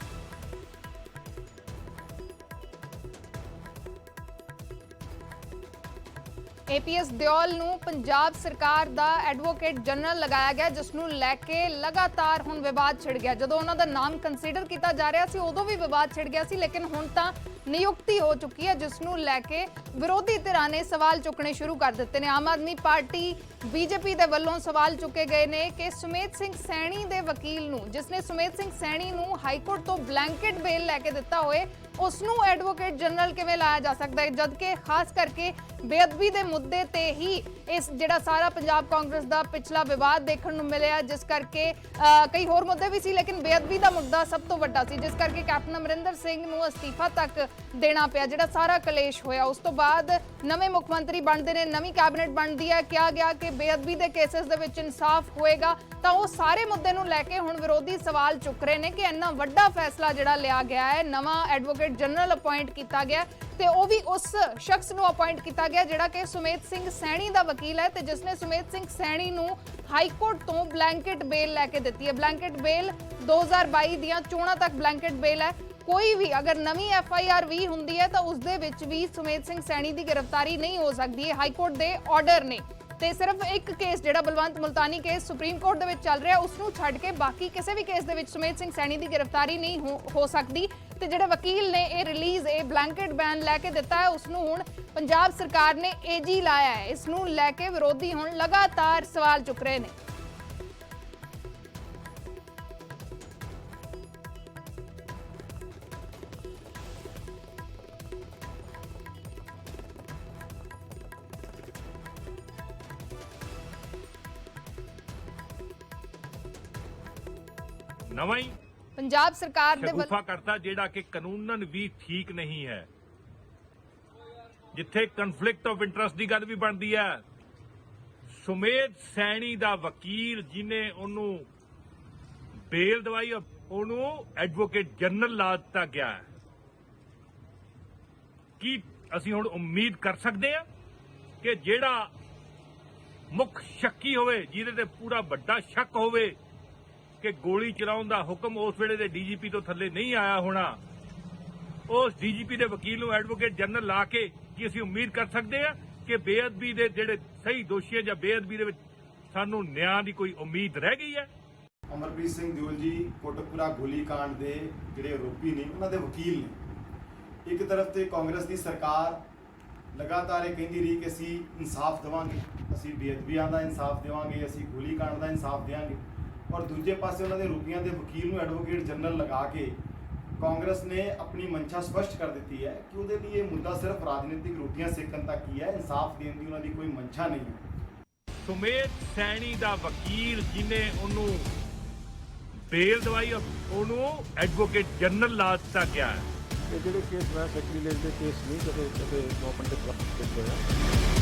ਏਪੀਐਸ ਦਿਓਲ ਨੂੰ ਪੰਜਾਬ ਸਰਕਾਰ ਦਾ ਐਡਵੋਕੇਟ ਜਨਰਲ ਲਗਾਇਆ ਗਿਆ ਜਿਸ ਨੂੰ ਲੈ ਕੇ ਲਗਾਤਾਰ ਹੁਣ ਵਿਵਾਦ ਛਿੜ ਗਿਆ। ਜਦੋਂ ਉਹਨਾਂ ਦਾ ਨਾਮ ਕੰਸੀਡਰ ਕੀਤਾ ਜਾ ਰਿਹਾ ਸੀ ਉਦੋਂ ਵੀ ਵਿਵਾਦ ਛਿੜ ਗਿਆ ਸੀ, ਲੇਕਿਨ ਹੁਣ ਤਾਂ ਨਿਯੁਕਤੀ ਹੋ ਚੁੱਕੀ ਹੈ ਜਿਸ ਨੂੰ ਲੈ ਕੇ ਵਿਰੋਧੀ ਧਿਰਾਂ ਨੇ ਸਵਾਲ ਚੁੱਕਣੇ ਸ਼ੁਰੂ ਕਰ ਦਿੱਤੇ ਨੇ। ਆਮ ਆਦਮੀ ਪਾਰਟੀ ਬੀਜੇਪੀ ਦੇ ਵੱਲੋਂ ਸਵਾਲ ਚੁੱਕੇ ਗਏ ਨੇ ਕਿ ਸੁਮੇਧ ਸਿੰਘ ਸੈਣੀ ਦੇ ਵਕੀਲ ਨੂੰ ਜਿਸ ਨੇ ਸੁਮੇਧ ਸਿੰਘ ਸੈਣੀ ਨੂੰ ਹਾਈ ਕੋਰਟ ਤੋਂ ਬਲੈਂਕਟ ਬੇਲ ਲੈ ਕੇ ਦਿੱਤਾ ਹੋਏ ਉਸ ਨੂੰ ਐਡਵੋਕੇਟ ਜਨਰਲ ਕਿਵੇਂ ਲਾਇਆ ਜਾ ਸਕਦਾ ਹੈ, ਜਦਕਿ ਖਾਸ ਕਰਕੇ ਬੇਅਦਬੀ ਦੇ ਮੁੱਦੇ ਤੇ ਹੀ ਇਸ ਜਿਹੜਾ ਸਾਰਾ ਪੰਜਾਬ ਕਾਂਗਰਸ ਦਾ ਪਿਛਲਾ ਵਿਵਾਦ ਦੇਖਣ ਨੂੰ ਮਿਲਿਆ ਜਿਸ ਕਰਕੇ ਕਈ ਹੋਰ ਮੁੱਦੇ ਵੀ ਸੀ ਲੇਕਿਨ ਬੇਅਦਬੀ ਦਾ ਮੁੱਦਾ ਸਭ ਤੋਂ ਵੱਡਾ ਸੀ ਜਿਸ ਕਰਕੇ ਕੈਪਟਨ ਅਮਰਿੰਦਰ ਸਿੰਘ ਨੂੰ ਅਸਤੀਫਾ ਤੱਕ ਦੇਣਾ ਪਿਆ। ਜਿਹੜਾ ਸਾਰਾ ਕਲੇਸ਼ ਹੋਇਆ ਉਸ ਤੋਂ ਬਾਅਦ ਨਵੇਂ ਮੁੱਖ ਮੰਤਰੀ ਬਣਦੇ ਨੇ, ਨਵੀਂ ਕੈਬਨਿਟ ਬਣਦੀ ਹੈ, ਕਿਹਾ ਗਿਆ ਕਿ ਬੇਅਦਬੀ ਦੇ ਕੇਸਸ ਦੇ ਵਿੱਚ ਇਨਸਾਫ ਹੋਏਗਾ। ਤਾਂ ਉਹ ਸਾਰੇ ਮੁੱਦੇ ਨੂੰ ਲੈ ਕੇ ਹੁਣ ਵਿਰੋਧੀ ਸਵਾਲ ਚੁੱਕ ਰਹੇ ਨੇ ਕਿ ਇੰਨਾ ਵੱਡਾ ਫੈਸਲਾ ਜਿਹੜਾ ਲਿਆ ਗਿਆ ਹੈ, ਨਵਾਂ ਐਡਵੋਕੇਟ ਜਨਰਲ ਅਪਾਇੰਟ ਕੀਤਾ ਗਿਆ ਤੇ ਉਹ ਵੀ ਉਸ ਸ਼ਖਸ ਨੂੰ ਅਪਾਇੰਟ ਕੀਤਾ ਗਿਆ ਜਿਹੜਾ ਕਿ ਸੁਮੇਧ ਸਿੰਘ ਸੈਣੀ ਦਾ ਵਕੀਲ ਹੈ ਤੇ ਜਿਸ ਨੇ ਸੁਮੇਧ ਸਿੰਘ ਸੈਣੀ ਨੂੰ ਹਾਈ ਕੋਰਟ ਤੋਂ ਬਲੈਂਕਟ ਬੇਲ ਲੈ ਕੇ ਦਿੱਤੀ ਹੈ। ਬਲੈਂਕਟ ਬੇਲ 2022 ਦੀਆਂ ਚੋਣਾਂ ਤੱਕ ਬਲੈਂਕਟ ਬੇਲ ਹੈ। ਕੋਈ ਵੀ ਅਗਰ ਨਵੀਂ ਐਫਆਈਆਰ ਵੀ ਹੁੰਦੀ ਹੈ ਤਾਂ ਉਸ ਦੇ ਵਿੱਚ ਵੀ ਸੁਮੇਧ ਸਿੰਘ ਸੈਣੀ ਦੀ ਗ੍ਰਿਫਤਾਰੀ ਨਹੀਂ ਹੋ ਸਕਦੀ ਹੈ। ਹਾਈ ਕੋਰਟ ਦੇ ਆਰਡਰ ਨੇ ਤੇ ਸਿਰਫ ਇੱਕ ਕੇਸ ਜਿਹੜਾ Balwant Multani case supreme court ਦੇ ਵਿੱਚ ਚੱਲ ਰਿਹਾ ਉਸ ਨੂੰ ਛੱਡ ਕੇ ਬਾਕੀ ਕਿਸੇ ਵੀ ਕੇਸ ਦੇ ਵਿੱਚ ਸੁਮੇਧ ਸਿੰਘ ਸੈਣੀ ਦੀ ਗ੍ਰਿਫਤਾਰੀ ਨਹੀਂ ਹੋ ਸਕਦੀ। ਤੇ ਜਿਹੜੇ ਵਕੀਲ ਨੇ ਇਹ ਰਿਲੀਜ਼ ਇਹ ਬਲੈਂਕਟ ਬੈਨ ਲੈ ਕੇ ਦਿੱਤਾ ਹੈ ਉਸ ਨੂੰ ਹੁਣ ਪੰਜਾਬ ਸਰਕਾਰ ਨੇ ਏਜੀ ਲਾਇਆ ਹੈ। ਇਸ ਨੂੰ ਲੈ ਕੇ ਵਿਰੋਧੀ ਹੁਣ ਲਗਾਤਾਰ ਸਵਾਲ ਚੁੱਕ ਰਹੇ ਨੇ। ਨਵਾਂ ਹੀ ਪੰਜਾਬ ਸਰਕਾਰ ਦੇ ਸ਼ਗੂਫਾ ਕਰਤਾ ਜਿਹੜਾ ਕਿ ਕਾਨੂੰਨਨ ਵੀ ਠੀਕ ਨਹੀਂ ਹੈ, ਜਿੱਥੇ ਕਨਫਲਿਕਟ ਆਫ ਇੰਟਰਸਟ ਦੀ ਗੱਲ ਵੀ ਬਣਦੀ ਹੈ। ਸੁਮੇਧ ਸੈਣੀ ਦਾ ਵਕੀਲ ਜਿਹਨੇ ਉਹਨੂੰ ਬੇਲ ਦਵਾਈ ਉਹਨੂੰ ਐਡਵੋਕੇਟ ਜਨਰਲ ਲਾ ਦਿੱਤਾ ਗਿਆ ਹੈ। ਕੀ ਅਸੀਂ ਹੁਣ ਉਮੀਦ ਕਰ ਸਕਦੇ ਹਾਂ ਕਿ ਜਿਹੜਾ ਮੁੱਖ ਸ਼ੱਕੀ ਹੋਵੇ ਜਿਹਦੇ ਤੇ ਪੂਰਾ ਵੱਡਾ ਸ਼ੱਕ ਹੋਵੇ ਕਿ ਗੋਲੀ ਚਲਾਉਣ ਦਾ ਹੁਕਮ ਉਸ ਵੇਲੇ ਦੇ ਡੀਜੀਪੀ ਤੋਂ ਥੱਲੇ ਨਹੀਂ ਆਇਆ ਹੋਣਾ, ਉਸ ਡੀਜੀਪੀ ਦੇ ਵਕੀਲ ਨੂੰ ਐਡਵੋਕੇਟ ਜਨਰਲ ਲਾ ਕੇ ਕੀ ਅਸੀਂ ਉਮੀਦ ਕਰ ਸਕਦੇ ਹਾਂ ਕਿ ਬੇਅਦਬੀ ਦੇ ਜਿਹੜੇ ਸਹੀ ਦੋਸ਼ੀ ਹੈ ਜਾਂ ਬੇਅਦਬੀ ਦੇ ਵਿੱਚ ਸਾਨੂੰ ਨਿਆਂ ਦੀ ਕੋਈ ਉਮੀਦ ਰਹਿ ਗਈ ਹੈ? ਅਮਰਪ੍ਰੀਤ ਸਿੰਘ ਦਿਓਲ ਜੀ ਕੋਟਕਪੂਰਾ ਗੋਲੀकांड ਦੇ ਜਿਹੜੇ ਆਰੋਪੀ ਨੇ ਉਹਨਾਂ ਦੇ ਵਕੀਲ ਨੇ। ਇੱਕ ਤਰਫ ਤੇ ਕਾਂਗਰਸ ਦੀ ਸਰਕਾਰ ਲਗਾਤਾਰ ਇਹ ਕਹਿੰਦੀ ਰਹੀ ਕਿ ਅਸੀਂ ਇਨਸਾਫ ਦੇਵਾਂਗੇ, ਅਸੀਂ ਬੇਅਦਬੀਆਂ ਦਾ ਇਨਸਾਫ ਦੇਵਾਂਗੇ, ਅਸੀਂ ਗੋਲੀकांड ਦਾ ਇਨਸਾਫ ਦੇਵਾਂਗੇ, ਔਰ ਦੂਜੇ ਪਾਸੇ ਉਹਨਾਂ ਦੇ ਆਰੋਪੀਆਂ ਦੇ ਵਕੀਲ ਨੂੰ ਐਡਵੋਕੇਟ ਜਨਰਲ ਲਗਾ ਕੇ ਕਾਂਗਰਸ ਨੇ ਆਪਣੀ ਮਨਸ਼ਾ ਸਪਸ਼ਟ ਕਰ ਦਿੱਤੀ ਹੈ ਕਿ ਉਹਦੇ ਲਈ ਇਹ ਮੁੱਦਾ ਸਿਰਫ ਰਾਜਨੀਤਿਕ ਰੋਟੀਆਂ ਸੇਕਣ ਤੱਕ ਹੀ ਹੈ, ਇਨਸਾਫ ਦੇਣ ਦੀ ਉਹਨਾਂ ਦੀ ਕੋਈ ਮਨਸ਼ਾ ਨਹੀਂ ਹੈ। ਸੁਮੇਧ ਸੈਣੀ ਦਾ ਵਕੀਲ ਜਿਹਨੇ ਉਹਨੂੰ ਬੇਲ ਦਵਾਈ ਉਹਨੂੰ ਐਡਵੋਕੇਟ ਜਨਰਲ ਲਾ ਦਿੱਤਾ ਗਿਆ ਹੈ। ਇਹ ਜਿਹੜੇ ਕੇਸ ਮੈਂ ਸੈਕਟਰੀਲੇਟ ਦੇ ਕੇਸ ਨਹੀਂ ਕਦੇ ਗਵਰਨਮੈਂਟ ਦੇ ਖਿਲਾਫ ਹੋਇਆ।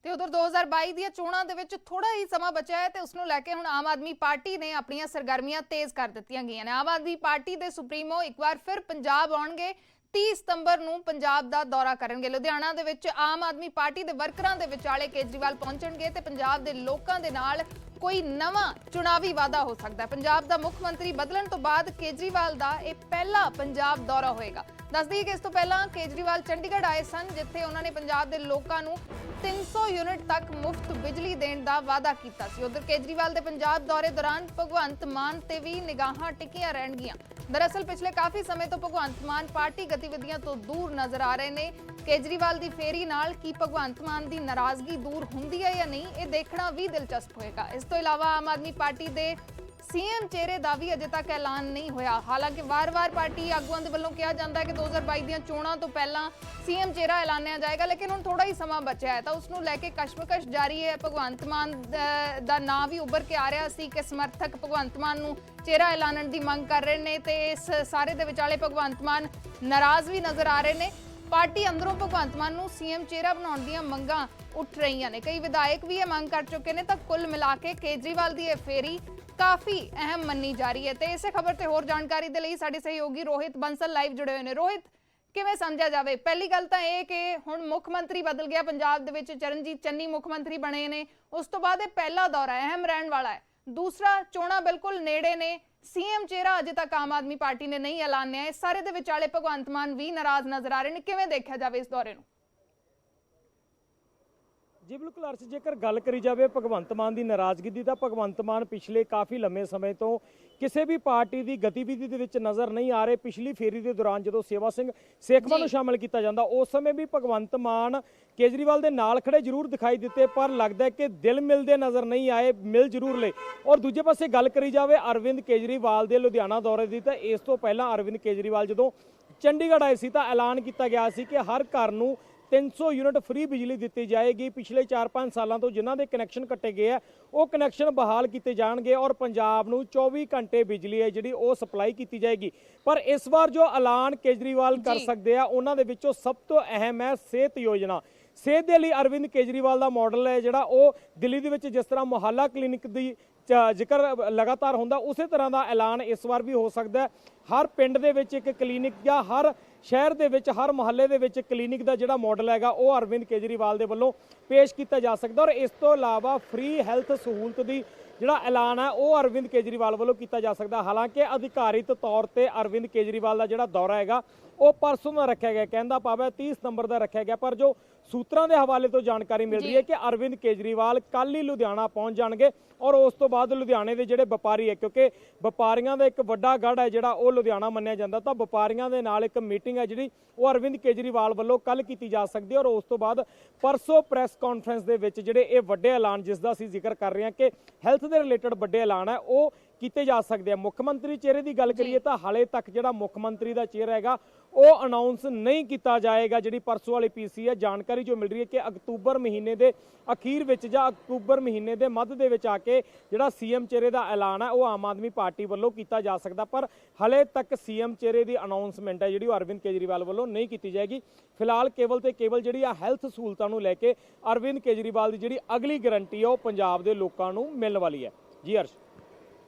ਤੇ ਉਧਰ 2022 ਦੀਆਂ ਚੋਣਾਂ ਦੇ ਵਿੱਚ ਥੋੜਾ ਹੀ ਸਮਾਂ ਬਚਿਆ ਹੈ ਤੇ ਉਸ ਨੂੰ ਲੈ ਕੇ ਹੁਣ ਆਮ ਆਦਮੀ ਪਾਰਟੀ ਨੇ ਆਪਣੀਆਂ ਸਰਗਰਮੀਆਂ ਤੇਜ਼ ਕਰ ਦਿੱਤੀਆਂ ਗਈਆਂ ਨੇ। ਆਮ ਆਦਮੀ ਪਾਰਟੀ ਦੇ ਸੁਪਰੀਮੋ ਇੱਕ ਵਾਰ ਫਿਰ ਪੰਜਾਬ ਆਉਣਗੇ। 30 ਸਤੰਬਰ ਨੂੰ ਪੰਜਾਬ ਦਾ ਦੌਰਾ ਕਰਨਗੇ। ਲੁਧਿਆਣਾ ਦੇ ਵਿੱਚ ਆਮ ਆਦਮੀ ਪਾਰਟੀ ਦੇ ਵਰਕਰਾਂ ਦੇ ਵਿਚਾਲੇ ਕੇਜਰੀਵਾਲ ਪਹੁੰਚਣਗੇ ਤੇ ਪੰਜਾਬ ਦੇ ਲੋਕਾਂ ਦੇ ਨਾਲ ਕੋਈ ਨਵਾਂ ਚੁਣਾਵੀ ਵਾਅਦਾ ਹੋ ਸਕਦਾ ਹੈ। ਪੰਜਾਬ ਦਾ ਮੁੱਖ ਮੰਤਰੀ ਬਦਲਣ ਤੋਂ ਬਾਅਦ ਕੇਜਰੀਵਾਲ ਦਾ ਇਹ ਪਹਿਲਾ ਪੰਜਾਬ ਦੌਰਾ ਹੋਏਗਾ। ਦੱਸ ਦਈਏ ਕਿ ਇਸ ਤੋਂ ਪਹਿਲਾਂ ਕੇਜਰੀਵਾਲ ਚੰਡੀਗੜ੍ਹ ਆਏ ਸਨ ਜਿੱਥੇ ਉਹਨਾਂ ਨੇ ਪੰਜਾਬ ਦੇ ਲੋਕਾਂ ਨੂੰ 300 ਯੂਨਿਟ ਤੱਕ ਮੁਫਤ ਬਿਜਲੀ ਦੇਣ ਦਾ ਵਾਅਦਾ ਕੀਤਾ ਸੀ। ਉਧਰ ਕੇਜਰੀਵਾਲ ਦੇ ਪੰਜਾਬ ਦੌਰੇ ਦੌਰਾਨ ਭਗਵੰਤ ਮਾਨ ਤੇ ਵੀ ਨਿਗਾਹਾਂ ਟਿਕੀਆਂ ਰਹਿਣਗੀਆਂ। ਦਰਅਸਲ ਪਿਛਲੇ ਕਾਫੀ ਸਮੇਂ ਤੋਂ ਭਗਵੰਤ ਮਾਨ ਪਾਰਟੀ ਗਤੀਵਿਧੀਆਂ ਤੋਂ ਦੂਰ ਨਜ਼ਰ ਆ ਰਹੇ ਨੇ। ਕੇਜਰੀਵਾਲ ਦੀ ਫੇਰੀ ਨਾਲ ਕੀ ਭਗਵੰਤ ਮਾਨ ਦੀ ਨਾਰਾਜ਼ਗੀ ਦੂਰ ਹੁੰਦੀ ਹੈ ਜਾਂ ਨਹੀਂ, ਇਹ ਦੇਖਣਾ ਵੀ ਦਿਲਚਸਪ ਹੋਏਗਾ। ਇਸ ਤੋਂ ਇਲਾਵਾ ਆਮ ਆਦਮੀ ਪਾਰਟੀ ਦੇ ਸੀਐਮ ਚਿਹਰੇ ਦਾ ਵੀ ਅਜੇ ਤੱਕ ਐਲਾਨ ਨਹੀਂ ਹੋਇਆ। ਹਾਲਾਂਕਿ ਵਾਰ-ਵਾਰ ਪਾਰਟੀ ਆਗੂਆਂ ਦੇ ਵੱਲੋਂ ਕਿਹਾ ਜਾਂਦਾ ਹੈ ਕਿ 2022 ਦੀਆਂ ਚੋਣਾਂ ਤੋਂ ਪਹਿਲਾਂ ਸੀਐਮ ਚਿਹਰਾ ਐਲਾਨਿਆ ਜਾਏਗਾ, ਲੇਕਿਨ ਹੁਣ ਥੋੜਾ ਹੀ ਸਮਾਂ ਬਚਿਆ ਹੈ ਤਾਂ ਉਸ ਨੂੰ ਲੈ ਕੇ ਕਸ਼ਮਕਸ਼ ਜਾਰੀ ਹੈ। ਭਗਵੰਤ ਮਾਨ ਦਾ ਨਾਂ ਵੀ ਉੱਭਰ ਕੇ ਆ ਰਿਹਾ ਸੀ ਕਿ ਸਮਰਥਕ ਭਗਵੰਤ ਮਾਨ ਨੂੰ ਚਿਹਰਾ ਐਲਾਨਣ ਦੀ ਮੰਗ ਕਰ ਰਹੇ ਨੇ ਤੇ ਇਸ ਸਾਰੇ ਦੇ ਵਿਚਾਲੇ ਭਗਵੰਤ ਮਾਨ ਨਾਰਾਜ਼ ਵੀ ਨਜ਼ਰ ਆ ਰਹੇ ਨੇ। ਪਾਰਟੀ ਅੰਦਰੋਂ ਭਗਵੰਤ ਮਾਨ ਨੂੰ ਸੀਐਮ ਚਿਹਰਾ ਬਣਾਉਣ ਦੀਆਂ ਮੰਗਾਂ ਉੱਠ ਰਹੀਆਂ ਨੇ। ਕਈ ਵਿਧਾਇਕ ਵੀ ਇਹ ਮੰਗ ਕਰ ਚੁੱਕੇ ਨੇ ਤਾਂ ਕੁੱਲ ਮਿਲਾ ਕੇ ਕੇਜਰੀਵਾਲ ਦੀ ਇਹ ਫੇਰੀ ਕਾਫੀ ਅਹਿਮ ਮੰਨੀ ਜਾ ਰਹੀ ਹੈ। ਤੇ ਇਸੇ ਖਬਰ ਤੇ ਹੋਰ ਜਾਣਕਾਰੀ ਦੇ ਲਈ ਸਾਡੇ ਸਹਿਯੋਗੀ ਰੋਹਿਤ ਬੰਸਲ ਲਾਈਵ ਜੁੜੇ ਹੋਏ ਨੇ। ਰੋਹਿਤ, ਕਿਵੇਂ ਸਮਝਿਆ ਜਾਵੇ? ਪਹਿਲੀ ਗੱਲ ਤਾਂ ਇਹ ਕਿ ਹੁਣ ਮੁੱਖ ਮੰਤਰੀ ਬਦਲ ਗਿਆ ਪੰਜਾਬ ਦੇ ਵਿੱਚ, ਚਰਨਜੀਤ ਚੰਨੀ ਮੁੱਖ ਮੰਤਰੀ ਬਣੇ ਨੇ, ਉਸ ਤੋਂ ਬਾਅਦ ਇਹ ਪਹਿਲਾ ਦੌਰਾ ਅਹਿਮ ਰਹਿਣ ਵਾਲਾ ਹੈ। ਦੂਸਰਾ, ਚੋਣਾਂ ਬਿਲਕੁਲ ਨੇੜੇ ਨੇ, ਸੀਐਮ ਚਿਹਰਾ ਅਜੇ ਤੱਕ ਆਮ ਆਦਮੀ ਪਾਰਟੀ ਨੇ ਨਹੀਂ ਐਲਾਨਿਆ। ਇਸ ਸਾਰੇ ਦੇ ਵਿਚਾਲੇ ਭਗਵੰਤ ਮਾਨ ਵੀ ਨਾਰਾਜ਼ ਨਜ਼ਰ ਆ ਰਹੇ ਨੇ। ਕਿਵੇਂ ਦੇਖਿਆ ਜਾਵੇ ਇਸ ਦੌਰੇ ਨੂੰ? ਜੀ ਬਿਲਕੁਲ ਅਰਸ਼, ਜੇਕਰ ਗੱਲ ਕਰੀ ਜਾਵੇ ਭਗਵੰਤ ਮਾਨ ਦੀ ਨਾਰਾਜ਼ਗੀ ਦੀ ਤਾਂ ਭਗਵੰਤ ਮਾਨ ਪਿਛਲੇ ਕਾਫੀ ਲੰਮੇ ਸਮੇਂ ਤੋਂ ਕਿਸੇ ਵੀ ਪਾਰਟੀ ਦੀ ਗਤੀਵਿਧੀ ਦੇ ਵਿੱਚ ਨਜ਼ਰ ਨਹੀਂ ਆ ਰਹੇ। ਪਿਛਲੀ ਫੇਰੀ ਦੇ ਦੌਰਾਨ ਜਦੋਂ ਸੇਵਾ ਸਿੰਘ ਸੇਖਵਾਂ ਨੂੰ ਸ਼ਾਮਲ ਕੀਤਾ ਜਾਂਦਾ ਉਸ ਸਮੇਂ ਵੀ ਭਗਵੰਤ ਮਾਨ ਕੇਜਰੀਵਾਲ ਦੇ ਨਾਲ ਖੜੇ ਜ਼ਰੂਰ ਦਿਖਾਈ ਦਿੱਤੇ, ਪਰ ਲੱਗਦਾ ਹੈ ਕਿ ਦਿਲ ਮਿਲਦੇ ਨਜ਼ਰ ਨਹੀਂ ਆਏ, ਮਿਲ ਜ਼ਰੂਰ ਲਏ। ਔਰ ਦੂਜੇ ਪਾਸੇ ਗੱਲ ਕਰੀ ਜਾਵੇ ਅਰਵਿੰਦ ਕੇਜਰੀਵਾਲ ਦੇ ਲੁਧਿਆਣਾ ਦੌਰੇ ਦੀ, ਤਾਂ ਇਸ ਤੋਂ ਪਹਿਲਾਂ ਅਰਵਿੰਦ ਕੇਜਰੀਵਾਲ ਜਦੋਂ ਚੰਡੀਗੜ੍ਹ ਆਏ ਸੀ ਤਾਂ ਐਲਾਨ ਕੀਤਾ ਗਿਆ ਸੀ ਕਿ ਹਰ ਘਰ ਨੂੰ 300 ਯੂਨਿਟ ਫ੍ਰੀ ਬਿਜਲੀ ਦਿੱਤੀ ਜਾਏਗੀ। ਪਿਛਲੇ 4-5 ਸਾਲਾਂ ਤੋਂ ਜਿਨ੍ਹਾਂ ਦੇ ਕਨੈਕਸ਼ਨ ਕੱਟੇ ਗਏ ਆ ਉਹ ਕਨੈਕਸ਼ਨ ਬਹਾਲ ਕੀਤੇ ਜਾਣਗੇ ਔਰ ਪੰਜਾਬ ਨੂੰ 24 ਘੰਟੇ ਬਿਜਲੀ ਹੈ ਜਿਹੜੀ ਉਹ ਸਪਲਾਈ ਕੀਤੀ ਜਾਏਗੀ। ਪਰ ਇਸ ਵਾਰ ਜੋ ਐਲਾਨ ਕੇਜਰੀਵਾਲ ਕਰ ਸਕਦੇ ਆ ਉਹਨਾਂ ਦੇ ਵਿੱਚੋਂ ਸਭ ਤੋਂ ਅਹਿਮ ਹੈ ਸਿਹਤ ਯੋਜਨਾ। ਸਿਹਤ ਦੇ ਲਈ ਅਰਵਿੰਦ ਕੇਜਰੀਵਾਲ ਦਾ ਮਾਡਲ ਹੈ ਜਿਹੜਾ ਉਹ ਦਿੱਲੀ ਦੇ ਵਿੱਚ ਜਿਸ ਤਰ੍ਹਾਂ ਮੁਹੱਲਾ ਕਲੀਨਿਕ ਦੀ ਜ਼ਿਕਰ ਲਗਾਤਾਰ ਹੁੰਦਾ, ਉਸੇ ਤਰ੍ਹਾਂ ਦਾ ਐਲਾਨ ਇਸ ਵਾਰ ਵੀ ਹੋ ਸਕਦਾ ਹੈ। ਹਰ ਪਿੰਡ ਦੇ ਵਿੱਚ ਇੱਕ ਕਲੀਨਿਕ ਜਾਂ ਹਰ ਸ਼ਹਿਰ ਦੇ ਵਿੱਚ ਹਰ ਮੁਹੱਲੇ ਦੇ ਵਿੱਚ ਕਲੀਨਿਕ ਦਾ ਜਿਹੜਾ ਮਾਡਲ ਹੈਗਾ ਉਹ ਅਰਵਿੰਦ ਕੇਜਰੀਵਾਲ ਦੇ ਵੱਲੋਂ ਪੇਸ਼ ਕੀਤਾ ਜਾ ਸਕਦਾ। ਔਰ ਇਸ ਤੋਂ ਇਲਾਵਾ ਫ੍ਰੀ ਹੈਲਥ ਸਹੂਲਤ ਦੀ ਜਿਹੜਾ ਐਲਾਨ ਹੈ ਉਹ ਅਰਵਿੰਦ ਕੇਜਰੀਵਾਲ ਵੱਲੋਂ ਕੀਤਾ ਜਾ ਸਕਦਾ। ਹਾਲਾਂਕਿ ਅਧਿਕਾਰਿਤ ਤੌਰ ਤੇ ਅਰਵਿੰਦ ਕੇਜਰੀਵਾਲ ਦਾ ਜਿਹੜਾ ਦੌਰਾ ਹੈਗਾ ਉਹ ਪਰਸੋਂ ਦਾ ਰੱਖਿਆ ਗਿਆ, ਕਹਿੰਦਾ ਪਾਵਾ 30 ਸਤੰਬਰ ਦਾ ਰੱਖਿਆ ਗਿਆ, ਪਰ ਜੋ ਸੂਤਰਾਂ ਦੇ ਹਵਾਲੇ ਤੋਂ ਜਾਣਕਾਰੀ ਮਿਲ ਰਹੀ ਹੈ ਕਿ ਅਰਵਿੰਦ ਕੇਜਰੀਵਾਲ ਕੱਲ ਹੀ ਲੁਧਿਆਣਾ ਪਹੁੰਚ ਜਾਣਗੇ ਔਰ ਉਸ ਤੋਂ ਬਾਅਦ ਲੁਧਿਆਣੇ ਦੇ ਜਿਹੜੇ ਵਪਾਰੀ ਹੈ, ਕਿਉਂਕਿ ਵਪਾਰੀਆਂ ਦਾ ਇੱਕ ਵੱਡਾ ਗੜ੍ਹ ਹੈ ਜਿਹੜਾ ਉਹ ਲੁਧਿਆਣਾ ਮੰਨਿਆ ਜਾਂਦਾ, ਤਾਂ ਵਪਾਰੀਆਂ ਦੇ ਨਾਲ ਇੱਕ ਮੀਟਿੰਗ ਹੈ ਜਿਹੜੀ ਉਹ ਅਰਵਿੰਦ ਕੇਜਰੀਵਾਲ ਵੱਲੋਂ ਕੱਲ ਕੀਤੀ ਜਾ ਸਕਦੀ ਹੈ। ਔਰ ਉਸ ਤੋਂ ਬਾਅਦ ਪਰਸੋਂ ਪ੍ਰੈਸ ਕਾਨਫਰੰਸ ਦੇ ਵਿੱਚ ਜਿਹੜੇ ਇਹ ਵੱਡੇ ਐਲਾਨ ਜਿਸ ਦਾ ਅਸੀਂ ਜ਼ਿਕਰ ਕਰ ਰਹੇ ਹਾਂ ਕਿ ਹੈਲਥ ਦੇ ਰਿਲੇਟਡ ਵੱਡੇ ਐਲਾਨ ਹੈ ਉਹ ਕੀਤੇ ਜਾ ਸਕਦੇ ਆ। ਮੁੱਖ ਮੰਤਰੀ ਚਿਹਰੇ ਦੀ ਗੱਲ ਕਰੀਏ ਤਾਂ ਹਾਲੇ ਤੱਕ ਜਿਹੜਾ ਮੁੱਖ ਮੰਤਰੀ ਦਾ ਚਿਹਰਾ ਹੈਗਾ ਉਹ ਅਨਾਉਂਸ ਨਹੀਂ ਕੀਤਾ ਜਾਏਗਾ। ਜਿਹੜੀ ਪਰਸੋਂ ਵਾਲੀ ਪੀਸੀ ਹੈ ਜਾਣਕਾਰੀ ਜੋ ਮਿਲ ਰਹੀ ਹੈ ਕਿ ਅਕਤੂਬਰ ਮਹੀਨੇ ਦੇ ਅਖੀਰ ਵਿੱਚ ਜਾਂ ਅਕਤੂਬਰ ਮਹੀਨੇ ਦੇ ਮੱਧ ਦੇ ਵਿੱਚ ਆ ਕੇ ਜਿਹੜਾ ਸੀਐਮ ਚਿਹਰੇ ਦਾ ਐਲਾਨ ਹੈ ਉਹ ਆਮ ਆਦਮੀ ਪਾਰਟੀ ਵੱਲੋਂ ਕੀਤਾ ਜਾ ਸਕਦਾ, ਪਰ ਹਲੇ ਤੱਕ ਸੀਐਮ ਚਿਹਰੇ ਦੀ ਅਨਾਉਂਸਮੈਂਟ ਹੈ ਜਿਹੜੀ ਉਹ ਅਰਵਿੰਦ ਕੇਜਰੀਵਾਲ ਵੱਲੋਂ ਨਹੀਂ ਕੀਤੀ ਜਾਏਗੀ। ਫਿਲਹਾਲ ਕੇਵਲ ਤੇ ਕੇਵਲ ਜਿਹੜੀ ਆ ਹੈਲਥ ਸਹੂਲਤਾਂ ਨੂੰ ਲੈ ਕੇ ਅਰਵਿੰਦ ਕੇਜਰੀਵਾਲ ਦੀ ਜਿਹੜੀ ਅਗਲੀ ਗਰੰਟੀ ਹੈ ਉਹ ਪੰਜਾਬ ਦੇ ਲੋਕਾਂ ਨੂੰ ਮਿਲਣ ਵਾਲੀ ਹੈ। ਜੀ ਹਰਸ਼।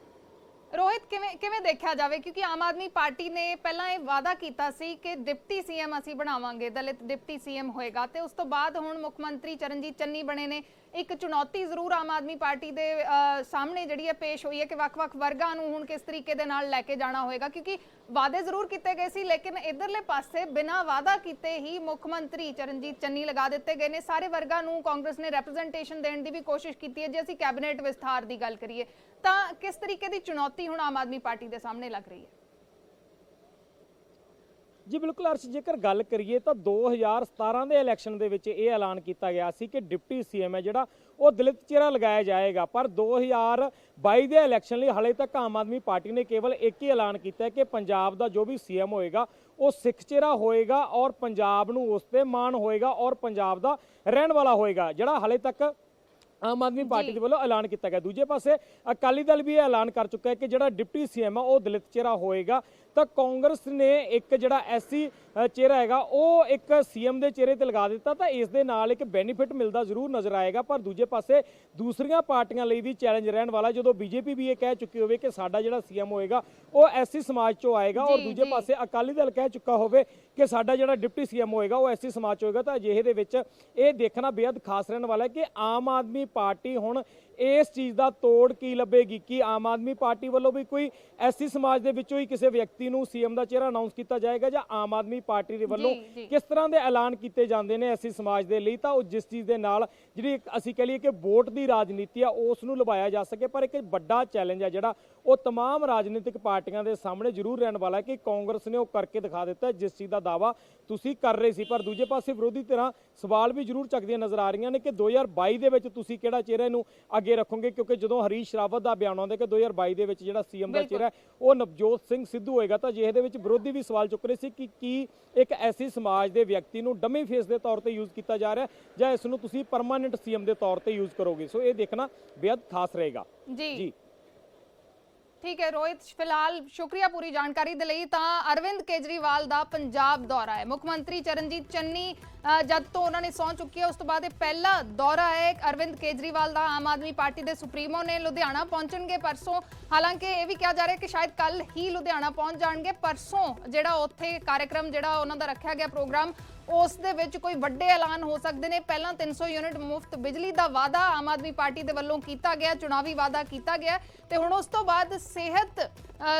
ਰੋਹਿਤ, ਕਿਵੇਂ ਦੇਖਿਆ ਜਾਵੇ? ਕਿਉਂਕਿ ਆਮ ਆਦਮੀ ਪਾਰਟੀ ਨੇ ਪਹਿਲਾਂ ਇਹ ਵਾਅਦਾ ਕੀਤਾ ਸੀ ਕਿ ਡਿਪਟੀ ਸੀਐਮ ਅਸੀਂ ਬਣਾਵਾਂਗੇ, ਦਲਿਤ ਡਿਪਟੀ ਸੀਐਮ ਹੋਏਗਾ, ਤੇ ਉਸ ਤੋਂ ਬਾਅਦ ਹੁਣ ਮੁੱਖ ਮੰਤਰੀ ਚਰਨਜੀਤ ਚੰਨੀ ਬਣੇ ਨੇ। ਇੱਕ ਚੁਣੌਤੀ ਜ਼ਰੂਰ ਆਮ ਆਦਮੀ ਪਾਰਟੀ ਦੇ ਸਾਹਮਣੇ ਜਿਹੜੀ ਹੈ ਪੇਸ਼ ਹੋਈ ਹੈ ਕਿ ਵੱਖ-ਵੱਖ ਵਰਗਾਂ ਨੂੰ ਹੁਣ ਕਿਸ ਤਰੀਕੇ ਦੇ ਨਾਲ ਲੈ ਕੇ ਜਾਣਾ ਹੋਏਗਾ, ਕਿਉਂਕਿ ਵਾਅਦੇ ਜ਼ਰੂਰ ਕੀਤੇ ਗਏ ਸੀ ਲੇਕਿਨ ਇਧਰਲੇ ਪਾਸੇ ਬਿਨਾਂ ਵਾਅਦਾ ਕੀਤੇ ਹੀ ਮੁੱਖ ਮੰਤਰੀ ਚਰਨਜੀਤ ਚੰਨੀ ਲਗਾ ਦਿੱਤੇ ਗਏ ਨੇ। ਸਾਰੇ ਵਰਗਾਂ ਨੂੰ ਕਾਂਗਰਸ ਨੇ ਰੈਪਰੈਜ਼ੈਂਟੇਸ਼ਨ ਦੇਣ ਦੀ ਵੀ ਕੋਸ਼ਿਸ਼ ਕੀਤੀ ਹੈ। ਜੇ ਅਸੀਂ ਕੈਬਨਿਟ ਵਿਸਥਾਰ ਦੀ ਗੱਲ ਕਰੀਏ ਤਾਂ ਕਿਸ ਤਰੀਕੇ ਦੀ ਚੁਣੌਤੀ ਹੁਣ ਆਮ ਆਦਮੀ ਪਾਰਟੀ ਦੇ ਸਾਹਮਣੇ ਲੱਗ ਰਹੀ ਹੈ? ਜੀ ਬਿਲਕੁਲ ਅਰਸ਼, ਜੇਕਰ ਗੱਲ ਕਰੀਏ ਤਾਂ 2017 ਦੇ ਇਲੈਕਸ਼ਨ ਦੇ ਵਿੱਚ ਇਹ ਐਲਾਨ ਕੀਤਾ ਗਿਆ ਸੀ ਕਿ ਡਿਪਟੀ ਸੀਐਮ ਹੈ ਜਿਹੜਾ ਉਹ ਦਲਿਤ ਚਿਹਰਾ ਲਗਾਇਆ ਜਾਏਗਾ, ਪਰ 2022 ਦੇ ਇਲੈਕਸ਼ਨ ਲਈ ਹਾਲੇ ਤੱਕ ਆਮ ਆਦਮੀ ਪਾਰਟੀ ਨੇ ਕੇਵਲ ਇੱਕ ਹੀ ਐਲਾਨ ਕੀਤਾ ਕਿ ਪੰਜਾਬ ਦਾ ਜੋ ਵੀ ਸੀਐਮ ਹੋਏਗਾ ਉਹ ਸਿੱਖ ਚਿਹਰਾ ਹੋਏਗਾ ਔਰ ਪੰਜਾਬ ਨੂੰ ਉਸ ਤੇ ਮਾਣ ਹੋਏਗਾ ਔਰ ਪੰਜਾਬ ਦਾ ਰਹਿਣ ਵਾਲਾ ਹੋਏਗਾ, ਜਿਹੜਾ ਹਾਲੇ ਤੱਕ ਆਮ ਆਦਮੀ ਪਾਰਟੀ ਦੇ ਵੱਲੋਂ ਐਲਾਨ ਕੀਤਾ ਗਿਆ। ਦੂਜੇ ਪਾਸੇ ਅਕਾਲੀ ਦਲ ਵੀ ਇਹ ਐਲਾਨ ਕਰ ਚੁੱਕਾ ਹੈ ਕਿ ਜਿਹੜਾ ਡਿਪਟੀ ਸੀਐਮ ਹੈ ਉਹ ਦਲਿਤ ਚਿਹਰਾ ਹੋਏਗਾ। ਤਾਂ ਕਾਂਗਰਸ ਨੇ ਇੱਕ ਜਿਹੜਾ ਐਸਸੀ ਚਿਹਰਾ ਹੈਗਾ ਉਹ ਇੱਕ ਸੀਐਮ ਦੇ ਚਿਹਰੇ ਤੇ ਲਗਾ ਦਿੱਤਾ, ਤਾਂ ਇਸ ਦੇ ਨਾਲ ਇੱਕ ਬੈਨੀਫਿਟ ਮਿਲਦਾ ਜ਼ਰੂਰ ਨਜ਼ਰ ਆਏਗਾ। ਪਰ ਦੂਜੇ ਪਾਸੇ ਦੂਸਰੀਆਂ ਪਾਰਟੀਆਂ ਲਈ ਵੀ ਚੈਲੰਜ ਰਹਿਣ ਵਾਲਾ, ਜਦੋਂ ਬੀਜੇਪੀ ਵੀ ਇਹ ਕਹਿ ਚੁੱਕੀ ਹੋਵੇ ਕਿ ਸਾਡਾ ਜਿਹੜਾ ਸੀਐਮ ਹੋਏਗਾ ਉਹ ਐਸਸੀ ਸਮਾਜ ਚੋਂ ਆਏਗਾ ਔਰ ਦੂਜੇ ਪਾਸੇ ਅਕਾਲੀ ਦਲ ਕਹਿ ਚੁੱਕਾ ਹੋਵੇ ਕਿ ਸਾਡਾ ਜਿਹੜਾ ਡਿਪਟੀ ਸੀਐਮ ਹੋਏਗਾ ਉਹ ਐਸਸੀ ਸਮਾਜ ਚੋਂ ਹੋਏਗਾ, ਤਾਂ ਅਜਿਹੇ ਦੇ ਵਿੱਚ ਇਹ ਦੇਖਣਾ ਬੇहद ਖਾਸ ਰਹਿਣ ਵਾਲਾ ਹੈ ਕਿ ਆਮ ਆਦਮੀ ਪਾਰਟੀ ਹੁਣ ਇਸ ਚੀਜ਼ ਦਾ ਤੋੜ ਕੀ ਲੱਭੇਗੀ ਕਿ ਆਮ ਆਦਮੀ ਪਾਰਟੀ ਵੱਲੋਂ ਵੀ ਕੋਈ ਐਸਸੀ ਸਮਾਜ ਦੇ ਵਿੱਚੋਂ ਹੀ ਕਿਸੇ ਵਿਅਕਤੀ ਨੂੰ ਸੀਐਮ ਦਾ ਚਿਹਰਾ ਅਨਾਉਂਸ ਕੀਤਾ ਜਾਏਗਾ ਜਾਂ ਆਮ ਆਦਮੀ ਪਾਰਟੀ ਦੇ ਵੱਲੋਂ ਕਿਸ ਤਰ੍ਹਾਂ ਦੇ ਐਲਾਨ ਕੀਤੇ ਜਾਂਦੇ ਨੇ ਐਸਸੀ ਸਮਾਜ ਦੇ ਲਈ, ਤਾਂ ਉਹ ਜਿਸ ਚੀਜ਼ ਦੇ ਨਾਲ ਜਿਹੜੀ ਅਸੀਂ ਕਹ ਲਈਏ ਕਿ ਵੋਟ ਦੀ ਰਾਜਨੀਤੀ ਆ ਉਸ ਨੂੰ ਲੁਭਾਇਆ ਜਾ ਸਕੇ। ਪਰ ਇੱਕ ਵੱਡਾ ਚੈਲੰਜ ਹੈ ਜਿਹੜਾ ਉਹ तमाम ਰਾਜਨੀਤਿਕ ਪਾਰਟੀਆਂ ਦੇ ਸਾਹਮਣੇ ਜ਼ਰੂਰ ਰਹਿਣ ਵਾਲਾ ਹੈ ਕਿ ਕਾਂਗਰਸ ਨੇ ਉਹ ਕਰਕੇ ਦਿਖਾ ਦਿੱਤਾ ਜਿਸ ਚੀਜ਼ ਦਾ ਦਾਅਵਾ ਤੁਸੀਂ ਕਰ ਰਹੇ ਸੀ, ਪਰ ਦੂਜੇ ਪਾਸੇ ਵਿਰੋਧੀ ਧਿਰਾਂ ਸਵਾਲ ਵੀ ਜ਼ਰੂਰ ਚੱਕਦੀਆਂ ਨਜ਼ਰ ਆ ਰਹੀਆਂ ਨੇ ਕਿ 2022 ਦੇ ਵਿੱਚ ਤੁਸੀਂ ਕਿਹੜਾ ਚਿਹਰੇ ਨੂੰ ਅੱਗੇ ਰੱਖੋਗੇ? ਕਿਉਂਕਿ ਜਦੋਂ ਹਰੀਸ਼ ਰਾਵਤ ਦਾ ਬਿਆਨ ਆਉਂਦਾ ਕਿ 2022 ਦੇ ਵਿੱਚ ਜਿਹੜਾ ਸੀਐਮ ਦਾ ਚਿਹਰਾ ਉਹ ਨਵਜੋਤ ਸਿੰਘ ਸਿੱਧੂ ਹੋਏਗਾ, ਤਾਂ ਜਿਹਦੇ ਵਿੱਚ ਵਿਰੋਧੀ ਵੀ ਸਵਾਲ ਚੁੱਕ ਰਹੇ ਸੀ ਕਿ ਕੀ ਇੱਕ ਐਸੀ ਸਮਾਜ ਦੇ ਵਿਅਕਤੀ ਨੂੰ ਡਮੀ ਫੇਸ ਦੇ ਤੌਰ ਤੇ ਯੂਜ਼ ਕੀਤਾ ਜਾ ਰਿਹਾ ਜਾਂ ਇਸ ਨੂੰ ਤੁਸੀਂ ਪਰਮਾਨੈਂਟ ਸੀਐਮ ਦੇ ਤੌਰ ਤੇ ਯੂਜ਼ ਕਰੋਗੇ? ਸੋ ਇਹ ਦੇਖਣਾ ਬੇहद ਖਾਸ ਰਹੇਗਾ। ਜੀ ਠੀਕ ਹੈ ਰੋਹਿਤ, ਫਿਲਹਾਲ ਸ਼ੁਕਰੀਆ ਪੂਰੀ ਜਾਣਕਾਰੀ ਦੇ ਲਈ। ਤਾਂ ਅਰਵਿੰਦ ਕੇਜਰੀਵਾਲ ਦਾ ਪੰਜਾਬ ਦੌਰਾ ਹੈ। ਮੁੱਖ ਮੰਤਰੀ ਚਰਨਜੀਤ ਚੰਨੀ ਜਦ ਤੋਂ ਉਹਨਾਂ ਨੇ ਸਹੁੰ ਚੁੱਕੀ ਹੈ ਉਸ ਤੋਂ ਬਾਅਦ ਇਹ ਪਹਿਲਾ ਦੌਰਾ ਹੈ ਅਰਵਿੰਦ ਕੇਜਰੀਵਾਲ ਦਾ। ਆਮ ਆਦਮੀ ਪਾਰਟੀ ਦੇ ਸੁਪਰੀਮੋ ਨੇ ਲੁਧਿਆਣਾ ਪਹੁੰਚਣਗੇ ਪਰਸੋਂ। ਹਾਲਾਂਕਿ ਇਹ ਵੀ ਕਿਹਾ ਜਾ ਰਿਹਾ ਕਿ ਸ਼ਾਇਦ ਕੱਲ ਹੀ ਲੁਧਿਆਣਾ ਪਹੁੰਚ ਜਾਣਗੇ। ਪਰਸੋਂ ਜਿਹੜਾ ਉੱਥੇ ਕਾਰਜਕ੍ਰਮ ਜਿਹੜਾ ਉਹਨਾਂ ਦਾ ਰੱਖਿਆ ਗਿਆ ਪ੍ਰੋਗਰਾਮ, ਉਸ ਦੇ ਵਿੱਚ ਕੋਈ ਵੱਡੇ ਐਲਾਨ ਹੋ ਸਕਦੇ ਨੇ। ਪਹਿਲਾਂ 300 ਯੂਨਿਟ ਮੁਫਤ ਬਿਜਲੀ ਦਾ ਵਾਅਦਾ ਆਮ ਆਦਮੀ ਪਾਰਟੀ ਦੇ ਵੱਲੋਂ ਕੀਤਾ ਗਿਆ, ਚੁਣਾਵੀ ਵਾਅਦਾ ਕੀਤਾ ਗਿਆ, ਤੇ ਹੁਣ ਉਸ ਤੋਂ ਬਾਅਦ ਸਿਹਤ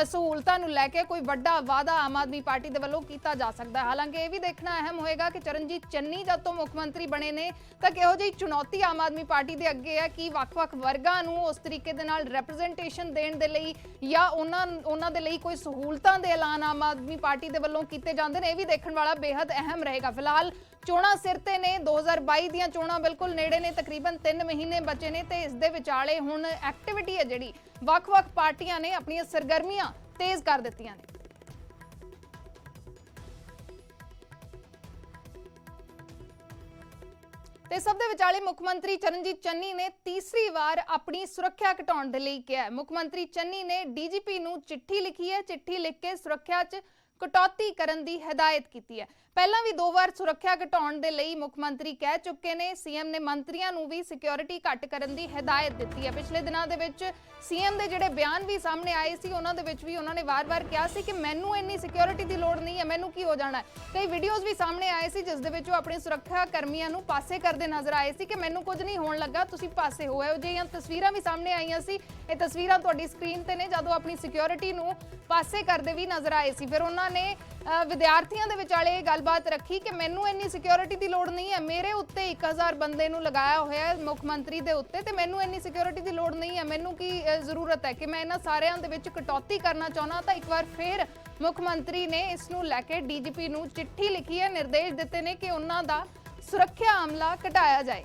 ਸਹੂਲਤਾਂ ਨੂੰ ਲੈ ਕੇ ਕੋਈ ਵੱਡਾ ਵਾਅਦਾ ਆਮ ਆਦਮੀ ਪਾਰਟੀ ਦੇ ਵੱਲੋਂ ਕੀਤਾ ਜਾ ਸਕਦਾ ਹੈ। ਹਾਲਾਂਕਿ ਇਹ ਵੀ ਦੇਖਣਾ ਅਹਿਮ ਹੋਏਗਾ ਕਿ ਚਰਨਜੀਤ ਚੰਨੀ ਜਦ ਤੋਂ ਮੁੱਖ ਮੰਤਰੀ ਬਣੇ ਨੇ ਤਾਂ ਕਿਹੋ ਜਿਹੀ ਚੁਣੌਤੀ ਆਮ ਆਦਮੀ ਪਾਰਟੀ ਦੇ ਅੱਗੇ ਹੈ ਕਿ ਵੱਖ-ਵੱਖ ਵਰਗਾਂ ਨੂੰ ਉਸ ਤਰੀਕੇ ਦੇ ਨਾਲ ਰਿਪਰੈਜ਼ੈਂਟੇਸ਼ਨ ਦੇਣ ਦੇ ਲਈ ਜਾਂ ਉਹਨਾਂ ਦੇ ਲਈ ਕੋਈ ਸਹੂਲਤਾਂ ਦੇ ਐਲਾਨ ਆਮ ਆਦਮੀ ਪਾਰਟੀ ਦੇ ਵੱਲੋਂ ਕੀਤੇ ਜਾਂਦੇ ਨੇ। ਇਹ ਵੀ ਦੇਖਣ ਵਾਲਾ ਬੇहद ਅਹਿਮ ਰਹੇਗਾ। ਫਿਲਹਾਲ ਚੋਣਾਂ ਸਿਰ ਤੇ ਨੇ, 2022 ਦੀਆਂ ਚੋਣਾਂ ਬਿਲਕੁਲ ਨੇੜੇ ਨੇ, ਤਕਰੀਬਨ 3 ਮਹੀਨੇ ਬਚੇ ਨੇ ਤੇ ਇਸ ਦੇ ਵਿਚਾਲੇ ਹੁਣ ਐਕਟੀਵਿਟੀ ਹੈ ਜਿਹੜੀ ਵੱਖ-ਵੱਖ ਪਾਰਟੀਆਂ ਨੇ ਆਪਣੀਆਂ ਸਰਗਰਮੀਆਂ ਤੇਜ਼ ਕਰ ਦਿੱਤੀਆਂ ਨੇ। ਤੇ ਸਭ ਦੇ ਵਿਚਾਲੇ ਮੁੱਖ ਮੰਤਰੀ ਚਰਨਜੀਤ ਚੰਨੀ ਨੇ ਤੀਸਰੀ ਵਾਰ ਆਪਣੀ ਸੁਰੱਖਿਆ ਘਟਾਉਣ ਦੇ ਲਈ ਕਿਹਾ ਹੈ। ਮੁੱਖ ਮੰਤਰੀ ਚੰਨੀ ਨੇ ਡੀਜੀਪੀ ਨੂੰ ਚਿੱਠੀ ਲਿਖੀ ਹੈ। ਚਿੱਠੀ ਲਿਖ ਕੇ ਸੁਰੱਖਿਆ 'ਚ ਕਟੌਤੀ ਕਰਨ ਦੀ ਹਦਾਇਤ ਕੀਤੀ ਹੈ। ਪਹਿਲਾਂ ਵੀ 2 ਵਾਰ ਸੁਰੱਖਿਆ ਘਟਾਉਣ ਦੇ ਲਈ ਮੁੱਖ ਮੰਤਰੀ ਕਹਿ ਚੁੱਕੇ ਨੇ। ਸੀਐਮ ਨੇ ਮੰਤਰੀਆਂ ਨੂੰ ਵੀ ਸਿਕਿਉਰਿਟੀ ਘੱਟ ਕਰਨ ਦੀ ਹਦਾਇਤ ਦਿੱਤੀ ਹੈ। ਪਿਛਲੇ ਦਿਨਾਂ ਦੇ ਵਿੱਚ ਸੀਐਮ ਦੇ ਜਿਹੜੇ ਬਿਆਨ ਵੀ ਸਾਹਮਣੇ ਆਏ ਸੀ ਉਹਨਾਂ ਦੇ ਵਿੱਚ ਵੀ ਉਹਨਾਂ ਨੇ ਵਾਰ-ਵਾਰ ਕਿਹਾ ਸੀ ਕਿ ਮੈਨੂੰ ਇੰਨੀ ਸਿਕਿਉਰਿਟੀ ਦੀ ਲੋੜ ਨਹੀਂ ਹੈ, ਮੈਨੂੰ ਕੀ ਹੋ ਜਾਣਾ ਹੈ। ਕਈ ਵੀਡੀਓਜ਼ ਵੀ ਸਾਹਮਣੇ ਆਏ ਸੀ ਜਿਸ ਦੇ ਵਿੱਚ ਉਹ ਆਪਣੇ ਸੁਰੱਖਿਆ ਕਰਮੀਆਂ ਨੂੰ ਪਾਸੇ ਕਰਦੇ ਨਜ਼ਰ ਆਏ ਸੀ ਕਿ ਮੈਨੂੰ ਕੁਝ ਨਹੀਂ ਹੋਣ ਲੱਗਾ, ਤੁਸੀਂ ਪਾਸੇ ਹੋ। ਇਹੋ ਜਿਹੀਆਂ ਤਸਵੀਰਾਂ ਵੀ ਸਾਹਮਣੇ ਆਈਆਂ ਸੀ। ਇਹ ਤਸਵੀਰਾਂ ਤੁਹਾਡੀ ਸਕਰੀਨ ਤੇ ਨੇ ਜਦੋਂ ਆਪਣੀ ਸਿਕਿਉਰਿਟੀ ਨੂੰ ਪਾਸੇ ਕਰਦੇ ਵੀ ਨਜ਼ਰ ਆਏ ਸੀ। ਫਿਰ ਉਹਨਾਂ ਨੇ ਵਿਦਿਆਰਥੀਆਂ ਦੇ ਵਿਚਾਲੇ ਇਹ ਗੱਲਬਾਤ ਰੱਖੀ ਕਿ ਮੈਨੂੰ ਇੰਨੀ ਸਿਕਿਉਰਿਟੀ ਦੀ ਲੋੜ ਨਹੀਂ ਹੈ, ਮੇਰੇ ਉੱਤੇ 1000 ਬੰਦੇ ਨੂੰ ਲਗਾਇਆ ਹੋਇਆ ਹੈ ਮੁੱਖ ਮੰਤਰੀ ਦੇ ਉੱਤੇ, ਤੇ ਮੈਨੂੰ ਇੰਨੀ ਸਿਕਿਉਰਿਟੀ ਦੀ ਲੋੜ ਨਹੀਂ ਹੈ। ਮੈਨੂੰ ਕੀ ਜ਼ਰੂਰਤ ਹੈ ਕਿ ਮੈਂ ਇਹਨਾਂ ਸਾਰਿਆਂ ਦੇ ਵਿੱਚ ਕਟੌਤੀ ਕਰਨਾ ਚਾਹੁੰਦਾ। ਤਾਂ ਇੱਕ ਵਾਰ ਫਿਰ ਮੁੱਖ ਮੰਤਰੀ ਨੇ ਇਸ ਨੂੰ ਲੈ ਕੇ ਡੀਜੀਪੀ ਨੂੰ ਚਿੱਠੀ ਲਿਖੀ ਹੈ, ਨਿਰਦੇਸ਼ ਦਿੱਤੇ ਨੇ ਕਿ ਉਹਨਾਂ ਦਾ ਸੁਰੱਖਿਆ ਅਮਲਾ ਘਟਾਇਆ ਜਾਏ।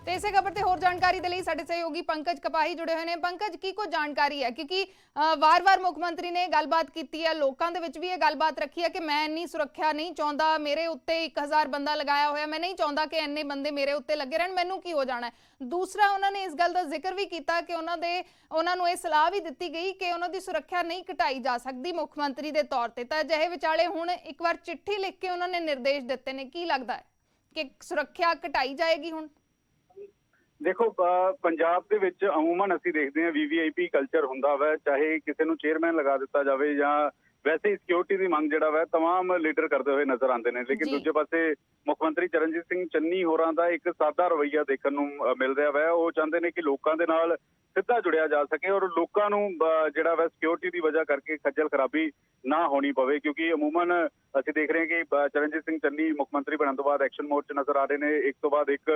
ਤੇ ਇਸੇ ਖਬਰ ਤੇ ਹੋਰ ਜਾਣਕਾਰੀ ਦੇ ਲਈ ਸਾਡੇ ਸਹਿਯੋਗੀ ਪੰਕਜ ਕਪਾਹੀ ਜੁੜੇ ਹੋਏ ਨੇ। ਪੰਕਜ, ਕੀ ਕੋਈ ਜਾਣਕਾਰੀ ਹੈ? ਕਿਉਂਕਿ ਵਾਰ-ਵਾਰ ਮੁੱਖ ਮੰਤਰੀ ਨੇ ਗੱਲਬਾਤ ਕੀਤੀ ਹੈ, ਲੋਕਾਂ ਦੇ ਵਿੱਚ ਵੀ ਇਹ ਗੱਲਬਾਤ ਰੱਖੀ ਹੈ ਕਿ ਮੈਂ ਇੰਨੀ ਸੁਰੱਖਿਆ ਨਹੀਂ ਚਾਹੁੰਦਾ, ਮੇਰੇ ਉੱਤੇ 1000 ਬੰਦਾ ਲਗਾਇਆ ਹੋਇਆ, ਮੈਂ ਨਹੀਂ ਚਾਹੁੰਦਾ ਕਿ ਇੰਨੇ ਬੰਦੇ ਮੇਰੇ ਉੱਤੇ ਲੱਗੇ ਰਹਿਣ, ਮੈਨੂੰ ਕੀ ਹੋ ਜਾਣਾ ਹੈ। ਦੂਸਰਾ, ਉਹਨਾਂ ਨੇ ਇਸ ਗੱਲ ਦਾ ਜ਼ਿਕਰ ਵੀ ਕੀਤਾ ਕਿ ਉਹਨਾਂ ਨੂੰ ਇਹ ਸਲਾਹ ਵੀ ਦਿੱਤੀ ਗਈ ਕਿ ਉਹਨਾਂ ਦੀ ਸੁਰੱਖਿਆ ਨਹੀਂ ਘਟਾਈ ਜਾ ਸਕਦੀ ਮੁੱਖ ਮੰਤਰੀ ਦੇ ਤੌਰ ਤੇ। ਤਾਂ ਅਜਿਹੇ ਵਿਚਾਲੇ ਹੁਣ ਇੱਕ ਵਾਰ ਚਿੱਠੀ ਲਿਖ ਕੇ ਉਹਨਾਂ ਨੇ ਨਿਰਦੇਸ਼ ਦਿੱਤੇ ਨੇ। ਕੀ ਲੱਗਦਾ ਹੈ ਕਿ ਸੁਰੱਖਿਆ ਘਟਾਈ ਜਾਏਗੀ ਹੁਣ? ਦੇਖੋ, ਪੰਜਾਬ ਦੇ ਵਿੱਚ ਅਮੂਮਨ ਅਸੀਂ ਦੇਖਦੇ ਹਾਂ VVIP ਕਲਚਰ ਹੁੰਦਾ ਵਾ, ਚਾਹੇ ਕਿਸੇ ਨੂੰ ਚੇਅਰਮੈਨ ਲਗਾ ਦਿੱਤਾ ਜਾਵੇ ਜਾਂ ਵੈਸੇ ਹੀ ਸਿਕਿਉਰਿਟੀ ਦੀ ਮੰਗ ਜਿਹੜਾ ਵਾ तमाम ਲੀਡਰ ਕਰਦੇ ਹੋਏ ਨਜ਼ਰ ਆਉਂਦੇ ਨੇ। ਲੇਕਿਨ ਦੂਜੇ ਪਾਸੇ ਮੁੱਖ ਮੰਤਰੀ ਚਰਨਜੀਤ ਸਿੰਘ ਚੰਨੀ ਹੋਰਾਂ ਦਾ ਇੱਕ ਸਾਦਾ ਰਵੱਈਆ ਦੇਖਣ ਨੂੰ ਮਿਲ ਰਿਹਾ ਵਾ। ਉਹ ਚਾਹੁੰਦੇ ਨੇ ਕਿ ਲੋਕਾਂ ਦੇ ਨਾਲ ਸਿੱਧਾ ਜੁੜਿਆ ਜਾ ਸਕੇ ਔਰ ਲੋਕਾਂ ਨੂੰ ਜਿਹੜਾ ਵਾ ਸਿਕਿਉਰਿਟੀ ਦੀ ਵਜ੍ਹਾ ਕਰਕੇ ਖੱਜਲ ਖਰਾਬੀ ਨਾ ਹੋਣੀ ਪਵੇ, ਕਿਉਂਕਿ ਅਮੂਮਨ ਅਸੀਂ ਦੇਖ ਰਹੇ ਹਾਂ ਕਿ ਚਰਨਜੀਤ ਸਿੰਘ ਚੰਨੀ ਮੁੱਖ ਮੰਤਰੀ ਬਣਨ ਤੋਂ ਬਾਅਦ ਐਕਸ਼ਨ ਮੋਡ 'ਚ ਨਜ਼ਰ ਆ ਰਹੇ ਨੇ। ਇੱਕ ਤੋਂ ਬਾਅਦ ਇੱਕ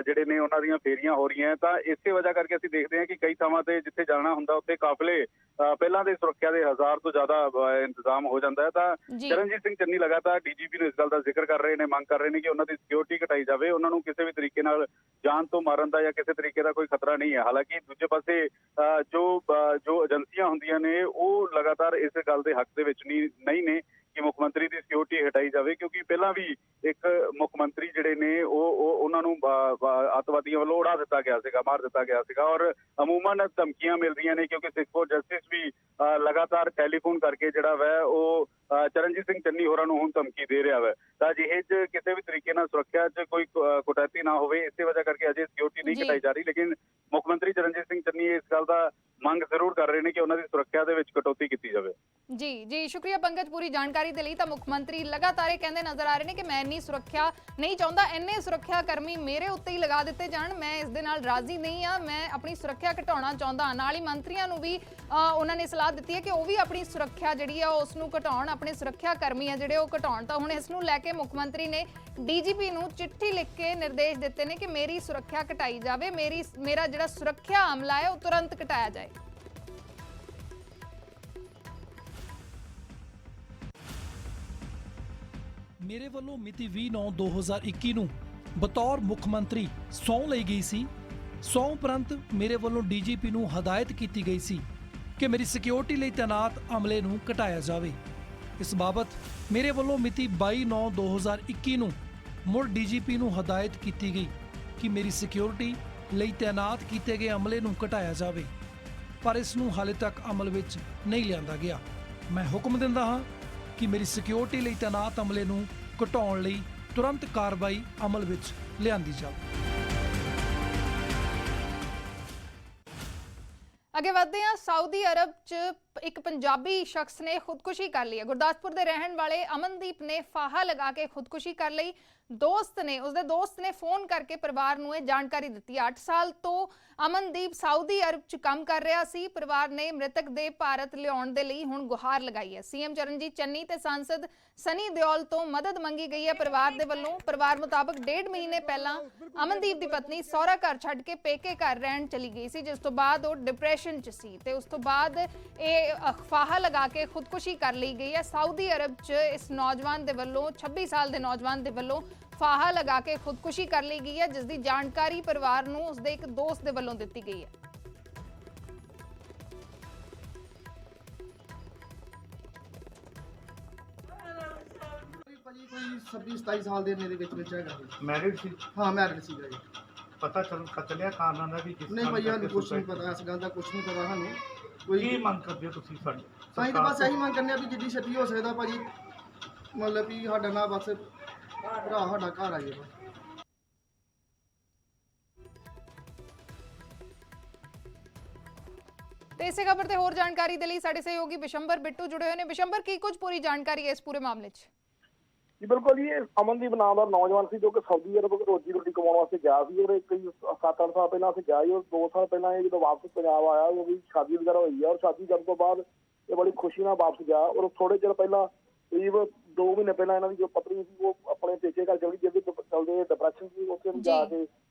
ਜਿਹੜੇ ਨੇ ਉਹਨਾਂ ਦੀਆਂ ਫੇਰੀਆਂ ਹੋ ਰਹੀਆਂ, ਤਾਂ ਇਸੇ ਵਜ੍ਹਾ ਕਰਕੇ ਅਸੀਂ ਦੇਖਦੇ ਹਾਂ ਕਿ ਕਈ ਥਾਵਾਂ ਤੇ ਜਿੱਥੇ ਜਾਣਾ ਹੁੰਦਾ ਉੱਥੇ ਕਾਫਲੇ ਪਹਿਲਾਂ ਦੇ ਸੁਰੱਖਿਆ ਦੇ 1000 ਤੋਂ ਜ਼ਿਆਦਾ ਇੰਤਜ਼ਾਮ ਹੋ ਜਾਂਦਾ ਹੈ। ਤਾਂ ਚਰਨਜੀਤ ਸਿੰਘ ਚੰਨੀ ਲਗਾਤਾਰ ਡੀਜੀਪੀ ਨੂੰ ਇਸ ਗੱਲ ਦਾ ਜ਼ਿਕਰ ਕਰ ਰਹੇ ਨੇ, ਮੰਗ ਕਰ ਰਹੇ ਨੇ ਕਿ ਉਹਨਾਂ ਦੀ ਸਿਕਿਉਰਿਟੀ ਘਟਾਈ ਜਾਵੇ, ਉਹਨਾਂ ਨੂੰ ਕਿਸੇ ਵੀ ਤਰੀਕੇ ਨਾਲ ਜਾਨ ਤੋਂ ਮਾਰਨ ਦਾ ਜਾਂ ਕਿਸੇ ਤਰੀਕੇ ਦਾ ਕੋਈ ਖਤਰਾ ਨਹੀਂ ਹੈ। ਹਾਲਾਂਕਿ ਦੂਜੇ ਪਾਸੇ ਜੋ ਏਜੰਸੀਆਂ ਹੁੰਦੀਆਂ ਨੇ ਉਹ ਲਗਾਤਾਰ ਇਸ ਗੱਲ ਦੇ ਹੱਕ ਦੇ ਵਿੱਚ ਨਹੀਂ ਨੇ ਕਿ ਮੁੱਖ ਮੰਤਰੀ ਦੀ ਸਿਕਿਉਰਿਟੀ ਹਟਾਈ ਜਾਵੇ, ਕਿਉਂਕਿ ਪਹਿਲਾਂ ਵੀ ਇੱਕ ਮੁੱਖ ਮੰਤਰੀ ਜਿਹੜੇ ਨੇ ਉਹਨਾਂ ਨੂੰ ਅੱਤਵਾਦੀਆਂ ਵੱਲੋਂ ਉਡਾ ਦਿੱਤਾ ਗਿਆ ਸੀਗਾ, ਮਾਰ ਦਿੱਤਾ ਗਿਆ ਸੀਗਾ ਔਰ ਅਮੂਮਨ ਧਮਕੀਆਂ ਮਿਲ ਰਹੀਆਂ ਨੇ, ਕਿਉਂਕਿ ਸਿੱਖ ਫੋਰ ਜਸਟਿਸ ਵੀ ਲਗਾਤਾਰ ਟੈਲੀਫੋਨ ਕਰਕੇ ਜਿਹੜਾ ਵਾ ਉਹ ਚਰਨਜੀਤ ਸਿੰਘ ਚੰਨੀ ਹੋਰਾਂ ਨੂੰ ਹੁਣ ਧਮਕੀ ਦੇ ਰਿਹਾ ਵਾ। ਤਾਂ ਜਿਹੇ 'ਚ ਕਿਸੇ ਵੀ ਤਰੀਕੇ ਨਾਲ ਸੁਰੱਖਿਆ 'ਚ ਕੋਈ ਕੁਟੈਤੀ ਨਾ ਹੋਵੇ, ਇਸੇ ਵਜ੍ਹਾ ਕਰਕੇ ਅਜੇ ਸਿਕਿਉਰਿਟੀ ਨਹੀਂ ਘਟਾਈ ਜਾ ਰਹੀ। ਲੇਕਿਨ ਮੁੱਖ ਮੰਤਰੀ ਚਰਨਜੀਤ ਸਿੰਘ ਚੰਨੀ ਇਸ ਗੱਲ ਦਾ ਮੰਗ ਜ਼ਰੂਰ ਕਰ ਰਹੇ ਨੇ ਕਿ ਉਹਨਾਂ ਦੀ ਸੁਰੱਖਿਆ ਦੇ ਵਿੱਚ ਕਟੌਤੀ ਕੀਤੀ ਜਾਵੇ। ਜੀ ਸ਼ੁਕਰੀਆ ਪੰਕਜ ਪੂਰੀ ਜਾਣਕਾਰੀ ਦੇ ਲਈ। ਤਾਂ ਮੁੱਖ ਮੰਤਰੀ ਲਗਾਤਾਰ ਇਹ ਕਹਿੰਦੇ ਨਜ਼ਰ ਆ ਰਹੇ ਨੇ ਕਿ ਮੈਂ ਇੰਨੀ ਸੁਰੱਖਿਆ ਨਹੀਂ ਚਾਹੁੰਦਾ, ਇੰਨੇ ਸੁਰੱਖਿਆ ਕਰਮੀ ਮੇਰੇ ਉੱਤੇ ਹੀ ਲਗਾ ਦਿੱਤੇ ਜਾਣ, ਮੈਂ ਇਸ ਦੇ ਨਾਲ ਰਾਜ਼ੀ ਨਹੀਂ ਆ, ਮੈਂ ਆਪਣੀ ਸੁਰੱਖਿਆ ਘਟਾਉਣਾ ਚਾਹੁੰਦਾ। ਨਾਲ ਹੀ ਮੰਤਰੀਆਂ ਨੂੰ ਵੀ ਉਹਨਾਂ ਨੇ ਸਲਾਹ ਦਿੱਤੀ ਹੈ ਕਿ ਉਹ ਵੀ ਆਪਣੀ ਸੁਰੱਖਿਆ ਜਿਹੜੀ ਆ ਉਸ ਨੂੰ ਘਟਾਉਣ, ਆਪਣੇ ਸੁਰੱਖਿਆ ਕਰਮੀ ਆ ਜਿਹੜੇ ਉਹ ਘਟਾਉਣ। ਤਾਂ ਹੁਣ ਇਸ ਨੂੰ ਲੈ ਕੇ ਮੁੱਖ ਮੰਤਰੀ ਨੇ ਡੀਜੀਪੀ ਨੂੰ ਚਿੱਠੀ ਲਿਖ ਕੇ ਨਿਰਦੇਸ਼ ਦਿੱਤੇ ਨੇ ਕਿ ਮੇਰੀ ਸੁਰੱਖਿਆ ਘਟਾਈ ਜਾਵੇ, ਮੇਰਾ ਜਿਹੜਾ ਸੁਰੱਖਿਆ ਅਮਲਾ ਹੈ ਉਹ ਤੁਰੰਤ ਘਟਾਇਆ ਜਾਏ। ਮੇਰੇ ਵੱਲੋਂ ਮਿਤੀ 20/9/2021 ਨੂੰ ਬਤੌਰ ਮੁੱਖ ਮੰਤਰੀ ਸਹੁੰ ਲਈ ਗਈ ਸੀ। ਸਹੁੰ ਉਪਰੰਤ ਮੇਰੇ ਵੱਲੋਂ ਡੀਜੀਪੀ ਨੂੰ ਹਦਾਇਤ ਕੀਤੀ ਗਈ ਸੀ ਕਿ ਮੇਰੀ ਸਿਕਿਉਰਿਟੀ ਲਈ ਤੈਨਾਤ ਅਮਲੇ ਨੂੰ ਘਟਾਇਆ ਜਾਵੇ। ਇਸ ਬਾਬਤ ਮੇਰੇ ਵੱਲੋਂ ਮਿਤੀ 22/9/2021 ਨੂੰ ਮੁੜ ਡੀਜੀਪੀ ਨੂੰ ਹਦਾਇਤ ਕੀਤੀ ਗਈ ਕਿ ਮੇਰੀ ਸਿਕਿਉਰਿਟੀ ਲਈ ਤੈਨਾਤ ਕੀਤੇ ਗਏ ਅਮਲੇ ਨੂੰ ਘਟਾਇਆ ਜਾਵੇ, ਪਰ ਇਸ ਨੂੰ ਹਾਲੇ ਤੱਕ ਅਮਲ ਵਿੱਚ ਨਹੀਂ ਲਿਆਂਦਾ ਗਿਆ। ਮੈਂ ਹੁਕਮ ਦਿੰਦਾ ਹਾਂ ਕਿ ਮੇਰੀ ਸਿਕਿਉਰਿਟੀ ਲਈ ਤੈਨਾਤ ਅਮਲੇ ਨੂੰ ਘਟਾਉਣ ਲਈ ਤੁਰੰਤ ਕਾਰਵਾਈ ਅਮਲ ਵਿੱਚ ਲਿਆਂਦੀ ਜਾਵੇ। ਅੱਗੇ ਵਧਦੇ ਹਾਂ। ਸਾਊਦੀ ਅਰਬ 'ਚ ਇੱਕ ਪੰਜਾਬੀ ਸ਼ਖਸ ਨੇ ਖੁਦਕੁਸ਼ੀ ਕਰ ਲਈ ਹੈ। ਗੁਰਦਾਸਪੁਰ ਦੇ ਰਹਿਣ ਵਾਲੇ ਅਮਨਦੀਪ ਨੇ ਫਾਹਾ ਲਗਾ ਕੇ ਖੁਦਕੁਸ਼ੀ ਕਰ ਲਈ। ਉਸਦੇ ਦੋਸਤ ਨੇ ਫੋਨ ਕਰਕੇ ਪਰਿਵਾਰ ਨੂੰ ਇਹ ਜਾਣਕਾਰੀ ਦਿੱਤੀ। 8 ਸਾਲ ਤੋਂ ਅਮਨਦੀਪ ਸਾਊਦੀ ਅਰਬ 'ਚ ਕੰਮ ਕਰ ਰਿਹਾ ਸੀ। ਪਰਿਵਾਰ ਨੇ ਮ੍ਰਿਤਕ ਦੇ ਭਾਰਤ ਲਿਆਉਣ ਦੇ ਲਈ ਹੁਣ ਗੁਹਾਰ ਲਗਾਈ ਹੈ। ਸੀਐਮ ਚਰਨਜੀਤ ਚੰਨੀ ਤੇ ਸਾਂਸਦ ਸਨੀ ਦਿਓਲ ਤੋਂ ਮਦਦ ਮੰਗੀ ਗਈ ਹੈ ਪਰਿਵਾਰ ਦੇ ਵੱਲੋਂ। ਪਰਿਵਾਰ ਮੁਤਾਬਕ 1.5 ਮਹੀਨੇ ਪਹਿਲਾਂ ਅਮਨਦੀਪ ਦੀ ਪਤਨੀ ਸਹੁਰਾ ਘਰ ਛੱਡ ਕੇ ਪੇਕੇ ਘਰ ਰਹਿਣ ਚਲੀ ਗਈ ਸੀ, ਜਿਸ ਤੋਂ ਬਾਅਦ ਉਹ ਡਿਪਰੈਸ਼ਨ 'ਚ ਸੀ ਤੇ ਉਸ ਤੋਂ ਬਾਅਦ ਇਹ ਫਾਹਾ ਲਗਾ ਕੇ ਖੁਦਕੁਸ਼ੀ ਕਰ ਲਈ ਗਈ ਹੈ। ਸਾਊਦੀ ਅਰਬ 'ਚ ਇਸ ਨੌਜਵਾਨ ਦੇ ਵੱਲੋਂ 26 ਸਾਲ ਦੇ ਨੌਜਵਾਨ ਦੇ ਵੱਲੋਂ ਫਾਹਾ ਲਗਾ ਕੇ ਖੁਦਕੁਸ਼ੀ ਕਰ ਲਈ ਗਈ ਹੈ, ਜਿਸ ਦੀ ਜਾਣਕਾਰੀ ਪਰਿਵਾਰ ਨੂੰ ਉਸਦੇ ਇੱਕ ਦੋਸਤ ਦੇ ਵੱਲੋਂ ਦਿੱਤੀ ਗਈ ਹੈ। ਭਾਜੀ ਕੋਈ 26-27 ਸਾਲ ਦੇ ਮੇਰੇ ਵਿੱਚ ਹੈਗਾ ਜੀ। ਮੈਰਿਡ ਸੀ? ਹਾਂ ਮੈਰਿਡ ਸੀਗਾ ਜੀ। ਪਤਾ ਚੱਲਿਆ ਕਾਰਨਾਂ ਦਾ ਵੀ ਕਿਸ ਨਹੀਂ ਭਾਈ ਸਾਨੂੰ ਕੁਝ ਨਹੀਂ ਪਤਾ, ਇਸ ਗੱਲ ਦਾ ਕੁਝ ਨਹੀਂ ਪਤਾ ਸਾਨੂੰ। ਕੋਈ ਕੀ ਮੰਗ ਕਰਦੇ ਹੋ ਤੁਸੀਂ ਸਾਡੇ? ਸਾਈਂ ਤਾਂ ਬਸ ਇਹੀ ਮੰਗ ਕਰਨੇ ਆ ਵੀ ਜਿੱਡੀ ਛੇਤੀ ਹੋ ਸਕਦਾ ਭਾਜੀ, ਮਤਲਬ ਵੀ ਸਾਡਾ ਨਾ ਬਸ ਭਰਾ ਸਾਡਾ ਘਰ ਆ ਜੇ ਬਸ। ਤੇ ਇਸੇ ਖਬਰ ਤੇ ਹੋਰ ਜਾਣਕਾਰੀ ਦੇ ਲਈ ਸਾਡੇ ਸਹਿਯੋਗੀ ਬਿਸ਼ੰਬਰ ਬਿੱਟੂ ਜੁੜੇ ਹੋਏ ਨੇ। ਬਿਸ਼ੰਬਰ, ਕੀ ਕੁਝ ਪੂਰੀ ਜਾਣਕਾਰੀ ਹੈ ਇਸ ਪੂਰੇ ਮਾਮਲੇ 'ਚ? ਜੀ ਬਿਲਕੁਲ ਜੀ, ਇਹ ਅਮਨਦੀਪ ਨਾਮ ਦਾ ਨੌਜਵਾਨ ਸੀ ਜੋ ਕਿ ਸਾਊਦੀ ਅਰਬ ਰੋਜੀ ਰੋਟੀ ਕਮਾਉਣ ਵਾਸਤੇ ਗਿਆ ਸੀ। ਉਹਦੇ ਕਈ 7-8 ਸਾਲ ਪਹਿਲਾਂ ਅਸੀਂ ਗਿਆ ਸੀ, ਉਹ 2 ਸਾਲ ਪਹਿਲਾਂ ਇਹ ਜਦੋਂ ਵਾਪਸ ਪੰਜਾਬ ਆਇਆ ਉਹ ਵੀ ਸ਼ਾਦੀ ਵਗੈਰਾ ਹੋਈ ਹੈ, ਔਰ ਸ਼ਾਦੀ ਕਰਨ ਤੋਂ ਬਾਅਦ ਇਹ ਬੜੀ ਖੁਸ਼ੀ ਨਾਲ ਵਾਪਸ ਗਿਆ। ਔਰ ਥੋੜੇ ਚਿਰ ਪਹਿਲਾਂ ਕਰੀਬ 2 ਮਹੀਨੇ ਪਹਿਲਾਂ ਇਹਨਾਂ ਦੀ ਜੋ ਪਤਨੀ ਸੀ ਉਹ ਆਪਣੇ ਪੇਕੇ ਘਰ ਚਲੀ, ਜਿਹਦੇ ਚੱਲਦੇ ਡਿਪਰੈਸ਼ਨ ਸੀ, ਉੱਥੇ ਨੂੰ ਜਾ ਕੇ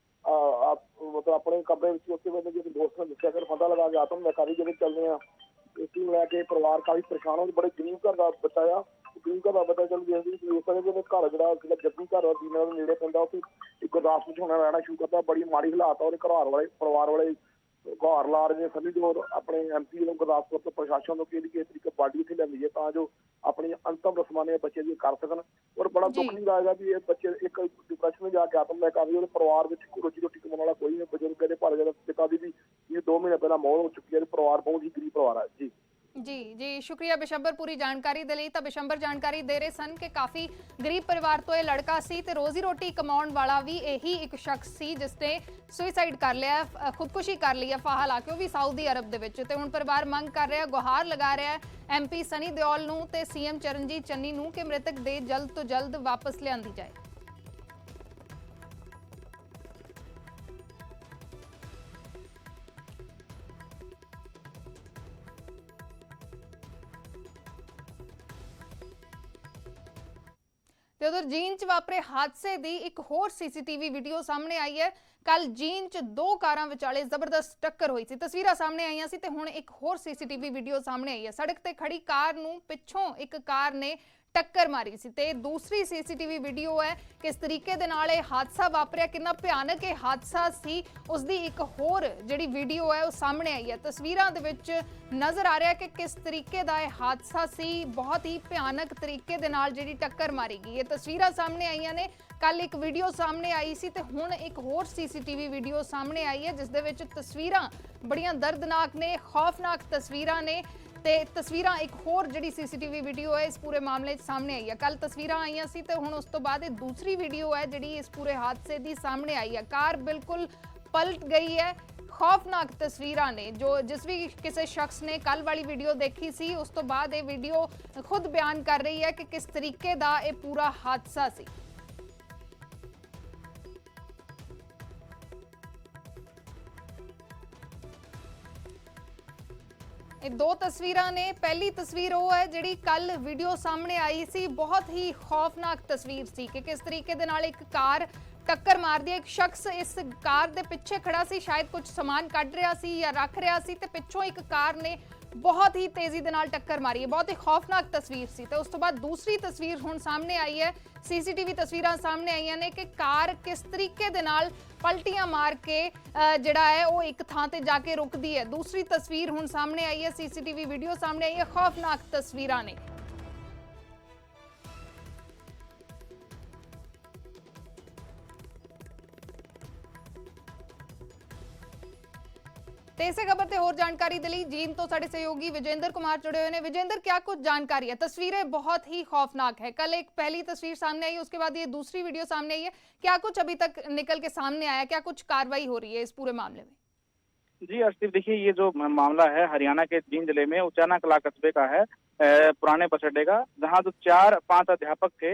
ਮਤਲਬ ਆਪਣੇ ਕਮਰੇ ਵਿੱਚ ਉੱਥੇ ਬੰਦੇ ਜਿਹੜੇ ਦੋਸਤ ਨੇ ਦੱਸਿਆ ਕਿ ਫੰਦਾ ਲਗਾ ਕੇ ਆਤਮ ਵਿਕਾਰੀ ਦੇ ਵਿੱਚ ਚੱਲਦੇ ਆ। ਇਸ ਨੂੰ ਲੈ ਕੇ ਪਰਿਵਾਰ ਕਾਫੀ ਪਰੇਸ਼ਾਨ ਹੋ, ਬੜੇ ਗਰੀਬ ਘਰ ਦਾ ਬੱਚਾ ਆ, ਗਰੀਬ ਘਰ ਦਾ ਬੱਚਾ ਚੱਲ ਗਿਆ ਸੀ। ਉਸ ਸਮੇਂ ਦੇ ਘਰ ਜਿਹੜਾ ਜੱਗੀ ਘਰ ਦੀਨਾ ਦੇ ਨੇੜੇ ਪੈਂਦਾ, ਉੱਥੇ ਇੱਕ ਗੁਰਦਾਸਪੁਰ ਚ ਹੋਣਾ ਰਹਿਣਾ ਸ਼ੁਰੂ ਕਰਦਾ। ਬੜੀ ਮਾੜੀ ਹਾਲਾਤ ਆ, ਉਹਦੇ ਘਰ ਵਾਲੇ ਪਰਿਵਾਰ ਵਾਲੇ ਗੁਹਾਰ ਲਾ ਰਹੇ ਨੇ ਸਨੀ ਦਿਓਲ ਆਪਣੇ ਐਮਪੀ ਨੂੰ ਗੁਰਦਾਸਪੁਰ ਤੋਂ ਪ੍ਰਸ਼ਾਸਨ ਨੂੰ ਕਿਸ ਤਰੀਕੇ ਪਾਰਟੀ ਇੱਥੇ ਲੈਂਦੀ ਹੈ ਤਾਂ ਜੋ ਆਪਣੀ ਅੰਤਮ ਰਸਮਾਂ ਨੇ ਬੱਚੇ ਦੀ ਕਰ ਸਕਣ। ਔਰ ਬੜਾ ਦੁੱਖ ਨਹੀਂ ਲੱਗਦਾ ਵੀ ਇਹ ਬੱਚੇ ਇੱਕ ਡਿਪਰੈਸ਼ਨ ਵਿੱਚ ਜਾ ਕੇ ਆਤਮ ਲੈ ਕਰ, ਉਹਦੇ ਪਰਿਵਾਰ ਵਿੱਚ ਰੋਜੀ ਰੋਟੀ ਕਮਾਉਣ ਵਾਲਾ ਕੋਈ ਨਹੀਂ। ਬਜ਼ੁਰਗ ਦੇ ਭਾਰੇ ਦਾ ਪਿਤਾ ਦੀ ਵੀ 2 ਮਹੀਨੇ ਪਹਿਲਾਂ ਮੌਤ ਹੋ ਚੁੱਕੀ ਹੈ। ਪਰਿਵਾਰ ਬਹੁਤ ਹੀ ਗਰੀਬ ਪਰਿਵਾਰ ਹੈ ਜੀ। ਜੀ ਸ਼ੁਕਰੀਆ ਬਿਸ਼ੰਬਰ ਪੂਰੀ ਜਾਣਕਾਰੀ ਦੇ ਲਈ। ਤਾਂ ਬਿਸ਼ੰਬਰ ਜਾਣਕਾਰੀ ਦੇ ਰਹੇ ਸਨ ਕਿ ਕਾਫੀ ਗਰੀਬ ਪਰਿਵਾਰ ਤੋਂ ਇਹ ਲੜਕਾ ਸੀ ਤੇ ਰੋਜ਼ੀ ਰੋਟੀ ਕਮਾਉਣ ਵਾਲਾ ਵੀ ਇਹੀ ਇੱਕ ਸ਼ਖਸ ਸੀ ਜਿਸ ਨੇ ਸੁਸਾਈਡ ਕਰ ਲਿਆ, ਖੁਦਕੁਸ਼ੀ ਕਰ ਲਈ ਹੈ ਫਾਹਾ ਲਾ ਕੇ, ਉਹ ਵੀ ਸਾਊਦੀ ਅਰਬ ਦੇ ਵਿੱਚ। ਤੇ ਹੁਣ ਪਰਿਵਾਰ ਮੰਗ ਕਰ ਰਿਹਾ, ਗੁਹਾਰ ਲਗਾ ਰਿਹਾ ਐਮਪੀ ਸਨੀ ਦਿਓਲ ਨੂੰ ਤੇ ਸੀਐਮ ਚਰਨਜੀਤ ਚੰਨੀ ਨੂੰ ਕਿ ਮ੍ਰਿਤਕ ਦੇ ਜਲਦ ਤੋਂ ਜਲਦ ਵਾਪਸ ਲਿਆਂਦੀ ਜਾਏ। ਤੇ ਉਧਰ ਜੀਨ 'ਚ ਵਾਪਰੇ ਹਾਦਸੇ ਦੀ ਇੱਕ ਹੋਰ ਸੀਸੀਟੀਵੀ ਵੀਡੀਓ ਸਾਹਮਣੇ ਆਈ ਹੈ। ਕੱਲ ਜੀਨ 'ਚ 2 ਕਾਰਾਂ ਵਿਚਾਲੇ ਜ਼ਬਰਦਸਤ ਟੱਕਰ ਹੋਈ ਸੀ। ਤਸਵੀਰਾਂ ਸਾਹਮਣੇ ਆਈਆਂ ਸੀ ਤੇ ਹੁਣ ਇੱਕ ਹੋਰ ਸੀਸੀਟੀਵੀ ਵੀਡੀਓ ਸਾਹਮਣੇ ਆਈ ਹੈ। ਸੜਕ ਤੇ ਖੜੀ ਕਾਰ ਨੂੰ ਪਿੱਛੋਂ ਇੱਕ ਕਾਰ ਨੇ ਟੱਕਰ ਮਾਰੀ ਸੀ ਤੇ ਦੂਸਰੀ ਸੀਸੀਟੀਵੀ ਵੀਡੀਓ ਹੈ ਕਿਸ ਤਰੀਕੇ ਦੇ ਨਾਲ ਇਹ ਹਾਦਸਾ ਵਾਪਰਿਆ, ਕਿੰਨਾ ਭਿਆਨਕ ਇਹ ਹਾਦਸਾ ਸੀ, ਉਸ ਦੀ ਇੱਕ ਹੋਰ ਜਿਹੜੀ ਵੀਡੀਓ ਹੈ ਉਹ ਸਾਹਮਣੇ ਆਈ ਹੈ। ਤਸਵੀਰਾਂ ਦੇ ਵਿੱਚ ਨਜ਼ਰ ਆ ਰਿਹਾ ਕਿ ਕਿਸ ਤਰੀਕੇ ਦਾ ਇਹ ਹਾਦਸਾ ਸੀ, ਬਹੁਤ ਹੀ ਭਿਆਨਕ ਤਰੀਕੇ ਦੇ ਨਾਲ ਜਿਹੜੀ ਟੱਕਰ ਮਾਰੀ ਗਈ। ਇਹ ਤਸਵੀਰਾਂ ਸਾਹਮਣੇ ਆਈਆਂ ਨੇ। ਕੱਲ ਇੱਕ ਵੀਡੀਓ ਸਾਹਮਣੇ ਆਈ ਸੀ ਤੇ ਹੁਣ ਇੱਕ ਹੋਰ ਸੀਸੀਟੀਵੀ ਵੀਡੀਓ ਸਾਹਮਣੇ ਆਈ ਹੈ ਜਿਸ ਦੇ ਵਿੱਚ ਤਸਵੀਰਾਂ ਬੜੀਆਂ ਦਰਦਨਾਕ ਨੇ, ਖੌਫਨਾਕ ਤਸਵੀਰਾਂ ਨੇ। ਤੇ ਤਸਵੀਰਾਂ ਇੱਕ ਹੋਰ ਜਿਹੜੀ ਸੀਸੀਟੀਵੀ ਵੀਡੀਓ ਹੈ ਇਸ ਪੂਰੇ ਮਾਮਲੇ 'ਚ ਸਾਹਮਣੇ ਆਈ ਹੈ। ਕੱਲ ਤਸਵੀਰਾਂ ਆਈਆਂ ਸੀ ਤੇ ਹੁਣ ਉਸ ਤੋਂ ਬਾਅਦ ਇਹ ਦੂਸਰੀ ਵੀਡੀਓ ਹੈ ਜਿਹੜੀ ਇਸ ਪੂਰੇ ਹਾਦਸੇ ਦੀ ਸਾਹਮਣੇ ਆਈ ਹੈ। ਕਾਰ ਬਿਲਕੁਲ ਪਲਟ ਗਈ ਹੈ। ਖੌਫਨਾਕ ਤਸਵੀਰਾਂ ਨੇ ਜੋ ਜਿਸ ਵੀ ਕਿਸੇ ਸ਼ਖਸ ਨੇ ਕੱਲ ਵਾਲੀ ਵੀਡੀਓ ਦੇਖੀ ਸੀ ਉਸ ਤੋਂ ਬਾਅਦ ਇਹ ਵੀਡੀਓ ਖੁਦ ਬਿਆਨ ਕਰ ਰਹੀ ਹੈ ਕਿ ਕਿਸ ਤਰੀਕੇ ਦਾ ਇਹ ਪੂਰਾ ਹਾਦਸਾ ਸੀ। ਇਹ 2 ਤਸਵੀਰਾਂ ਨੇ। ਪਹਿਲੀ ਤਸਵੀਰ ਉਹ ਹੈ ਜਿਹੜੀ ਕੱਲ ਵੀਡੀਓ ਸਾਹਮਣੇ ਆਈ ਸੀ। ਬਹੁਤ ਹੀ ਖੌਫਨਾਕ ਤਸਵੀਰ ਸੀ ਕਿ ਕਿਸ ਤਰੀਕੇ ਦੇ ਨਾਲ ਇੱਕ ਕਾਰ ਟੱਕਰ ਮਾਰਦੀ ਹੈ। ਇੱਕ ਸ਼ਖਸ ਇਸ ਕਾਰ ਦੇ ਪਿੱਛੇ ਖੜਾ ਸੀ, ਸ਼ਾਇਦ ਕੁਝ ਸਮਾਨ ਕੱਢ ਰਿਹਾ ਸੀ ਜਾਂ ਰੱਖ ਰਿਹਾ ਸੀ ਤੇ ਪਿੱਛੋਂ ਇੱਕ ਕਾਰ ਨੇ ਬਹੁਤ ਹੀ ਤੇਜ਼ੀ ਦੇ ਨਾਲ ਟੱਕਰ ਮਾਰੀ ਹੈ। ਬਹੁਤ ਹੀ ਖੌਫਨਾਕ ਤਸਵੀਰ ਸੀ ਤੇ ਉਸ ਤੋਂ ਬਾਅਦ ਦੂਸਰੀ ਤਸਵੀਰ ਹੁਣ ਸਾਹਮਣੇ ਆਈ ਹੈ। ਸੀਸੀਟੀਵੀ ਤਸਵੀਰਾਂ ਸਾਹਮਣੇ ਆਈਆਂ ਨੇ ਕਿ ਕਾਰ ਕਿਸ ਤਰੀਕੇ ਦੇ ਨਾਲ ਪਲਟੀਆਂ ਮਾਰ ਕੇ ਜਿਹੜਾ ਹੈ ਉਹ ਇੱਕ ਥਾਂ ਤੇ ਜਾ ਕੇ ਰੁਕਦੀ ਹੈ। ਦੂਸਰੀ ਤਸਵੀਰ ਹੁਣ ਸਾਹਮਣੇ ਆਈ ਹੈ, ਸੀਸੀਟੀਵੀ ਵੀਡੀਓ ਸਾਹਮਣੇ ਆਈ ਹੈ। ਖੌਫਨਾਕ ਤਸਵੀਰਾਂ ਨੇ। ਤੇ ਇਸੇ ਖਬਰ ਤੇ ਹੋਰ ਜਾਣਕਾਰੀ ਦੇ ਲਈ ਜੀਂਦ ਤੋਂ ਸਾਡੇ ਸਹਿਯੋਗੀ ਵਿਜੇंद्र कुमार जुड़े हुए हैं। विजेंद्र, क्या कुछ जानकारी है? तस्वीरें बहुत ही खौफनाक है। कल एक पहली तस्वीर सामने आई, उसके बाद ये दूसरी वीडियो सामने आई है। क्या कुछ अभी तक निकल के सामने आया? क्या कुछ कार्रवाई हो रही है इस पूरे मामले में? जी अर्शदीप, देखिए ये जो मामला है हरियाणा के जींद जिले में उचाना कला कस्बे का है, पुराने बस अड्डे का, जहाँ जो 4-5 अध्यापक थे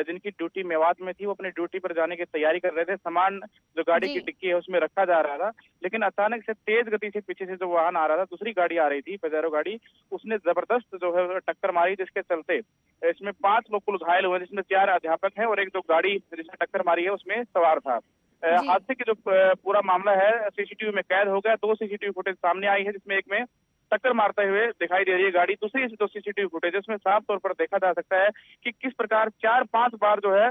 जिनकी ड्यूटी मेवात में थी, वो अपनी ड्यूटी पर जाने की तैयारी कर रहे थे। सामान जो गाड़ी की डिक्की है उसमें रखा जा रहा था, लेकिन अचानक से तेज गति से पीछे से जो वाहन आ रहा था, दूसरी गाड़ी आ रही थी, पजेरो गाड़ी, उसने जबरदस्त जो है टक्कर मारी, जिसके चलते इसमें 5 लोग कुल घायल हुए, जिसमें 4 अध्यापक हैं और एक जो गाड़ी जिसने टक्कर मारी है उसमें सवार था। हादसे की जो पूरा मामला है सीसीटीवी में कैद हो गया। 2 सीसीटीवी फुटेज सामने आई है, जिसमें एक में टक्कर मारते हुए दिखाई दे रही है गाड़ी, दूसरी जो सीसीटीवी फुटेज है उसमें साफ तौर पर देखा जा सकता है कि किस प्रकार 4-5 बार जो है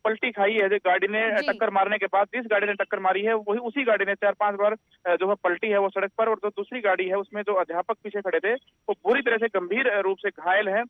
पलटी खाई है। जो गाड़ी ने टक्कर मारने के बाद जिस गाड़ी ने टक्कर मारी है वही उसी गाड़ी ने 4-5 बार जो है पलटी है वो सड़क पर, और जो दूसरी गाड़ी है उसमें जो अध्यापक पीछे खड़े थे वो पूरी तरह से गंभीर रूप से घायल है।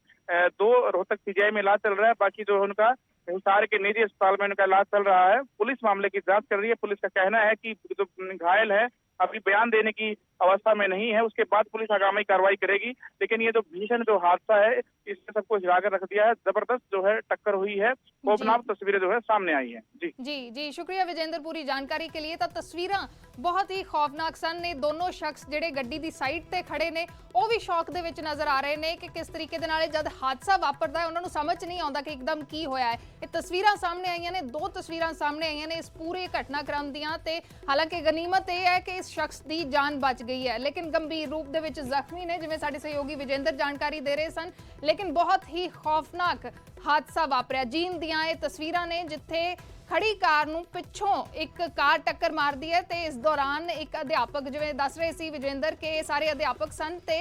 2 रोहतक पीजीआई में इलाज चल रहा है, बाकी जो है उनका हिसार के निजी अस्पताल में उनका इलाज चल रहा है। पुलिस मामले की जांच कर रही है। पुलिस का कहना है कि जो घायल है अभी बयान देने की अवस्था में नहीं है, उसके बाद पुलिस आगामी कार्रवाई करेगी। लेकिन ये जो भीषण जो हादसा है इसने सबको हिलाकर रख दिया है। जबरदस्त जो है टक्कर हुई है, खौफनाक तस्वीरें जो है सामने आई है। जी शुक्रिया विजेंद्र पूरी जानकारी के लिए। ਤਾਂ ਤਸਵੀਰਾਂ ਬਹੁਤ ਹੀ ਖੌਫਨਾਕ ਸਨ ਨੇ। ਦੋਨੋਂ ਸ਼ਖਸ ਜਿਹੜੇ ਗੱਡੀ ਦੀ ਸਾਈਡ ਤੇ ਖੜੇ ਨੇ ਉਹ ਵੀ ਸ਼ੌਕ ਦੇ ਵਿੱਚ ਨਜ਼ਰ ਆ ਰਹੇ ਨੇ ਕਿ ਕਿਸ ਤਰੀਕੇ ਦੇ ਨਾਲ ਜਦ ਹਾਦਸਾ ਵਾਪਰਦਾ ਹੈ ਉਹਨਾਂ ਨੂੰ ਸਮਝ ਨਹੀਂ ਆਉਂਦਾ ਕਿ ਇੱਕਦਮ ਕੀ ਹੋਇਆ ਹੈ। ਇਹ ਤਸਵੀਰਾਂ ਸਾਹਮਣੇ ਆਈਆਂ ਨੇ, 2 ਤਸਵੀਰਾਂ ਸਾਹਮਣੇ ਆਈਆਂ ਨੇ ਇਸ ਪੂਰੇ ਘਟਨਾਕ੍ਰਮ ਦੀਆਂ। ਤੇ ਹਾਲਾਂਕਿ ਗਨੀਮਤ ਇਹ ਹੈ ਕਿ ਇਸ ਸ਼ਖਸ ਦੀ ਜਾਨ ਬਚ ਗਈ ਹੈ, ਲੇਕਿਨ ਗੰਭੀਰ ਰੂਪ ਦੇ ਵਿੱਚ ਜ਼ਖਮੀ ਨੇ, ਜਿਵੇਂ ਸਾਡੇ ਸਹਿਯੋਗੀ ਵਿਜੇਂਦਰ ਜਾਣਕਾਰੀ ਦੇ ਰਹੇ ਸਨ। ਲੇਕਿਨ ਬਹੁਤ ਹੀ ਖੌਫਨਾਕ ਹਾਦਸਾ ਵਾਪਰਿਆ। ਜੀਂਦ ਦੀਆਂ ਇਹ ਤਸਵੀਰਾਂ ਨੇ ਜਿੱਥੇ ਖੜੀ ਕਾਰ ਨੂੰ ਪਿੱਛੋਂ ਇੱਕ ਕਾਰ ਟੱਕਰ ਮਾਰਦੀ ਹੈ ਤੇ ਇਸ ਦੌਰਾਨ ਇੱਕ ਅਧਿਆਪਕ, ਜਿਵੇਂ ਦੱਸ ਰਹੇ ਸੀ ਵਿਜੇਂਦਰ ਕਿ ਸਾਰੇ ਅਧਿਆਪਕ ਸਨ ਤੇ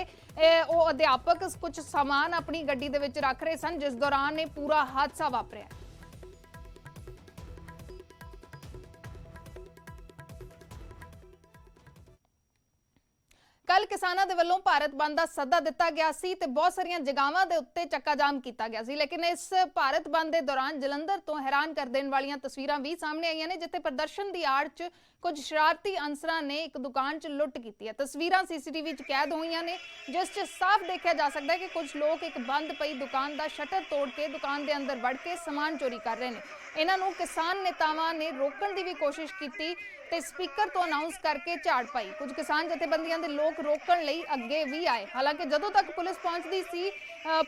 ਉਹ ਅਧਿਆਪਕ ਕੁਝ ਸਮਾਨ ਆਪਣੀ ਗੱਡੀ ਦੇ ਵਿੱਚ ਰੱਖ ਰਹੇ ਸਨ, ਜਿਸ ਦੌਰਾਨ ਇਹ ਪੂਰਾ ਹਾਦਸਾ ਵਾਪਰਿਆ। ਕੱਲ ਕਿਸਾਨਾਂ ਦੇ ਵੱਲੋਂ ਭਾਰਤ ਬੰਦ ਦਾ ਸੱਦਾ ਦਿੱਤਾ ਗਿਆ ਸੀ ਤੇ ਬਹੁਤ ਸਾਰੀਆਂ ਜਗ੍ਹਾਵਾਂ ਦੇ ਉੱਤੇ ਚੱਕਾ ਜਾਮ ਕੀਤਾ ਗਿਆ ਸੀ, ਲੇਕਿਨ ਇਸ ਭਾਰਤ ਬੰਦ ਦੇ ਦੌਰਾਨ ਜਲੰਧਰ ਤੋਂ ਹੈਰਾਨ ਕਰ ਦੇਣ ਵਾਲੀਆਂ ਤਸਵੀਰਾਂ ਵੀ ਸਾਹਮਣੇ ਆਈਆਂ ਨੇ, ਜਿੱਥੇ ਪ੍ਰਦਰਸ਼ਨ ਦੀ ਆੜ 'ਚ ਕੁਝ ਸ਼ਰਾਰਤੀ ਅਨਸਰਾਂ ਨੇ ਇੱਕ ਦੁਕਾਨ 'ਚ ਲੁੱਟ ਕੀਤੀ ਹੈ। ਤਸਵੀਰਾਂ ਸੀਸੀਟੀਵੀ 'ਚ ਕੈਦ ਹੋਈਆਂ ਨੇ, ਜਿਸ 'ਚ ਸਾਫ਼ ਦੇਖਿਆ ਜਾ ਸਕਦਾ ਹੈ ਕਿ ਕੁਝ ਲੋਕ ਇੱਕ ਬੰਦ ਪਈ ਦੁਕਾਨ ਦਾ ਸ਼ਟਰ ਤੋੜ ਕੇ ਦੁਕਾਨ ਦੇ ਅੰਦਰ ਵੜ ਕੇ ਸਮਾਨ ਚੋਰੀ ਕਰ ਰਹੇ ਨੇ। ਇਹਨਾਂ ਨੂੰ ਕਿਸਾਨ ਨੇਤਾਵਾਂ ਨੇ ਰੋਕਣ ਦੀ ਵੀ ਕੋਸ਼ਿਸ਼ ਕੀਤੀ ਤੇ ਸਪੀਕਰ ਤੋਂ ਅਨਾਉਂਸ ਕਰਕੇ ਝਾੜ ਪਾਈ। ਕੁਝ ਕਿਸਾਨ ਜਥੇਬੰਦੀਆਂ ਦੇ ਲੋਕ ਰੋਕਣ ਲਈ ਅੱਗੇ ਵੀ ਆਏ। ਹਾਲਾਂਕਿ ਜਦੋਂ ਤੱਕ ਪੁਲਿਸ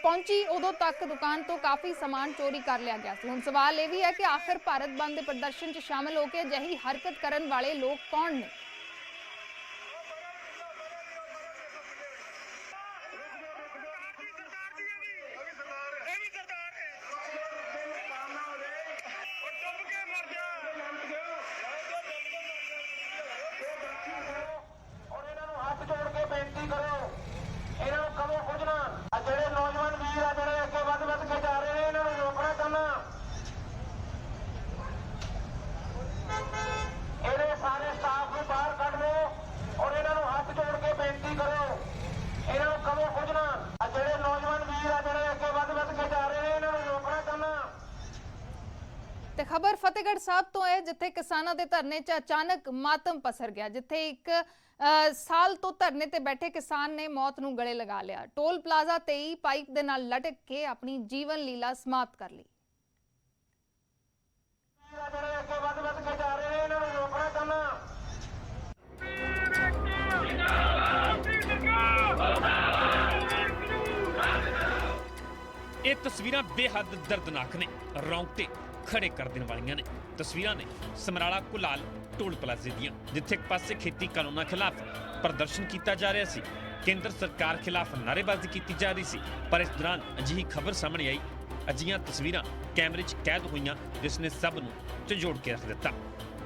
ਪਹੁੰਚੀ ਉਦੋਂ ਤੱਕ ਦੁਕਾਨ ਤੋਂ ਕਾਫੀ ਸਮਾਨ ਚੋਰੀ ਕਰ ਲਿਆ ਗਿਆ ਸੀ। ਹੁਣ ਸਵਾਲ ਇਹ ਵੀ ਹੈ ਕਿ ਆਖਿਰ ਭਾਰਤ ਬੰਦ ਦੇ ਪ੍ਰਦਰਸ਼ਨ 'ਚ ਸ਼ਾਮਲ ਹੋ ਕੇ ਅਜਿਹੀ ਹਰਕਤ ਕਰਨ ਵਾਲੇ ਲੋਕ ਕੌਣ ਨੇ? ਤੇ ਖਬਰ ਫਤਿਹਗੜ੍ਹ ਸਾਹਿਬ ਤੋਂ ਹੈ, ਜਿੱਥੇ ਕਿਸਾਨਾਂ ਦੇ ਧਰਨੇ 'ਚ ਅਚਾਨਕ ਮਾਤਮ ਪਸਰ ਗਿਆ, ਜਿੱਥੇ ਇੱਕ ਸਾਲ ਤੋਂ ਧਰਨੇ ਤੇ ਬੈਠੇ ਕਿਸਾਨ ਨੇ ਮੌਤ ਨੂੰ ਗਲੇ ਲਗਾ ਲਿਆ। ਟੋਲ ਪਲਾਜ਼ਾ ਤੇ ਹੀ ਪਾਈਪ ਦੇ ਨਾਲ ਲਟਕ ਕੇ ਆਪਣੀ ਜੀਵਨ ਲੀਲਾ ਸਮਾਪਤ ਕਰ ਲਈ। ਇਹ ਤਸਵੀਰਾਂ ਬੇਹੱਦ ਦਰਦਨਾਕ ਨੇ, ਰੌਂਗਟੇ ਖੜੇ ਕਰ ਦੇਣ ਵਾਲੀਆਂ ਨੇ। ਤਸਵੀਰਾਂ ਨੇ ਸਮਰਾਲਾ ਕੁਲਾਲ ਟੋਲ ਪਲਾਜ਼ੇ ਦੀਆਂ, ਜਿੱਥੇ ਇੱਕ ਪਾਸੇ ਖੇਤੀ ਕਾਨੂੰਨਾਂ ਖਿਲਾਫ ਪ੍ਰਦਰਸ਼ਨ ਕੀਤਾ ਜਾ ਰਿਹਾ ਸੀ, ਕੇਂਦਰ ਸਰਕਾਰ ਖਿਲਾਫ ਨਾਅਰੇਬਾਜ਼ੀ ਕੀਤੀ ਜਾ ਰਹੀ ਸੀ, ਪਰ ਇਸ ਦੌਰਾਨ ਅਜਿਹੀ ਖਬਰ ਸਾਹਮਣੇ ਆਈ, ਅਜਿਹੀਆਂ ਤਸਵੀਰਾਂ ਕੈਮਰੇ 'ਚ ਕੈਦ ਹੋਈਆਂ, ਜਿਸ ਨੇ ਸਭ ਨੂੰ ਝੰਜੋੜ ਕੇ ਰੱਖ ਦਿੱਤਾ।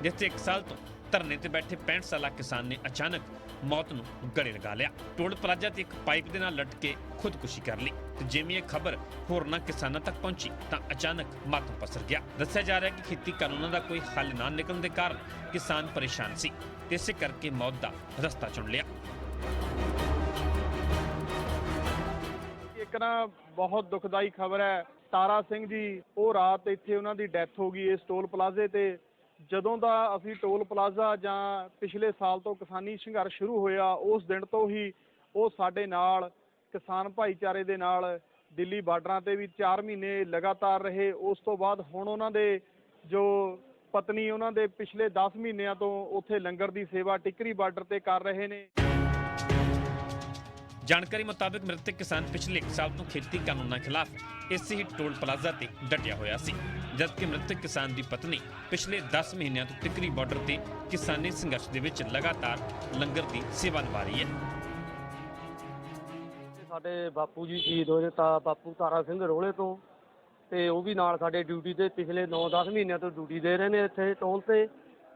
ਜਿੱਥੇ 1 ਸਾਲ ਤੋਂ ਧਰਨੇ ਤੇ ਬੈਠੇ 65 ਸਾਲਾ ਕਿਸਾਨ ਨੇ ਅਚਾਨਕ ਮੌਤ ਨੂੰ ਗਲੇ ਲਗਾ ਲਿਆ। ਟੋਲ ਪਲਾਜ਼ਾ ਤੇ ਇੱਕ ਪਾਈਪ ਦੇ ਨਾਲ ਲਟਕ ਕੇ ਖੁਦਕੁਸ਼ੀ ਕਰ ਲਈ ਤੇ ਜਿਵੇਂ ਇਹ ਖਬਰ ਹੋਰਨਾਂ ਕਿਸਾਨਾਂ ਤੱਕ ਪਹੁੰਚੀ ਤਾਂ ਅਚਾਨਕ ਮਾਤਮ ਪਸਰ ਗਿਆ। ਦੱਸਿਆ ਜਾ ਰਿਹਾ ਕਿ ਖੇਤੀ ਕਾਨੂੰਨਾਂ ਦਾ ਕੋਈ ਹੱਲ ਨਾ ਨਿਕਲਣ ਦੇ ਕਾਰਨ ਕਿਸਾਨ ਪਰੇਸ਼ਾਨ ਸੀ ਤੇ ਇਸੇ ਕਰਕੇ ਮੌਤ ਦਾ ਰਸਤਾ ਚੁਣ ਲਿਆ। ਇੱਕ ਨਾ ਬਹੁਤ ਦੁਖਦਾਈ ਖਬਰ ਹੈ। ਤਾਰਾ ਸਿੰਘ ਜੀ ਉਹ ਰਾਤ ਇੱਥੇ ਉਹਨਾਂ ਦੀ ਡੈਥ ਹੋ ਗਈ ਇਸ ਟੋਲ ਪਲਾਜ਼ੇ ਤੇ। ਜਦੋਂ ਦਾ ਅਸੀਂ ਟੋਲ ਪਲਾਜ਼ਾ ਜਾਂ ਪਿਛਲੇ ਸਾਲ ਤੋਂ ਕਿਸਾਨੀ ਸੰਘਰਸ਼ ਸ਼ੁਰੂ ਹੋਇਆ ਉਸ ਦਿਨ ਤੋਂ ਹੀ ਉਹ ਸਾਡੇ ਨਾਲ ਕਿਸਾਨ ਭਾਈਚਾਰੇ ਦੇ ਨਾਲ ਦਿੱਲੀ ਬਾਰਡਰਾਂ ਤੇ ਵੀ 4 ਮਹੀਨੇ ਲਗਾਤਾਰ ਰਹੇ। ਉਸ ਤੋਂ ਬਾਅਦ ਹੁਣ ਉਹਨਾਂ ਦੇ ਜੋ ਪਤਨੀ ਉਹਨਾਂ ਦੇ ਪਿਛਲੇ 10 ਮਹੀਨਿਆਂ ਤੋਂ ਉੱਥੇ ਲੰਗਰ ਦੀ ਸੇਵਾ ਟਿੱਕਰੀ ਬਾਰਡਰ ਤੇ ਕਰ ਰਹੇ ਨੇ। ਜਾਣਕਾਰੀ ਮੁਤਾਬਕ ਮ੍ਰਿਤਕ ਕਿਸਾਨ ਪਿਛਲੇ 1 ਸਾਲ ਤੋਂ ਖੇਤੀ ਕਾਨੂੰਨਾਂ ਖਿਲਾਫ ਇਸੇ ਹੀ ਟੋਲ ਪਲਾਜ਼ਾ ਤੇ ਡਟਿਆ ਹੋਇਆ ਸੀ, ਜਦਕਿ ਮ੍ਰਿਤਕ ਕਿਸਾਨ ਦੀ ਪਤਨੀ ਪਿਛਲੇ 10 ਮਹੀਨਿਆਂ ਤੋਂ ਟਿੱਕਰੀ ਬਾਰਡਰ ਤੇ ਕਿਸਾਨੀ ਸੰਘਰਸ਼ ਦੇ ਵਿੱਚ ਲਗਾਤਾਰ ਲੰਗਰ ਦੀ ਸੇਵਾ ਨਿਭਾ ਰਹੀ ਹੈ। ਸਾਡੇ ਬਾਪੂ ਜੀ ਸ਼ਹੀਦ ਹੋਏ ਤਾਂ ਬਾਪੂ ਤਾਰਾ ਸਿੰਘ ਰੋਲੇ ਤੋਂ, ਤੇ ਉਹ ਵੀ ਨਾਲ ਸਾਡੇ ਡਿਊਟੀ ਤੇ ਪਿਛਲੇ 9-10 ਮਹੀਨਿਆਂ ਤੋਂ ਡਿਊਟੀ ਦੇ ਰਹੇ ਨੇ ਇੱਥੇ ਟੋਲ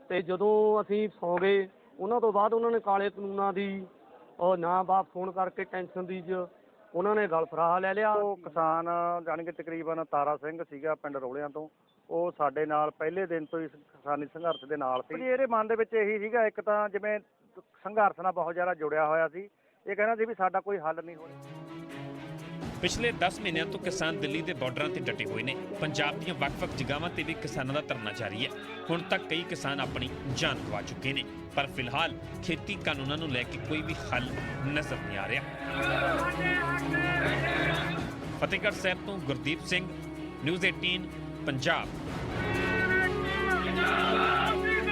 ਤੇ ਜਦੋਂ ਅਸੀਂ ਸੌਂ ਗਏ ਉਹਨਾਂ ਤੋਂ ਬਾਅਦ ਉਹਨਾਂ ਨੇ ਕਾਲੇ ਕਾਨੂੰਨਾਂ ਦੀ ਉਹ ਨਾ ਬਾਪ ਫੋਨ ਕਰਕੇ ਟੈਨਸ਼ਨ ਦੀ ਉਹਨਾਂ ਨੇ ਗਲ ਫਰਾਹਾ ਲੈ ਲਿਆ। ਉਹ ਕਿਸਾਨ ਜਾਣੀ ਕਿ ਤਕਰੀਬਨ ਤਾਰਾ ਸਿੰਘ ਸੀਗਾ ਪਿੰਡ ਰੋਲਿਆਂ ਤੋਂ, ਉਹ ਸਾਡੇ ਨਾਲ ਪਹਿਲੇ ਦਿਨ ਤੋਂ ਹੀ ਕਿਸਾਨੀ ਸੰਘਰਸ਼ ਦੇ ਨਾਲ ਸੀ। ਇਹਦੇ ਮਨ ਦੇ ਵਿੱਚ ਇਹੀ ਸੀਗਾ, ਇੱਕ ਤਾਂ ਜਿਵੇਂ ਸੰਘਰਸ਼ ਨਾਲ ਬਹੁਤ ਜ਼ਿਆਦਾ ਜੁੜਿਆ ਹੋਇਆ ਸੀ, ਇਹ ਕਹਿੰਦਾ ਸੀ ਵੀ ਸਾਡਾ ਕੋਈ ਹੱਲ ਨਹੀਂ ਹੋ ਰਿਹਾ। ਪਿਛਲੇ 10 ਮਹੀਨਿਆਂ ਤੋਂ ਕਿਸਾਨ ਦਿੱਲੀ ਦੇ ਬਾਰਡਰਾਂ ਤੇ ਡਟੇ ਹੋਏ ਨੇ। ਪੰਜਾਬ ਦੀਆਂ ਵੱਖ-ਵੱਖ ਜਗ੍ਹਾਵਾਂ ਤੇ ਵੀ ਕਿਸਾਨਾਂ ਦਾ ਧਰਨਾ ਜਾਰੀ ਹੈ। ਹੁਣ ਤੱਕ ਕਈ ਕਿਸਾਨ ਆਪਣੀ ਜਾਨ ਗਵਾ ਚੁੱਕੇ ਨੇ, ਪਰ ਫਿਲਹਾਲ ਖੇਤੀ ਕਾਨੂੰਨਾਂ ਨੂੰ ਲੈ ਕੇ ਕੋਈ ਵੀ ਹੱਲ ਨਜ਼ਰ ਨਹੀਂ ਆ ਰਿਹਾ। ਫਤਿਹਗੜ੍ਹ ਸਾਹਿਬ ਤੋਂ ਗੁਰਦੀਪ ਸਿੰਘ, ਨਿਊਜ਼ 18 ਪੰਜਾਬ।